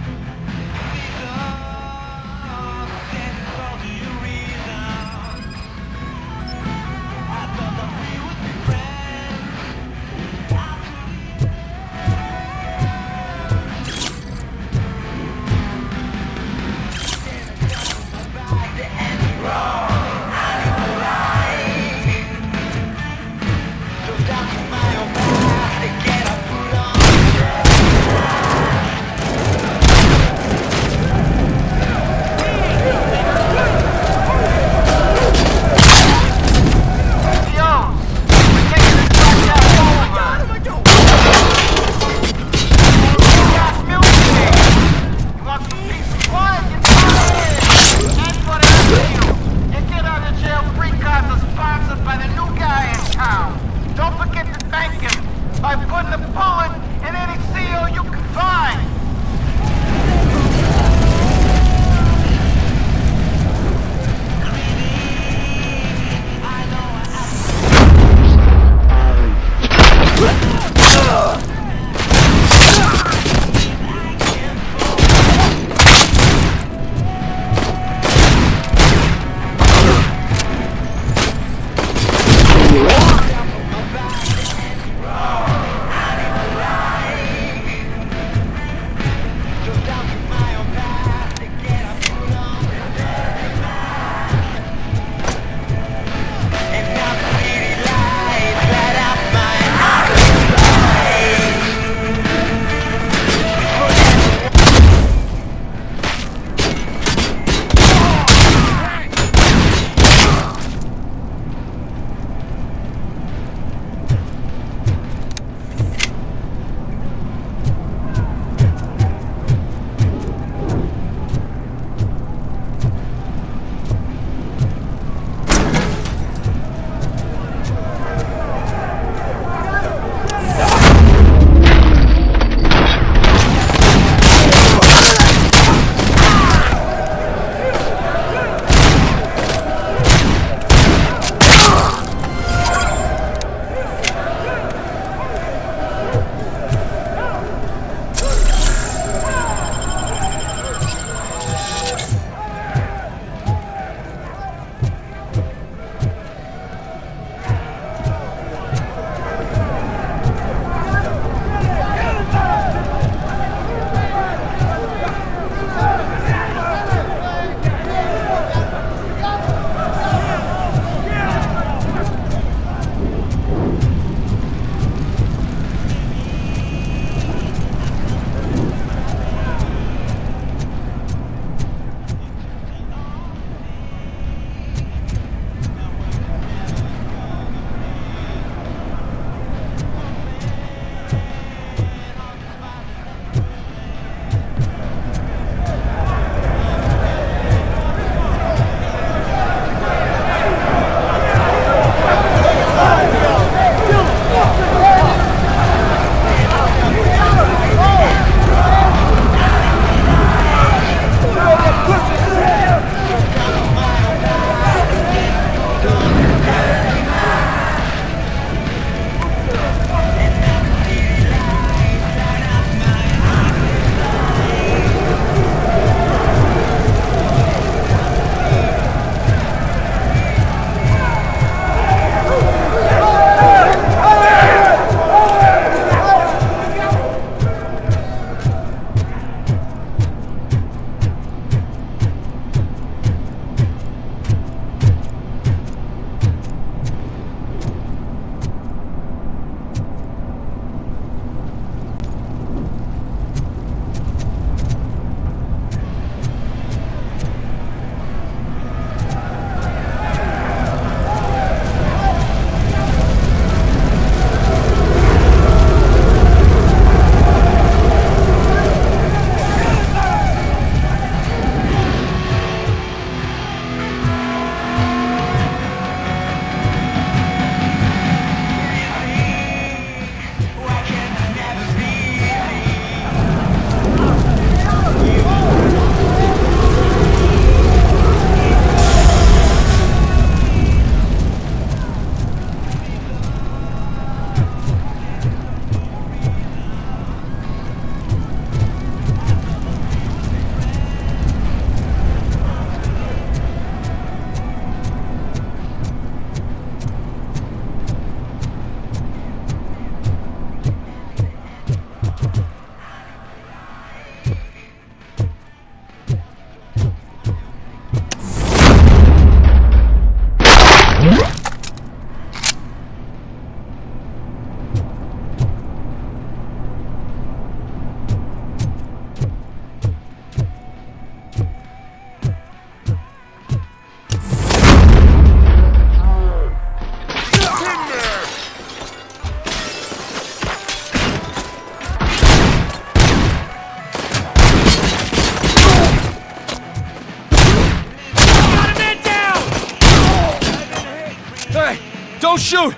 S12: shoot!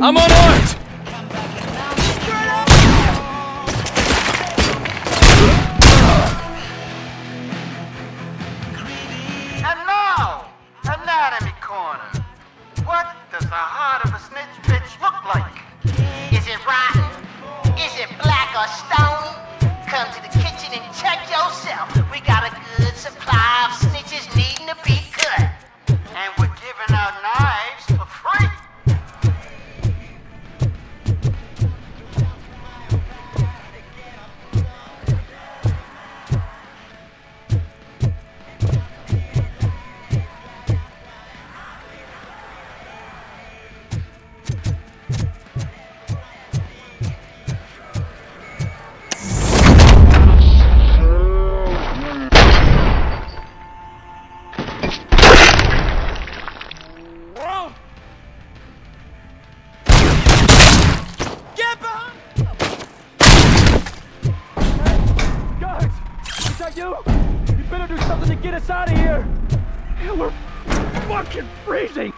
S12: I'm unarmed!
S18: And now, Anatomy Corner. What does the heart of a snitch bitch look like? Is it rotten? Is it black or stony? Come to the kitchen and check yourself. We got a good supply of snitches needing to be cut. And we're giving out knives for free.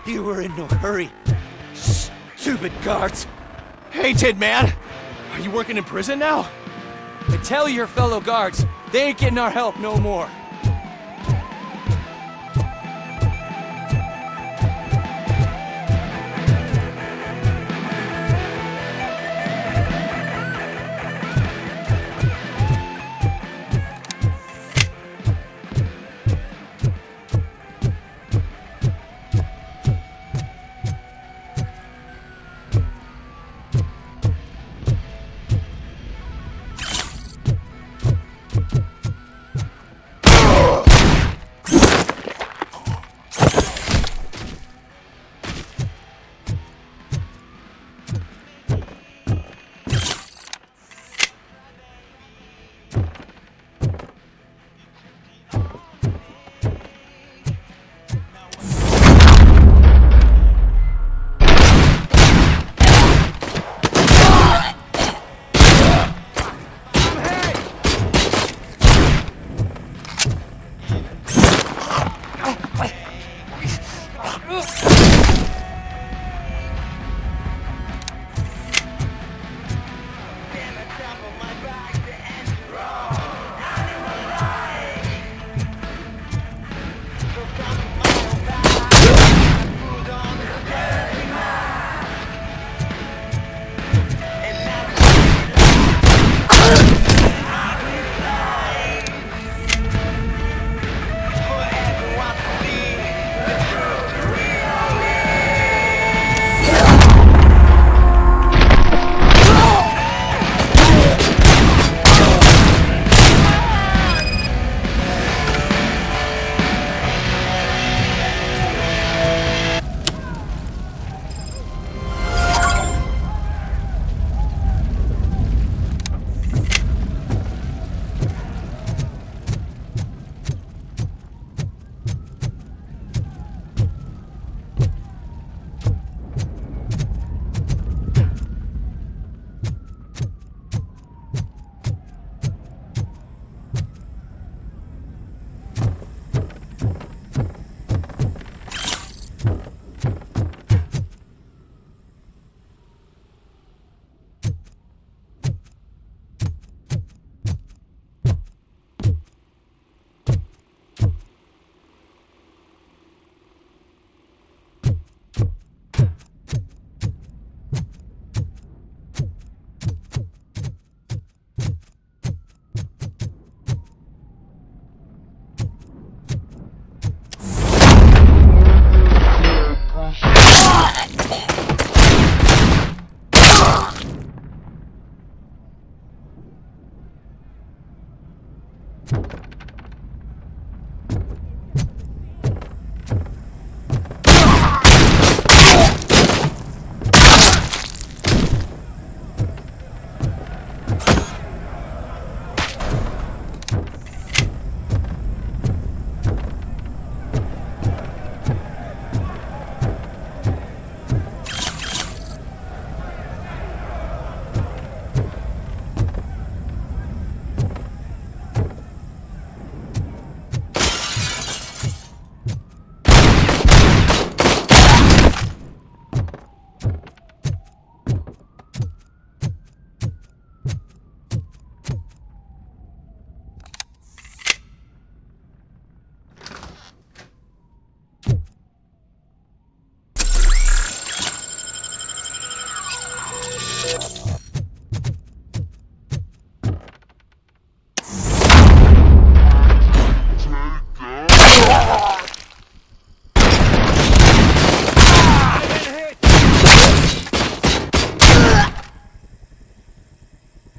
S12: You were in no hurry. Stupid guards. Hey, Tin Man. Are you working in prison now? I tell your fellow guards, they ain't getting our help no more.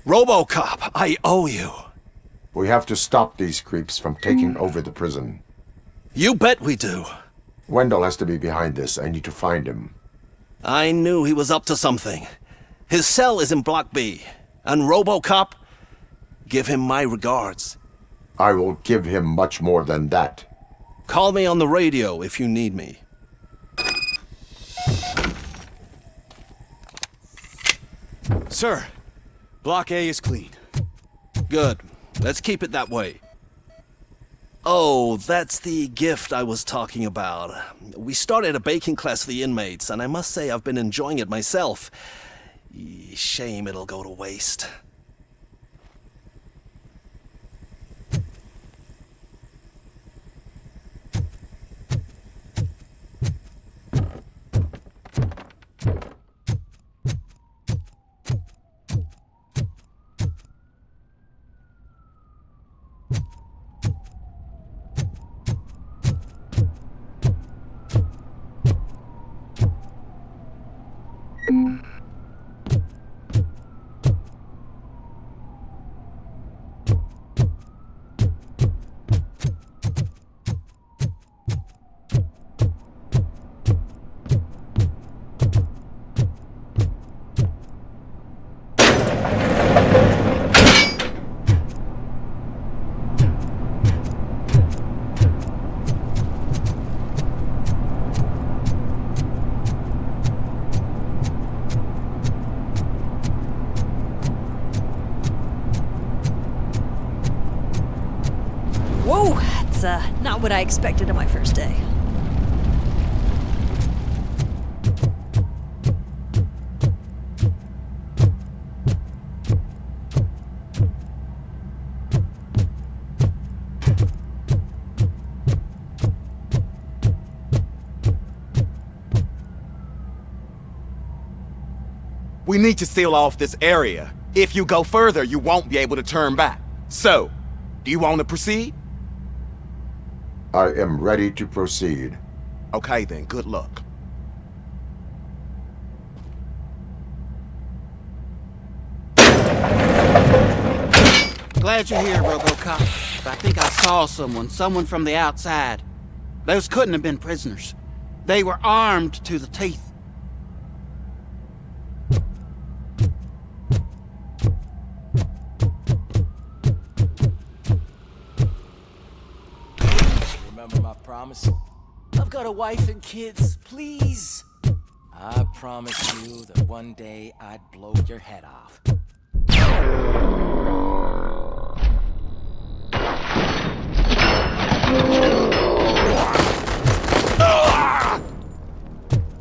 S7: RoboCop, I owe you.
S3: We have to stop these creeps from taking over the prison.
S7: You bet we do.
S3: Wendell has to be behind this. I need to find him.
S7: I knew he was up to something. His cell is in Block B. And RoboCop, give him my regards.
S3: I will give him much more than that.
S7: Call me on the radio if you need me.
S12: Sir, Block A is clean.
S7: Good. Let's keep it that way. Oh, that's the gift I was talking about. We started a baking class for the inmates, and I must say I've been enjoying it myself. Shame it'll go to waste.
S8: Whoa, that's not what I expected on my first day.
S6: We need to seal off this area. If you go further, you won't be able to turn back. So, do you want to proceed?
S3: I am ready to proceed.
S6: Okay then, good luck.
S17: Glad you're here, RoboCop. I think I saw someone from the outside. Those couldn't have been prisoners. They were armed to the teeth.
S12: Remember my promise? I've got a wife and kids, please. I promised you that one day I'd blow your head off.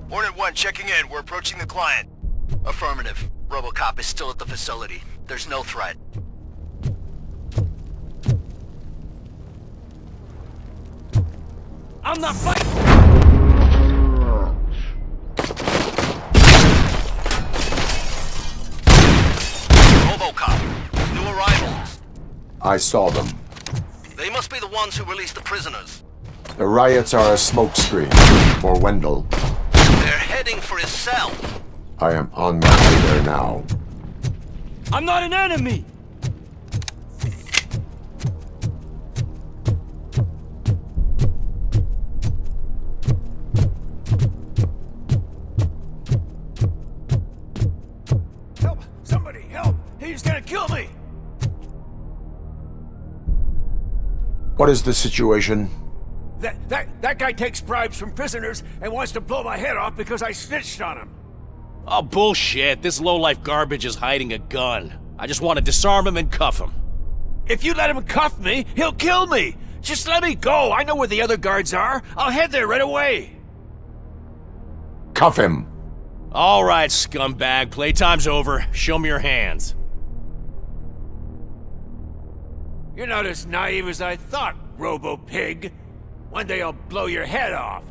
S19: Hornet 1 checking in. We're approaching the client. Affirmative. RoboCop is still at the facility. There's no threat.
S12: I'm not fighting!
S19: RoboCop. New arrivals.
S3: I saw them.
S19: They must be the ones who released the prisoners.
S3: The riots are a smokescreen for Wendell.
S19: They're heading for his cell.
S3: I am on my way there now.
S12: I'm not an enemy! Help! Somebody help! He's gonna kill me!
S3: What is the situation?
S12: That guy takes bribes from prisoners and wants to blow my head off because I snitched on him.
S22: Oh, bullshit. This lowlife garbage is hiding a gun. I just want to disarm him and cuff him.
S12: If you let him cuff me, he'll kill me. Just let me go. I know where the other guards are. I'll head there right away.
S3: Cuff him.
S22: All right, scumbag. Playtime's over. Show me your hands.
S12: You're not as naive as I thought, Robo-Pig. One day I'll blow your head off.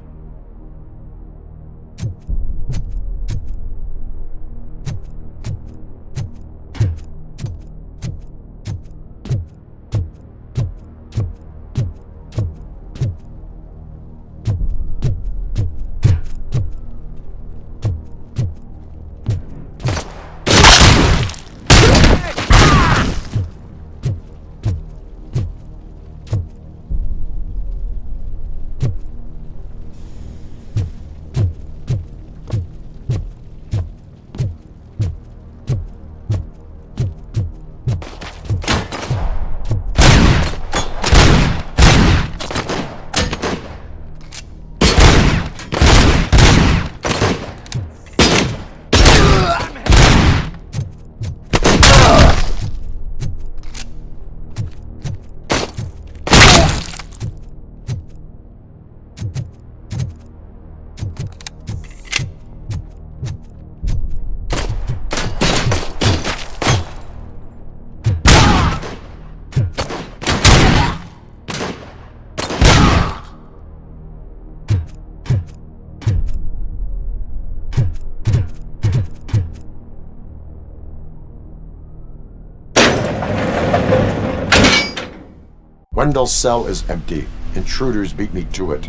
S3: Wendell's cell is empty. Intruders beat me to it.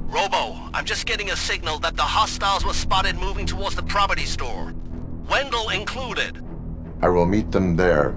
S19: Robo, I'm just getting a signal that the hostiles were spotted moving towards the property store. Wendell included.
S3: I will meet them there.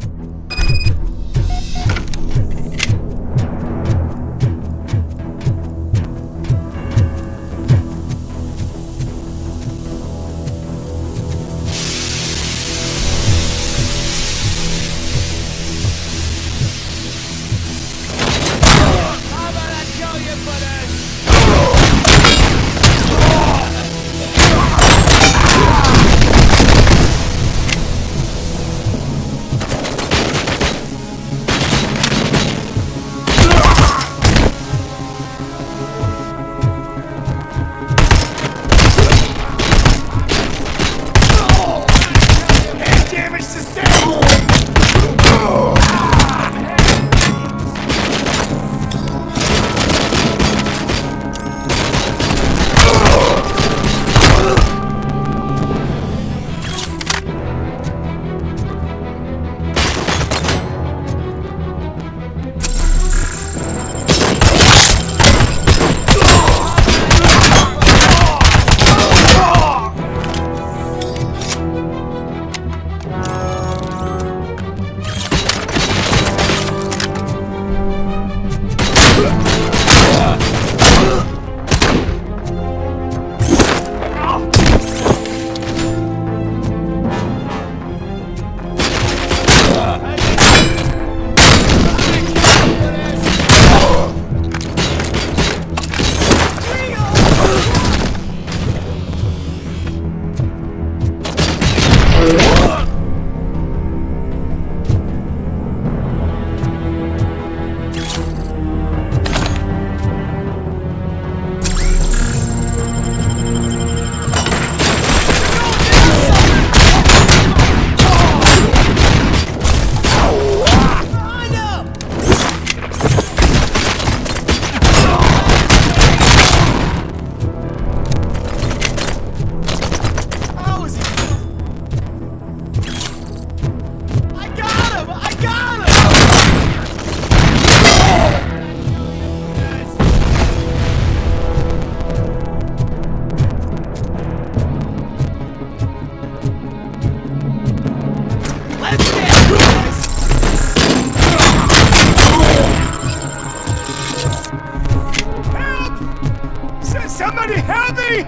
S12: Somebody help me!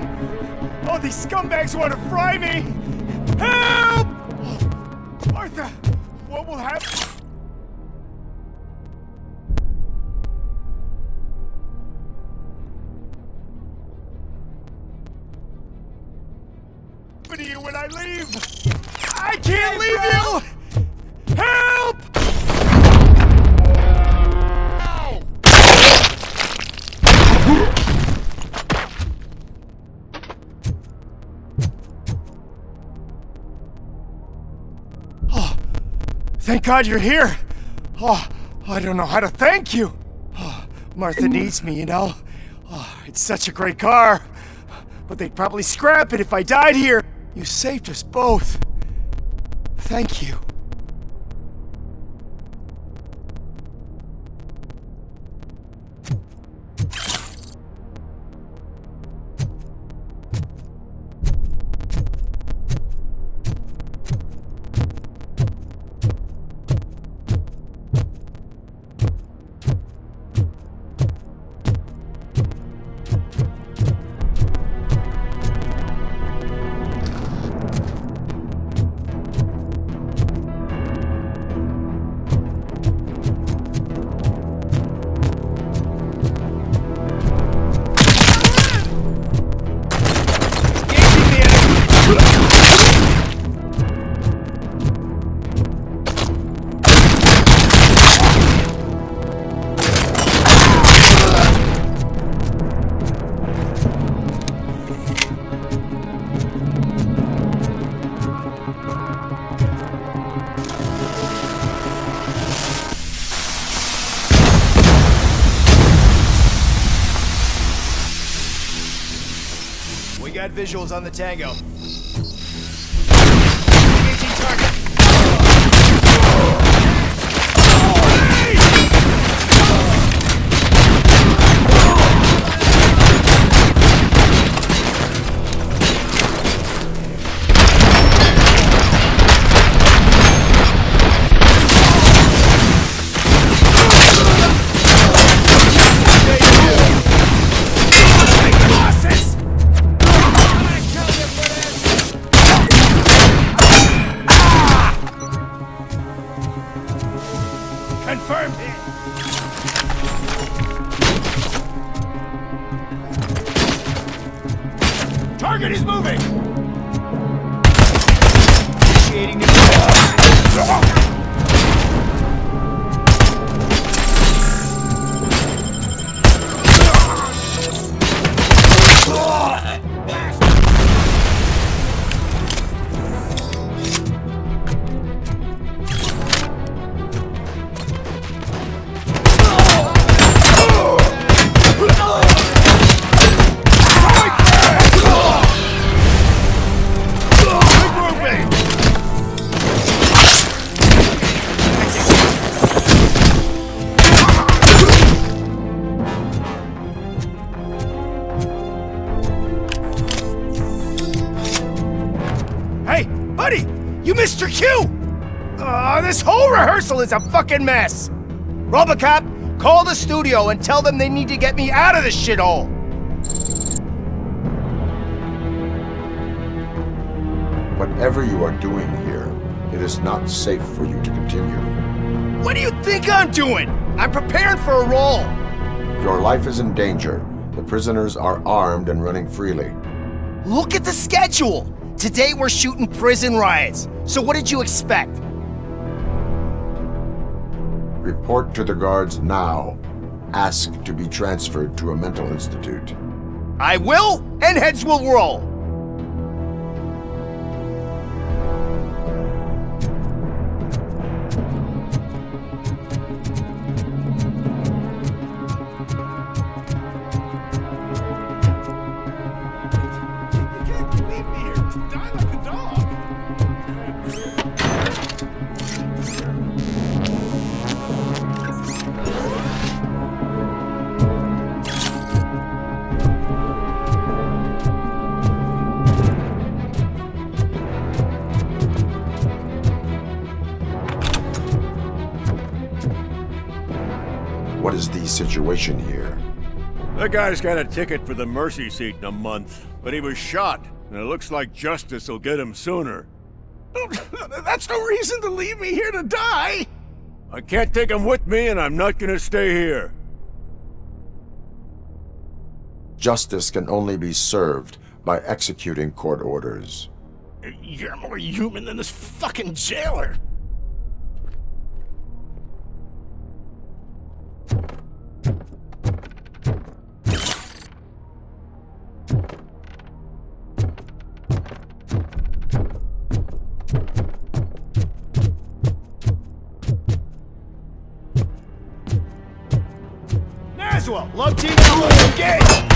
S12: Oh, these scumbags want to fry me! Help! Martha, what will happen? What to you when I leave? I can't leave you! Help! Thank God you're here! Oh, I don't know how to thank you! Oh, Martha needs me, you know? Oh, it's such a great car! But they'd probably scrap it if I died here! You saved us both! Thank you. We got visuals on the Tango. Engaging target. Confirmed hit! Target is moving! Initiating new Mr. Q! This whole rehearsal is a fucking mess! RoboCop, call the studio and tell them they need to get me out of this shithole!
S3: Whatever you are doing here, it is not safe for you to continue.
S12: What do you think I'm doing? I'm preparing for a role!
S3: Your life is in danger. The prisoners are armed and running freely.
S12: Look at the schedule! Today we're shooting prison riots. So what did you expect?
S3: Report to the guards now. Ask to be transferred to a mental institute.
S12: I will, and heads will roll.
S3: What is the situation here?
S1: That guy's got a ticket for the mercy seat in a month, but he was shot, and it looks like justice will get him sooner.
S12: That's no reason to leave me here to die!
S1: I can't take him with me, and I'm not gonna stay here.
S3: Justice can only be served by executing court orders.
S12: You're more human than this fucking jailer! Naswell, love team, engage!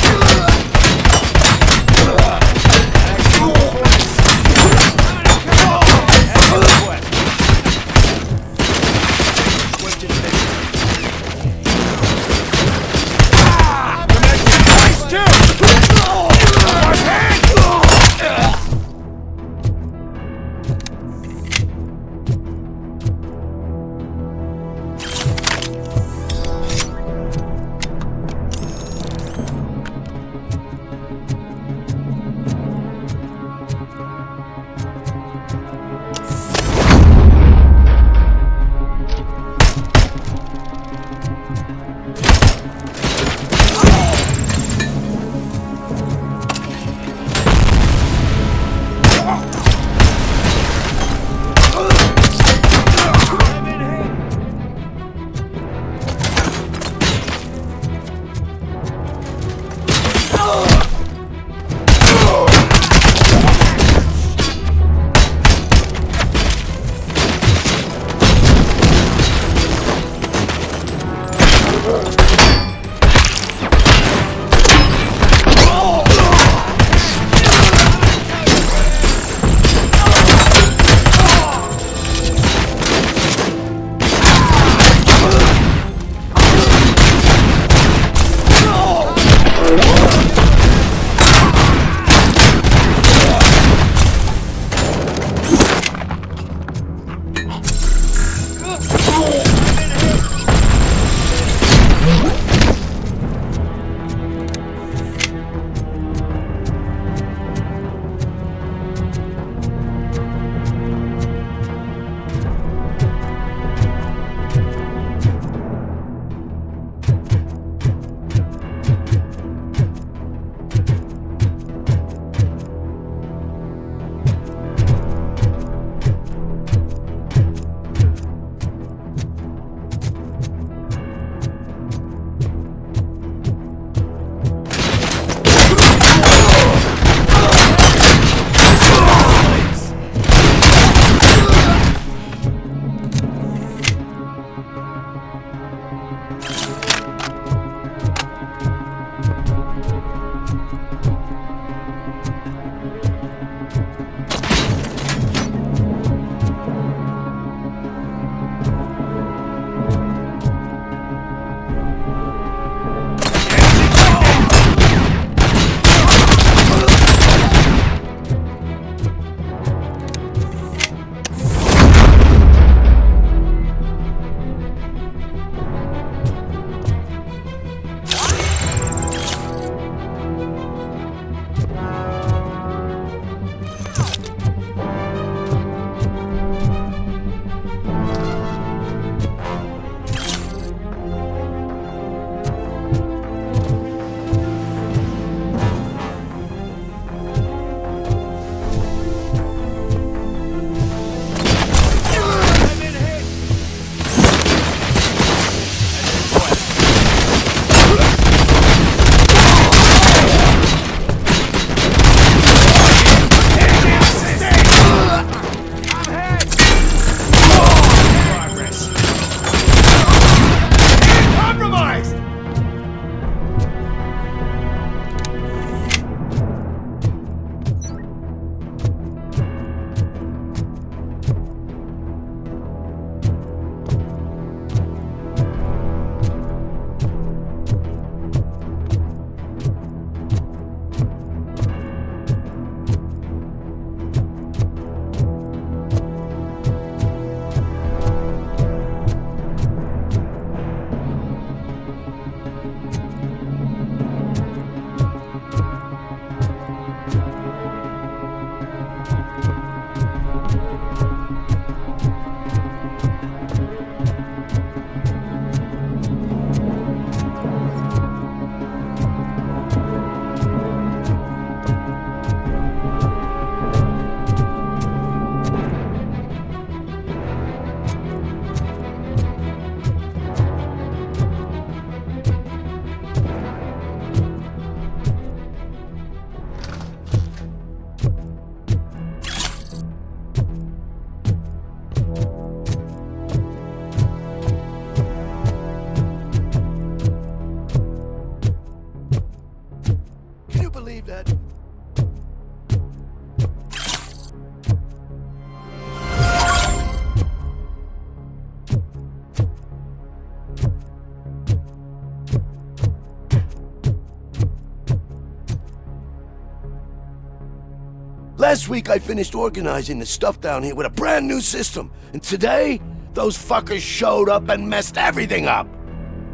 S2: Last week I finished organizing the stuff down here with a brand new system. And today, those fuckers showed up and messed everything up.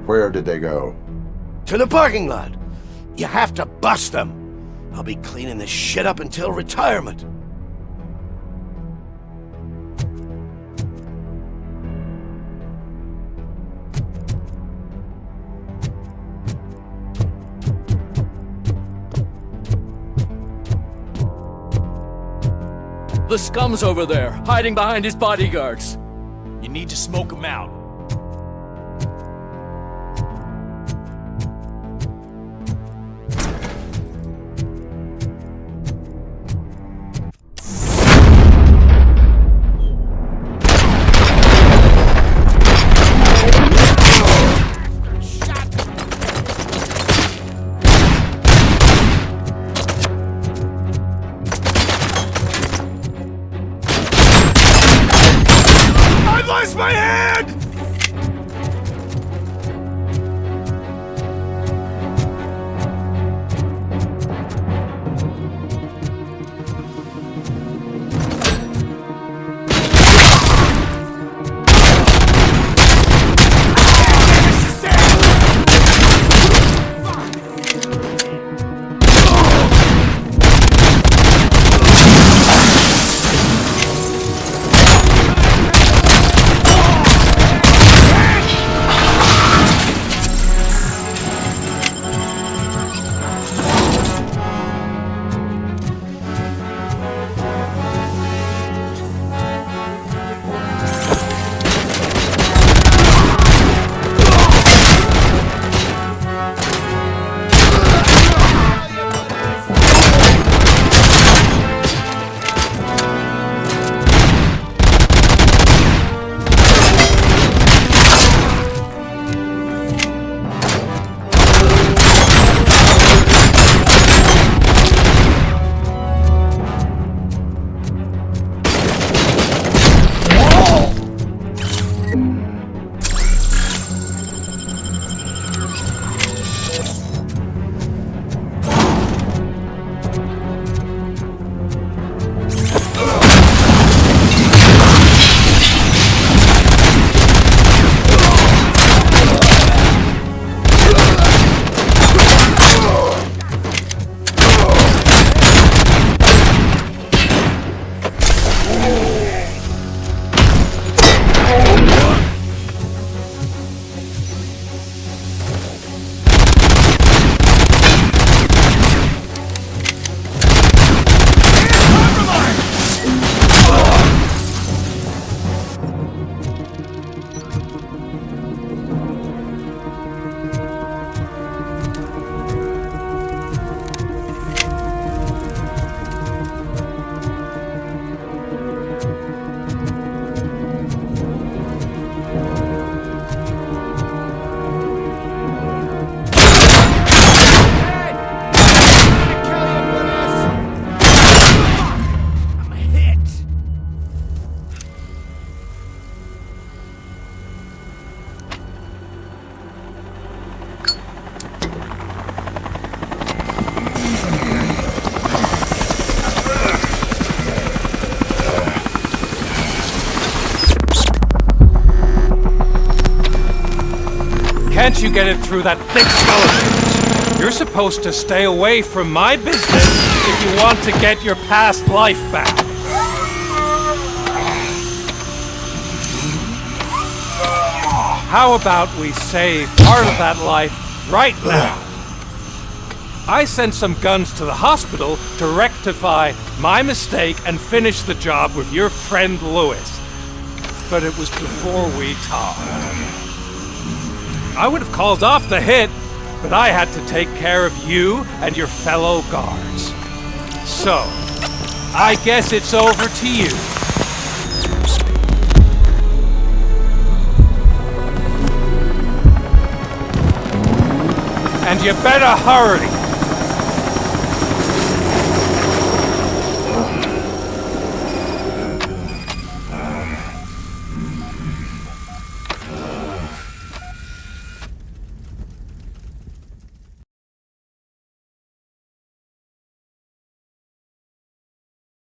S3: Where did they go?
S2: To the parking lot. You have to bust them. I'll be cleaning this shit up until retirement.
S12: The scum's over there, hiding behind his bodyguards. You need to smoke him out.
S2: My hand!
S5: Can't you get it through that thick skeleton? You're supposed to stay away from my business if you want to get your past life back. How about we save part of that life right now? I sent some guns to the hospital to rectify my mistake and finish the job with your friend Lewis. But it was before we talked. I would have called off the hit, but I had to take care of you and your fellow guards. So, I guess it's over to you. And you better hurry.